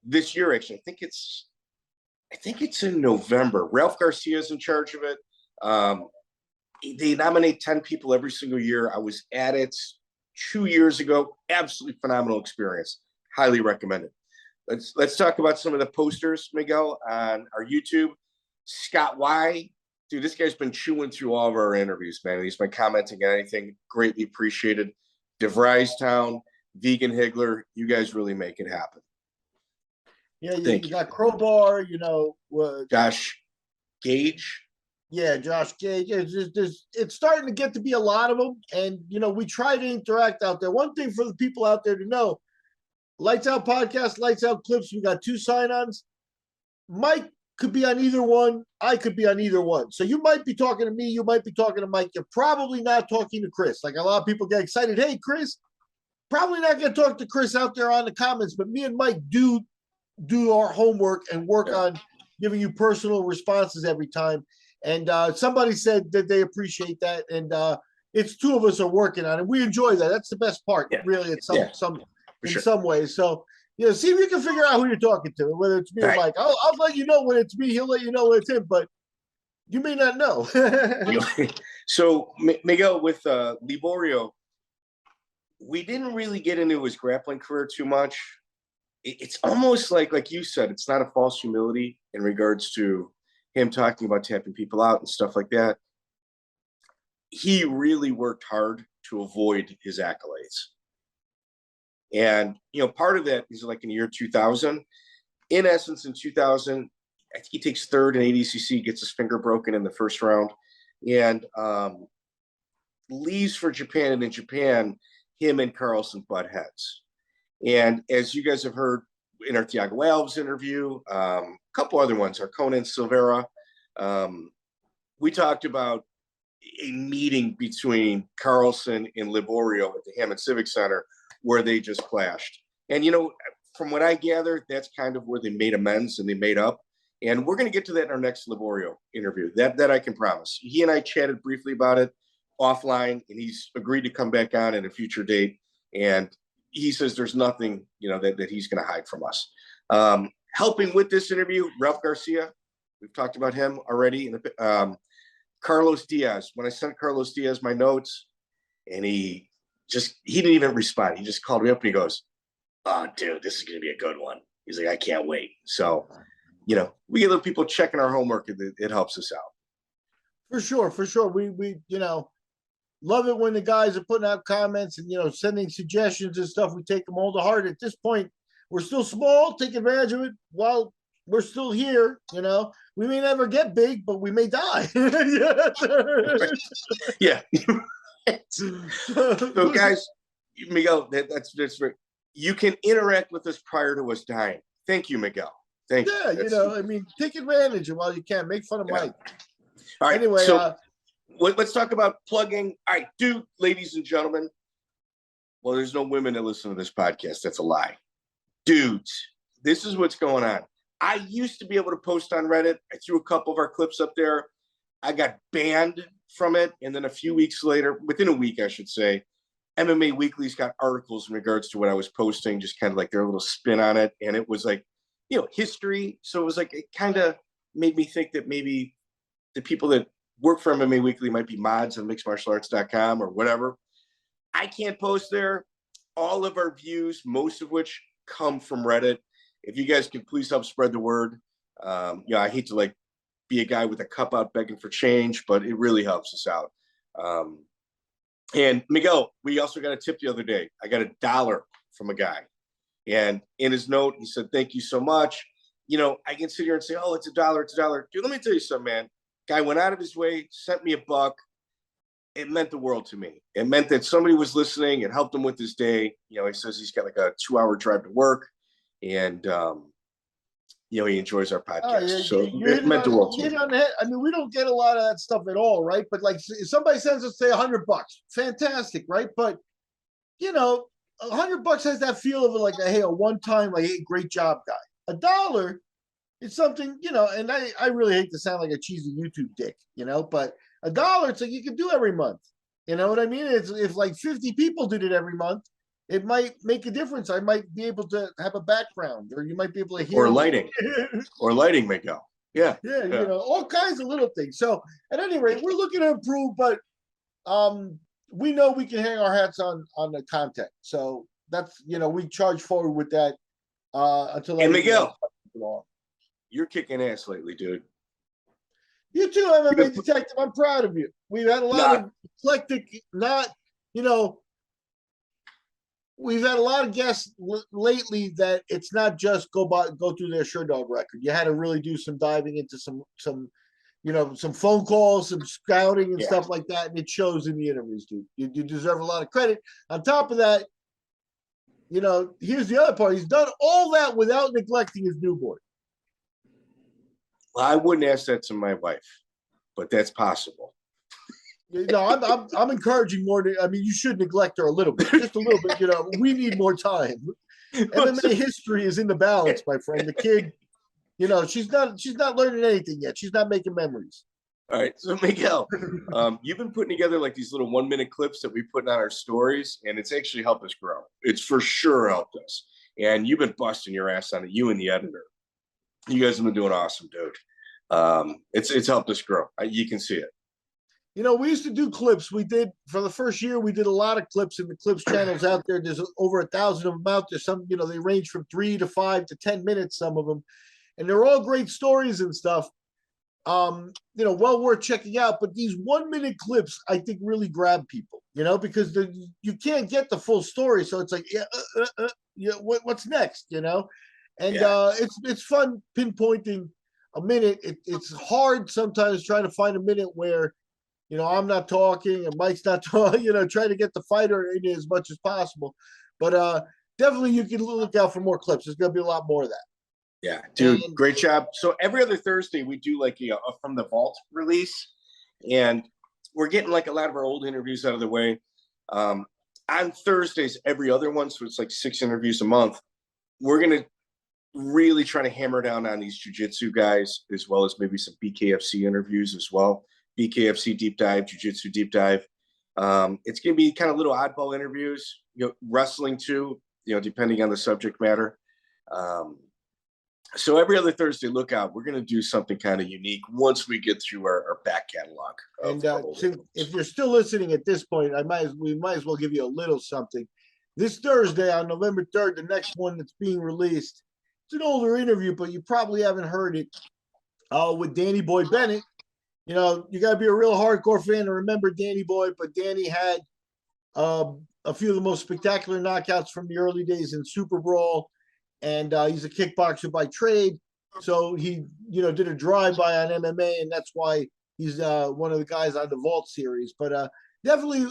Speaker 4: this year. Actually, I think it's in November. Ralph Garcia is in charge of it. They nominate 10 people every single year. I was at it 2 years ago. Absolutely phenomenal experience. Highly recommend it. Let's talk about some of the posters, Miguel, on our YouTube. Scott Y. Dude, this guy's been chewing through all of our interviews, man. He's been commenting on anything. Greatly appreciated. DeVries Town, Vegan Higgler, you guys really make it happen.
Speaker 2: Yeah, you got Crowbar,
Speaker 4: Josh Gage.
Speaker 2: Yeah, Josh Gage. It's starting to get to be a lot of them. And, we try to interact out there. One thing for the people out there to know, Lights Out Podcast, Lights Out Clips, we got 2 sign-ons. Mike could be on either one. I could be on either one. So you might be talking to me. You might be talking to Mike. You're probably not talking to Chris. Like a lot of people get excited. Hey, Chris. probably not going to talk to Chris out there on the comments, but me and Mike do our homework and work on giving you personal responses every time. And somebody said that they appreciate that, and it's two of us are working on it. We enjoy that. That's the best part, really. It's some ways. So see if you can figure out who you're talking to, whether it's me or Mike. I'll let you know when it's me. He'll let you know when it's him, but you may not know.
Speaker 4: So Miguel, with Liborio, we didn't really get into his grappling career too much. It's almost like you said, it's not a false humility in regards to him talking about tapping people out and stuff like that. He really worked hard to avoid his accolades. And, part of that is like in the year 2000. In essence, in 2000, I think he takes third in ADCC, gets his finger broken in the first round, and leaves for Japan. And in Japan, him and Carlson butt heads. And as you guys have heard in our Thiago Alves interview, a couple other ones, our Conan Silveira, we talked about a meeting between Carlson and Liborio at the Hammond Civic Center where they just clashed. And, from what I gather, that's kind of where they made amends and they made up. And we're going to get to that in our next Liborio interview. That I can promise. He and I chatted briefly about it offline, and he's agreed to come back on at a future date. And he says there's nothing, that he's going to hide from us. Helping with this interview, Ralph Garcia. We've talked about him already. Carlos Diaz. When I sent Carlos Diaz my notes, and he didn't even respond. He just called me up and he goes, "Oh, dude, this is going to be a good one." He's like, "I can't wait." So, we get little people checking our homework. It helps us out.
Speaker 2: For sure. We love it when the guys are putting out comments and, sending suggestions and stuff. We take them all to heart. At this point, we're still small. Take advantage of it while we're still here. We may never get big, but we may die.
Speaker 4: Yeah. So, guys, Miguel, that's right. You can interact with us prior to us dying. Thank you, Miguel. Thank you.
Speaker 2: Yeah, take advantage of while you can. Make fun of Mike.
Speaker 4: All right.
Speaker 2: Anyway,
Speaker 4: so let's talk about plugging. All right, ladies and gentlemen. Well, there's no women that listen to this podcast. That's a lie. Dudes, this is what's going on. I used to be able to post on Reddit. I threw a couple of our clips up there. I got banned from it. And then a few weeks later, within a week, I should say, MMA Weekly's got articles in regards to what I was posting, just kind of like their little spin on it. And it was like, history. So it was like, it kind of made me think that maybe the people that work for MMA Weekly might be mods on mixedmartialarts.com or whatever. I can't post there. All of our views, most of which come from Reddit. If you guys could please help spread the word. I hate to be a guy with a cup out begging for change, but it really helps us out. And Miguel, we also got a tip the other day. I got $1 from a guy. And in his note, he said, "Thank you so much." I can sit here and say, "Oh, it's $1. It's $1." Dude, let me tell you something, man. Guy went out of his way, sent me $1. It meant the world to me. It meant that somebody was listening. It helped him with his day. He says he's got like a 2-hour drive to work. And, he enjoys our podcast. So it meant the world to me.
Speaker 2: I mean, we don't get a lot of that stuff at all, right? But if somebody sends us, say, $100, fantastic, right? But, $100 has that feel of a one-time, hey, great job, guy. $1 is something, and I really hate to sound like a cheesy YouTube dick, but $1, it's like you can do every month. You know what I mean? It's if 50 people did it every month, it might make a difference. I might be able to have a background, or you might be able to hear.
Speaker 4: Or lighting. Or lighting may go. Yeah.
Speaker 2: Yeah, all kinds of little things. So at any rate, we're looking to improve, but we know we can hang our hats on the content. So that's, we charge forward with that until.
Speaker 4: And Miguel, you're kicking ass lately, dude.
Speaker 2: You too, MMA Detective. I'm proud of you. We've had a lot of eclectic, we've had a lot of guests lately that it's not just go through their Sherdog record. You had to really do some diving into some phone calls, some scouting and stuff like that, and it shows in the interviews, dude. You deserve a lot of credit. On top of that, here's the other part. He's done all that without neglecting his newborn.
Speaker 4: Well, I wouldn't ask that to my wife, but that's possible.
Speaker 2: I'm encouraging more. I mean, you should neglect her a little bit, just a little bit. We need more time. MMA history is in the balance, my friend. The kid, she's not learning anything yet. She's not making memories.
Speaker 4: All right, so Miguel, you've been putting together like these little 1-minute clips that we put on our stories, and it's actually helped us grow. It's for sure helped us, and you've been busting your ass on it. You and the editor, you guys have been doing awesome, dude. It's helped us grow. You can see it.
Speaker 2: We used to do clips. We did for the first year. We did a lot of clips in the clips channels out there. There's over 1,000 of them out there. Some, they range from 3 to 5 to 10 minutes. Some of them, and they're all great stories and stuff. Well worth checking out. But these 1-minute clips, I think, really grab people. Because you can't get the full story. So it's like, what's next? And it's fun pinpointing a minute. It's hard sometimes trying to find a minute where. I'm not talking and Mike's not talking, trying to get the fighter in as much as possible. But definitely you can look out for more clips. There's going to be a lot more of that.
Speaker 4: Yeah, dude, great job. So every other Thursday we do like a From the Vault release, and we're getting like a lot of our old interviews out of the way. On Thursdays, every other one, so it's like 6 interviews a month. We're going to really try to hammer down on these jiu-jitsu guys, as well as maybe some BKFC interviews as well. BKFC deep dive, jiu-jitsu deep dive. It's going to be kind of little oddball interviews, wrestling too, depending on the subject matter. So every other Thursday, look out. We're going to do something kind of unique once we get through our back catalog.
Speaker 2: And if you're still listening at this point, we might as well give you a little something. This Thursday on November 3rd, the next one that's being released, it's an older interview, but you probably haven't heard it, with Danny Boy Bennett. You got to be a real hardcore fan to remember Danny Boy, but Danny had a few of the most spectacular knockouts from the early days in Super Brawl, and he's a kickboxer by trade. So he, did a drive-by on MMA, and that's why he's one of the guys on the Vault series. But definitely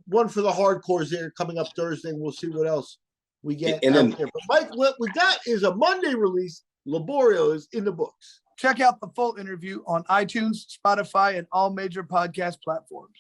Speaker 2: one for the hardcores there coming up Thursday, and we'll see what else we get out there. But Mike, what we got is a Monday release. Liborio is in the books.
Speaker 1: Check out the full interview on iTunes, Spotify, and all major podcast platforms.